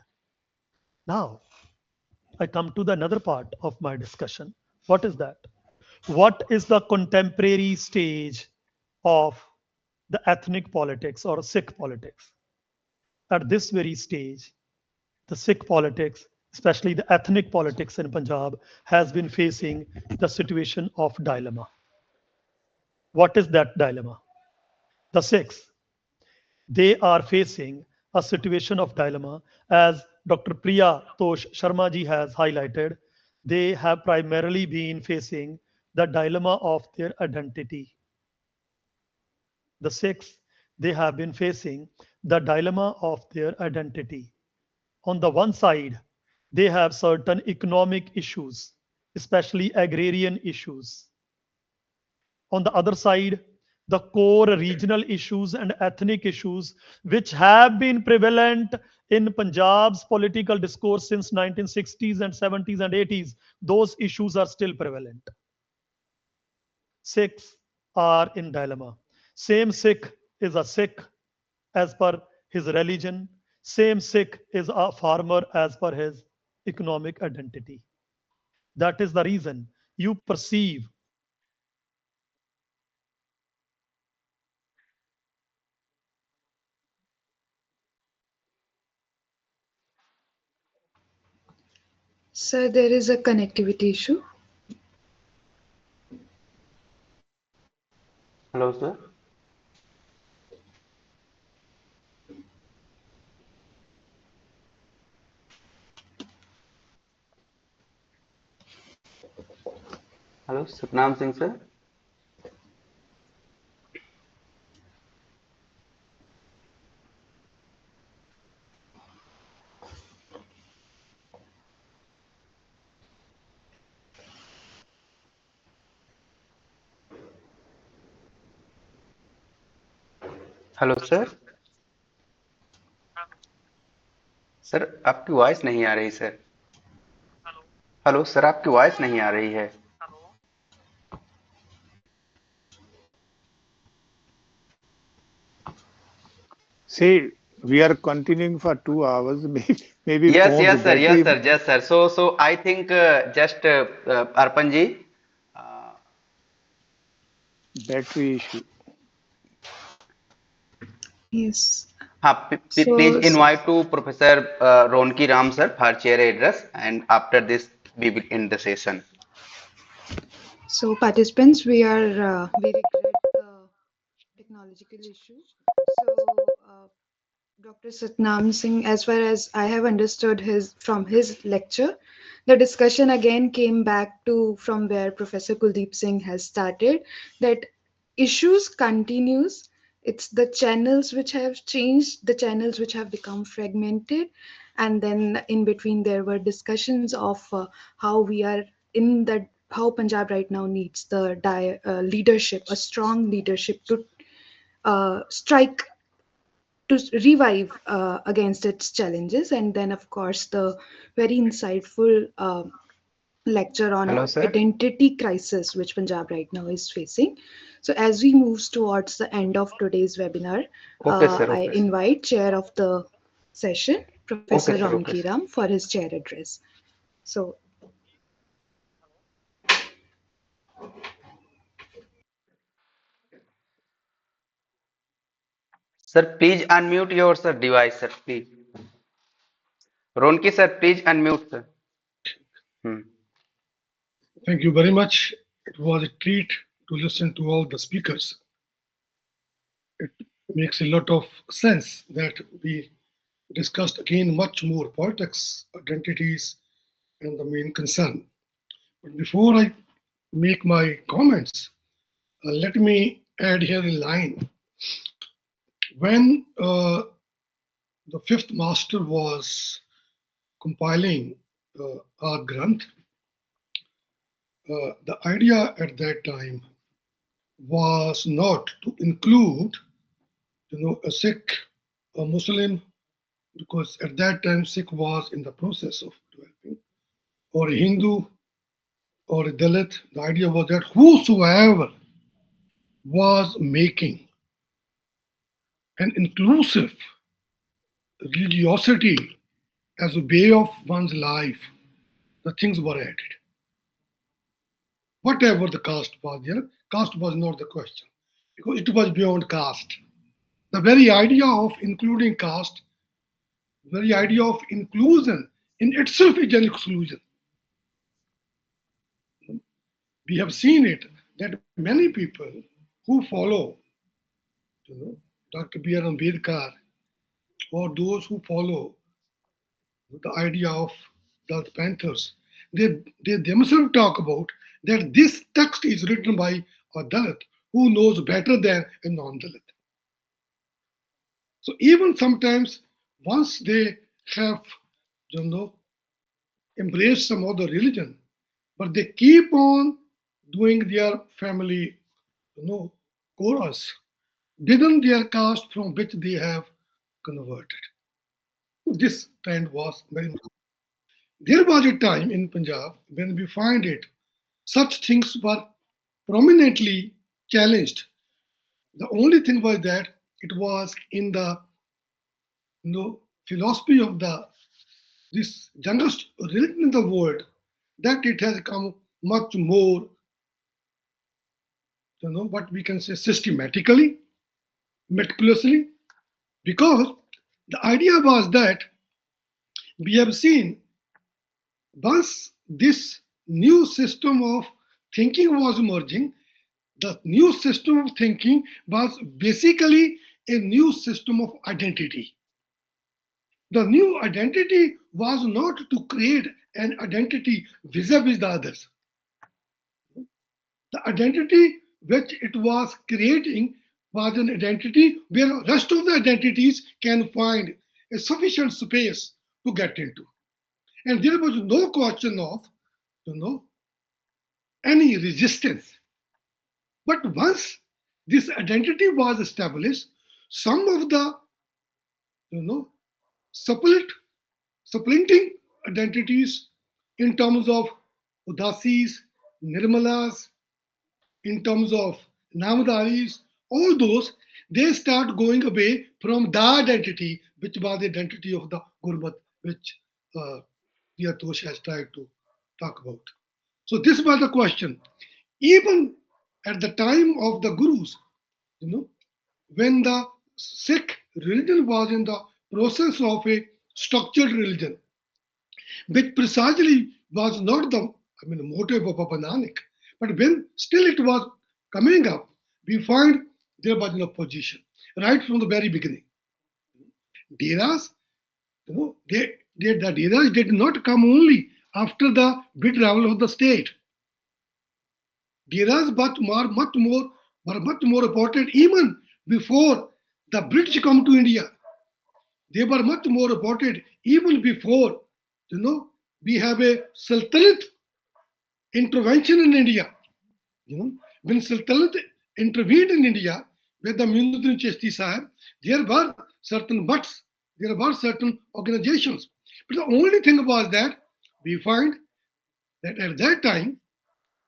Now, I come to the another part of my discussion. What is that? What is the contemporary stage of the ethnic politics or Sikh politics? At this very stage, the Sikh politics, especially the ethnic politics in Punjab, has been facing the situation of dilemma. What is that dilemma? The Sikhs, they are facing a situation of dilemma, as Dr. Priya Tosh Sharma ji has highlighted. They have primarily been facing the dilemma of their identity. The Sikhs, they have been facing the dilemma of their identity. On the one side, they have certain economic issues, especially agrarian issues. On the other side, the core regional issues and ethnic issues, which have been prevalent in Punjab's political discourse since 1960s and 70s and 80s, those issues are still prevalent. Sikhs are in dilemma. Same Sikh is a Sikh as per his religion. Same Sikh is a farmer as per his economic identity. That is the reason you perceive Sir, there is a connectivity issue. Hello, sir. Hello, Satnam Singh, sir. Hello sir. Sir आपकी voice नहीं आ रही sir. Hello sir, आपकी voice नहीं आ रही है। See, we are continuing for 2 hours. Maybe Yes, phone's yes, sir. Yes, battery sir. Yes, sir. So I think just Arpan ji, uh, battery issue. Yes. हाँ, please So, invite to Professor Ronki Ram sir for chair address, and after this we will end the session. so participants, we regret the technological issue. So, Dr. Satnam Singh, as far as I have understood his lecture, the discussion again came back to from where Professor Kuldip Singh has started, that issues continues. It's the channels which have changed, the channels which have become fragmented, and then in between there were discussions of how we are in that how Punjab right now needs the leadership, a strong leadership to strike to revive against its challenges, and then of course the very insightful lecture on Hello sir. identity crisis which Punjab right now is facing. So as we move towards the end of today's webinar, Okay sir. I Okay sir. invite chair of the session, Professor Okay sir. Okay Ronki sir. Ram, for his chair address. So Sir, please unmute your sir device sir. Please. Ronki sir, please unmute sir. Hmm. Thank you very much. It was a treat to listen to all the speakers. It makes a lot of sense that we discussed again much more politics, identities, and the main concern. But before I make my comments, let me add here a line. When the fifth master was compiling our Granth, the idea at that time was not to include, a Sikh, a Muslim, because at that time Sikh was in the process of developing, or a Hindu, or a Dalit. The idea was that whosoever was making an inclusive religiosity as a way of one's life, the things were added. Whatever the caste was there, caste was not the question, because it was beyond caste. The very idea of including caste, the very idea of inclusion in itself is an exclusion. We have seen it that many people who follow, you know, Dr. B.R. Ambedkar, or those who follow the idea of the Panthers, they themselves talk about that this text is written by a Dalit who knows better than a non-Dalit. So even sometimes, once they have, you know, embraced some other religion, but they keep on doing their family, chorus within their caste from which they have converted. This trend was very much. There was a time in Punjab when we find it, such things were prominently challenged. The only thing was that it was in the philosophy of the this youngest religion in the world that it has come much more, what we can say systematically, meticulously, because the idea was that we have seen once this new system of thinking was emerging, the new system of thinking was basically a new system of identity. The new identity was not to create an identity vis-a-vis the others. The identity which it was creating was an identity where rest of the identities can find a sufficient space to get into. And there was no question of, you know, any resistance. But once this identity was established, some of the, supplanting identities in terms of Udasis, Nirmalas, in terms of Namadaris, all those, they start going away from the identity, which was the identity of the Gurmat, which Ashutosh has tried to talk about. So this was the question. Even at the time of the Gurus, when the Sikh religion was in the process of a structured religion, which precisely was not the motive of Baba Nanak. But when still it was coming up, we find there was an opposition right from the very beginning. Deras, the Deras did not come only after the withdrawal of the state. Deras were much more important even before the British come to India. They were much more important even before, we have a Sultanate intervention in India. When Sultanate intervened in India with the Muinuddin Chishti Sahib, there were certain buts, there were certain organizations. But the only thing was that we find that at that time,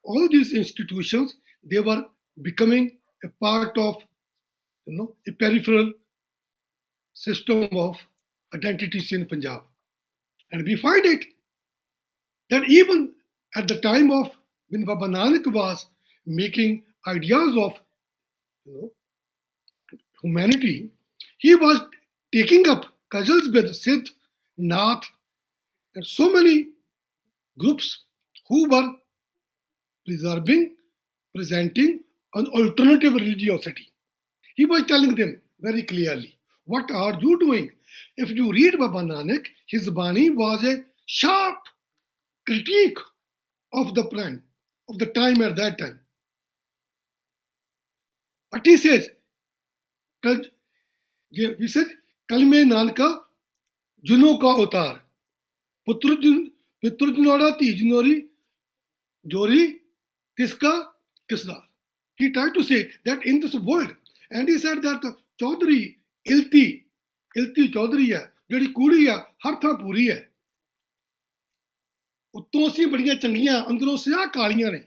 all these institutions, they were becoming a part of, a peripheral system of identities in Punjab. And we find it that even at the time of when Baba Nanak was making ideas of, humanity, he was taking up cudgels with Sidh, Nath, and so many groups who were presenting an alternative religiosity. He was telling them very clearly, what are you doing? If you read Baba Nanak, his Bani was a sharp critique of the plan, of the time at that time. But he says, he said, Kalme Nanka, Juno ka utar, Pitrujunora Tijunori, Jori, Kiska, Kisda. He tried to say that in this world, and he said that Chaudhary, Ilti Chaudhary है, ਜਿਹੜੀ ਕੁੜੀ ਆ ਹਰ ਥਾਂ ਪੂਰੀ ਹੈ ਉੱਤੋਂ ਅਸੀਂ ਬੜੀਆਂ ਚੰਗੀਆਂ ਅੰਦਰੋਂ ਸਿਆਹ ਕਾਲੀਆਂ ਨੇ.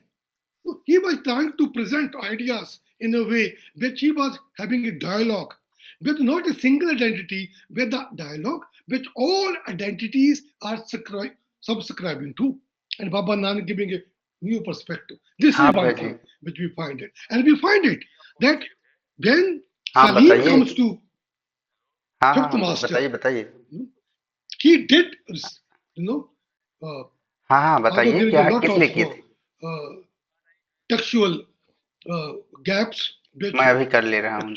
He was trying to present ideas in a way which he was having a dialogue with not a single identity, with the dialogue which all identities are subscribing to, and Baba Nanak giving a new perspective. This is one thing which we find it, and we find it that when Salim comes to fifth master, he did, हाँ बताइए क्या किस लिए की थी. Textual gaps. मैं अभी कर ले रहा हूँ.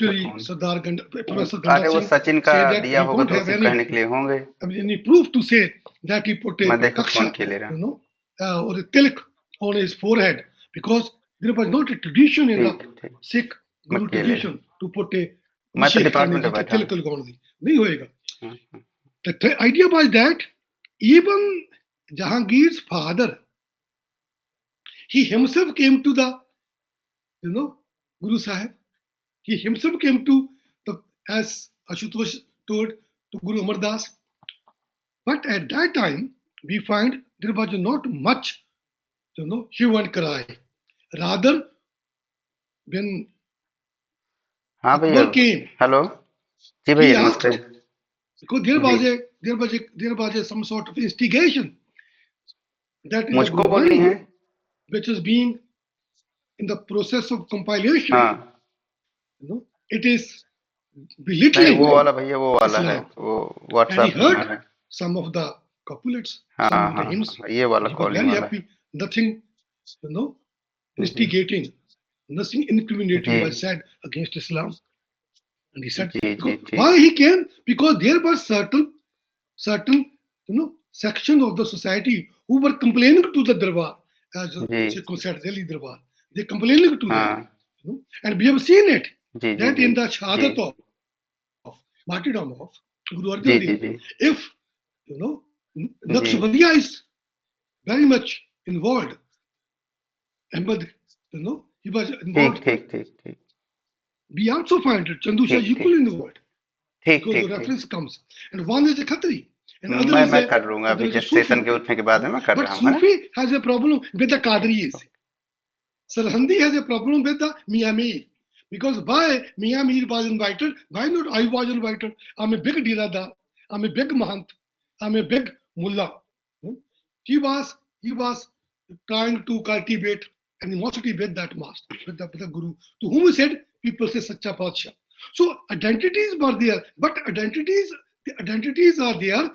अरे वो सचिन का दिया होगा तो उसे कहने के लिए होंगे. Any proof to say that he put a मैं देखो कौन के ले रहा हूँ. Or a tilak on his forehead, because there was not a tradition in the Sikh Guru tradition to put a tilak लगाने. नहीं होएगा. The idea was that even Jahangir's father, he himself came to the, Guru Sahib. He himself came to the, as Ashutosh told, to Guru Amar Das. But at that time, we find there was not much, hue and cry. Rather, when Akbar came, hello, he asked, because there was some sort of instigation that in the Guru, which is being in the process of compilation, it is belittling Islam. And he heard some of the couplets, some of the hymns. He was very happy. Nothing, instigating, nothing incriminating was said against Islam. And he said, why he came? Because there were certain, sections of the society who were complaining to the Darbar, as Sekhon said, Delhi Darbar. They complaining to them. And we have seen it, that in the Shahadat of martyrdom of Guru Arjan Dev Ji, if, Naqshbandiya is very much involved, Ahmad, he was involved. we also find it Chandu Shah ठीक equal ठीक in the world ठीक because the ठीक ठीक reference comes, and one is a Khatri, and other मैं is मैं a कर लूंगा other अभी is a just session Sufi. के उठने के बाद में मैं कर But रहा हूँ, है ना? Sufi has a problem with the Qadiris. Sarhandi has a problem with the Miyamir. Because why Miyamir was invited? Why not I was invited? I'm a big Diradar. I'm a big Mahant. I'm a big Mullah. Hmm? He was trying to cultivate animosity with that master, with the Guru, to whom he said, people say Sacha Padshah. So identities were there, but the identities are there.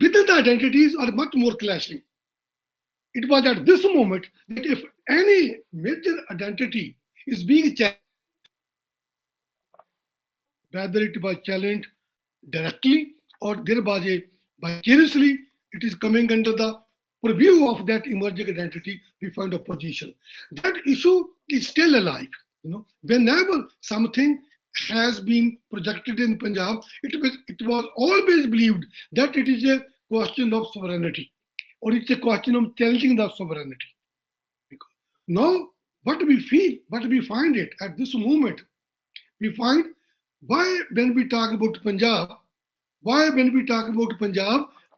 Within the identities are much more clashing. It was at this moment that if any major identity is being challenged, whether it was challenged directly or there was a vicariously, it is coming under the purview of that emerging identity, we find opposition. That issue is still alive. Whenever something has been projected in Punjab, it was always believed that it is a question of sovereignty or it's a question of challenging the sovereignty. Now, what we feel, what we find it at this moment, we find why when we talk about Punjab,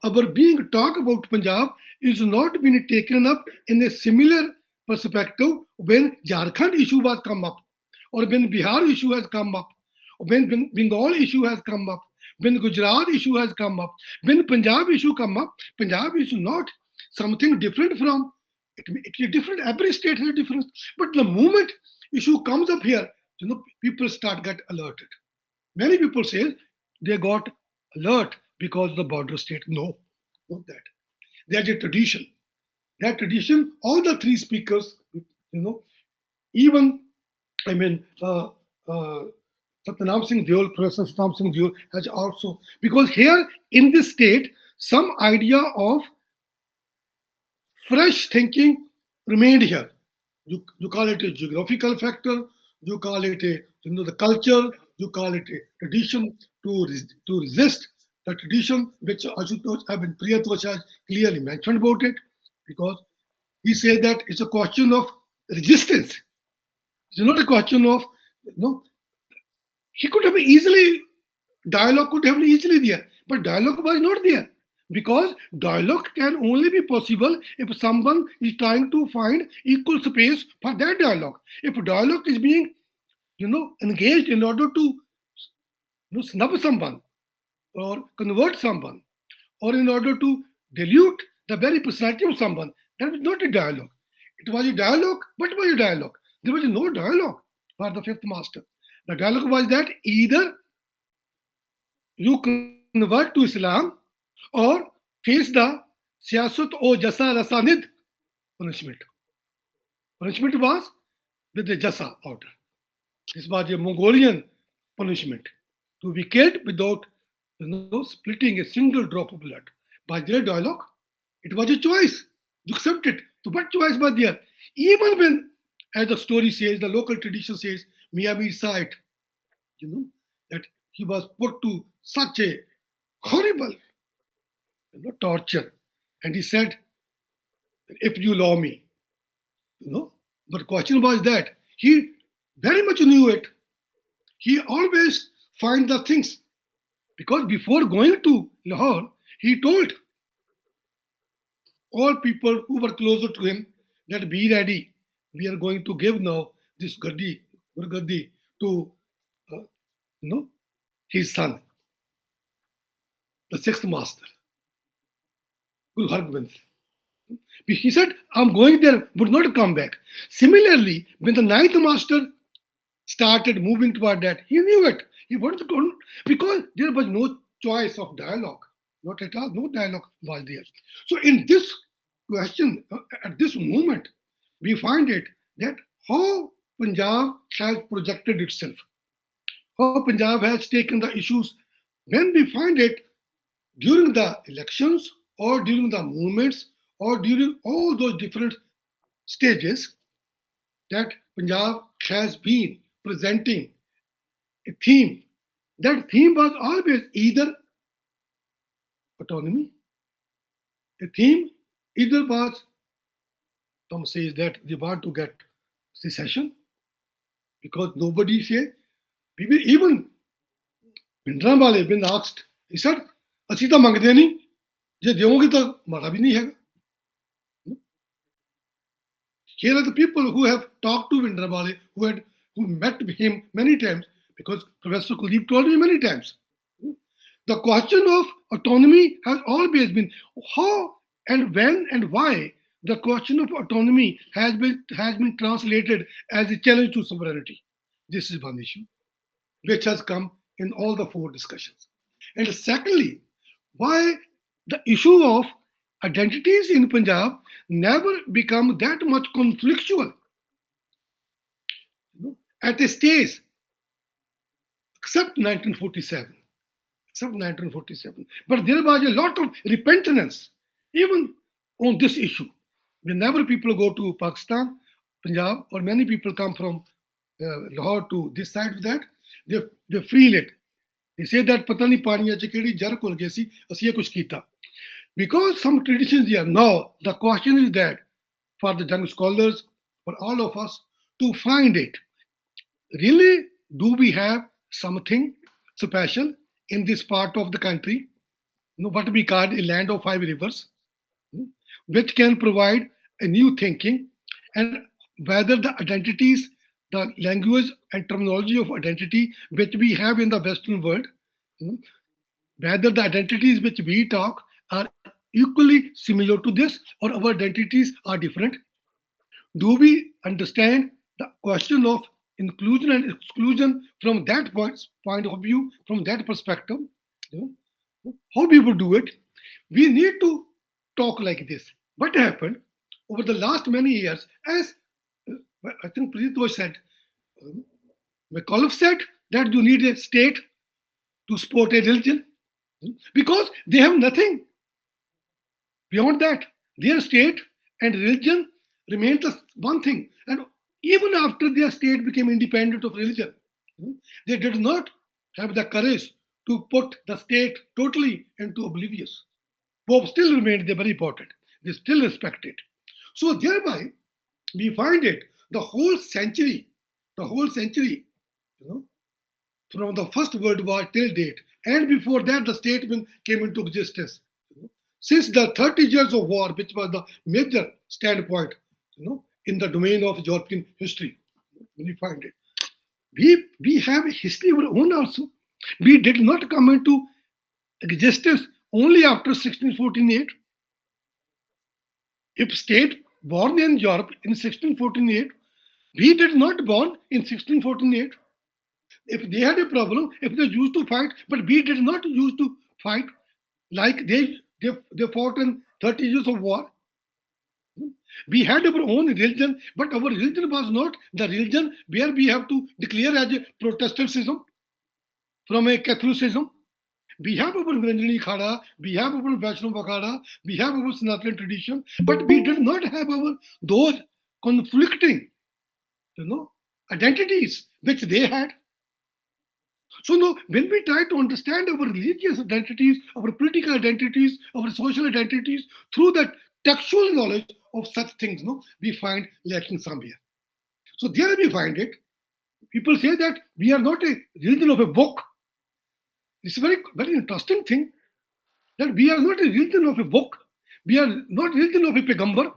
our being talk about Punjab is not being taken up in a similar perspective when Jharkhand issue was come up, or when Bihar issue has come up, or when Bengal issue has come up, when Gujarat issue has come up, when Punjab issue come up. Punjab is not something different from it is different. Every state has a difference. But the moment issue comes up here, people start get alerted. Many people say they got alert because the border state. No, not that. There's a tradition. That tradition, all the three speakers, even, I mean, Satnam Singh Deol, Professor Satnam Singh Deol has also, because here in this state, some idea of fresh thinking remained here. You call it a geographical factor, you call it a the culture, you call it a tradition to resist the tradition which Ashutosh Priyatosh has clearly mentioned about it, because he said that it's a question of resistance. It's not a question of he could have easily dialogue could have been easily there, but dialogue was not there. Because dialogue can only be possible if someone is trying to find equal space for that dialogue. If dialogue is being, engaged in order to snub someone or convert someone, or in order to dilute the very personality of someone, that was not a dialogue. It was a dialogue. What was a dialogue? There was no dialogue for the fifth master. The dialogue was that either you convert to Islam or face the siyasat o jasa rasanid punishment. Punishment was with the jasa order. This was a Mongolian punishment to be killed without splitting a single drop of blood. Was there a dialogue? It was a choice. You accept it. So what choice was there? Even when, as the story says, the local tradition says, Miyamir saw it, that he was put to such a horrible torture. And he said, if you allow me, But question was that he very much knew it. He always find the things because before going to Lahore, he told all people who were closer to him that be ready. We are going to give now this Gurgadi to uh, his son, the sixth master, Guru Hargobind. He said, I'm going there, would not come back. Similarly, when the ninth master started moving toward that, he knew it. He wanted to go because there was no choice of dialogue. Not at all, no dialogue was there. So in this question, at this moment, we find it that how Punjab has projected itself, how Punjab has taken the issues. When we find it during the elections or during the movements or during all those different stages that Punjab has been presenting a theme. That theme was always either autonomy, a theme either was, some says that they want to get secession because nobody say Even Bindranwale been asked, he said, ਅਸੀਂ ਤਾਂ ਮੰਗਦੇ ਨਹੀਂ ਜੇ ਦਿਓਗੇ ਤਾਂ ਮਾੜਾ ਵੀ ਨਹੀਂ ਹੈਗਾ. Here are the people who have talked to Bindranwale, who met him many times, because Professor Kuldip told me many times. The question of autonomy has always been how and when and why the question of autonomy has been translated as a challenge to sovereignty. This is one issue which has come in all the four discussions. And secondly, why the issue of identities in Punjab never become that much conflictual at a stage except 1947. Except 1947. But there was a lot of repentance even on this issue. Whenever people go to Pakistan, Punjab, or many people come from Lahore to this side of that, they feel it. They say that pata nahi paaniya ch kehdi jar khul gayi si, assi kuch kita. Because some traditions here. Now the question is that for the young scholars, for all of us to find it, really, do we have something special in this part of the country, what we call a land of five rivers, which can provide a new thinking, and whether the identities, the language and terminology of identity which we have in the Western world, whether the identities which we talk are equally similar to this or our identities are different. Do we understand the question of inclusion and exclusion from that point of view, from that perspective? How we would do it? We need to talk like this. What happened over the last many years, as I think Preet was said, McAuliffe said that you need a state to support a religion because they have nothing beyond that. Their state and religion remained the one thing. And even after their state became independent of religion, they did not have the courage to put the state totally into oblivious. Pope still remained there very important. They still respect it. So thereby, we find it the whole century, from the First World War till date, and before that, the statesman came into existence. Since the 30 years of war, which was the major standpoint, in the domain of European history, we find it. We have a history of our own also. We did not come into existence only after 1648. If state born in Europe in 1648, we did not born in 1648. If they had a problem, if they used to fight, but we did not used to fight like they fought in 30 years of war. We had our own religion, but our religion was not the religion where we have to declare as a Protestantism from a Catholicism. We have our Niranjani Khada, we have our Vaishnava Khada, we have our Sanatana tradition, but we did not have those conflicting, identities which they had. So now, when we try to understand our religious identities, our political identities, our social identities through that textual knowledge of such things, we find lacking somewhere. So there we find it. People say that we are not a religion of a book. It's a very, very interesting thing that we are not a religion of a book. We are not a religion of a pegambar.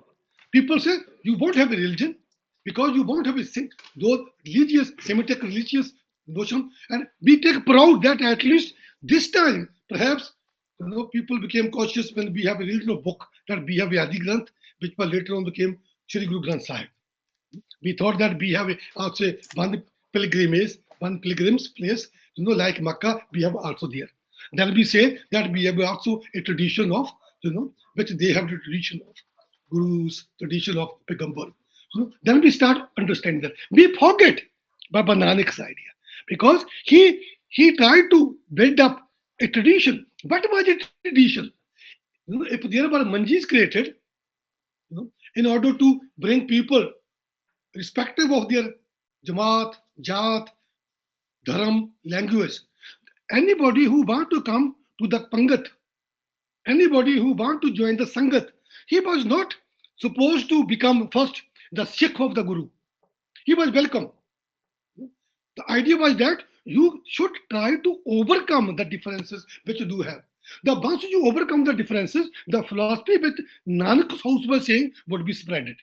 People say you won't have a religion because you won't have those religious, Semitic religious notion. And we take proud that at least this time, perhaps, people became cautious when we have a religion of book, that we have a Adi Granth, which later on became Shri Guru Granth Sahib. We thought that we have also one pilgrim's place, like Makkah, we have also there. Then we say that we have also a tradition of, which they have the tradition of Gurus, tradition of Pegambar. Then we start understanding that. We forget Baba Nanak's idea because he tried to build up a tradition. What was a tradition? If there were manjis created, in order to bring people, irrespective of their Jamaat, Jat, Dharam, language, anybody who want to come to the Pangat, anybody who want to join the Sangat, he was not supposed to become first the Sikh of the Guru. He was welcome. The idea was that you should try to overcome the differences which you do have. The once you overcome the differences, the philosophy which Nanak's house was saying would be spreaded.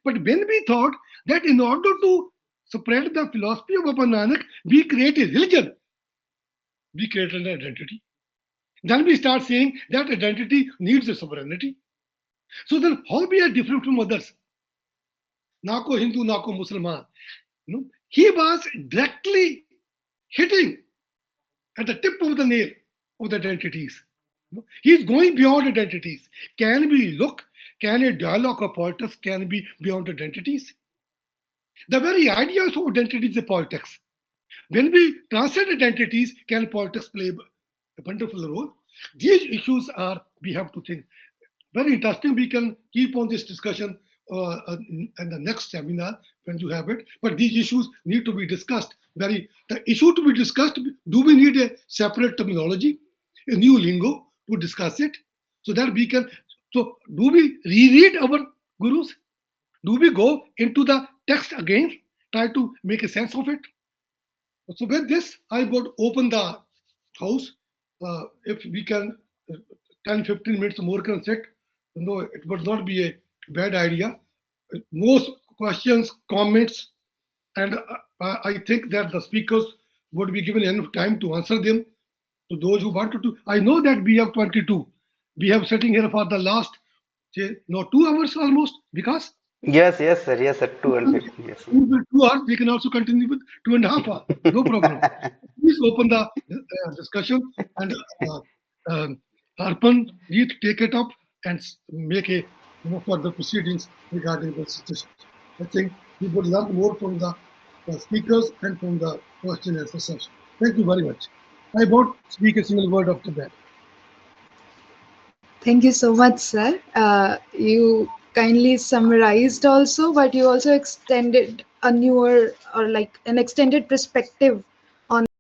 But when we thought that in order to spread the philosophy of Baba Nanak, we create a religion, we create an identity. Then we start saying that identity needs a sovereignty. So then how we are different from others? Nako Hindu, Nako Muslim. No? He was directly hitting at the tip of the nail of the identities. He is going beyond identities. Can we look? Can a dialogue of politics can be beyond identities? The very idea of identity is a politics. When we transcend identities, can politics play a wonderful role? These issues are we have to think. Very interesting. We can keep on this discussion in the next seminar when you have it. But these issues need to be discussed. The issue to be discussed. Do we need a separate terminology, a new lingo to discuss it, so that we can? So do we reread our gurus? Do we go into the text again, try to make a sense of it? So with this, I would open the house. If we can, 10, 15 minutes more can sit. No, it would not be a bad idea. Most questions, comments, and I think that the speakers would be given enough time to answer them to those who wanted to. I know that we have 22. We have sitting here for the last, say, no, 2 hours almost, because Yes, sir, 250, yes, sir. 2 hours, we can also continue with 2.5 hours. No problem. Please open the discussion and Arpan, please take it up and make a further proceedings regarding the situation. I think we would learn more from the speakers and from the question and answer session. Thank you very much. I won't speak a single word after that. Thank you so much, sir. You kindly summarized also, but you also extended a newer or like an extended perspective on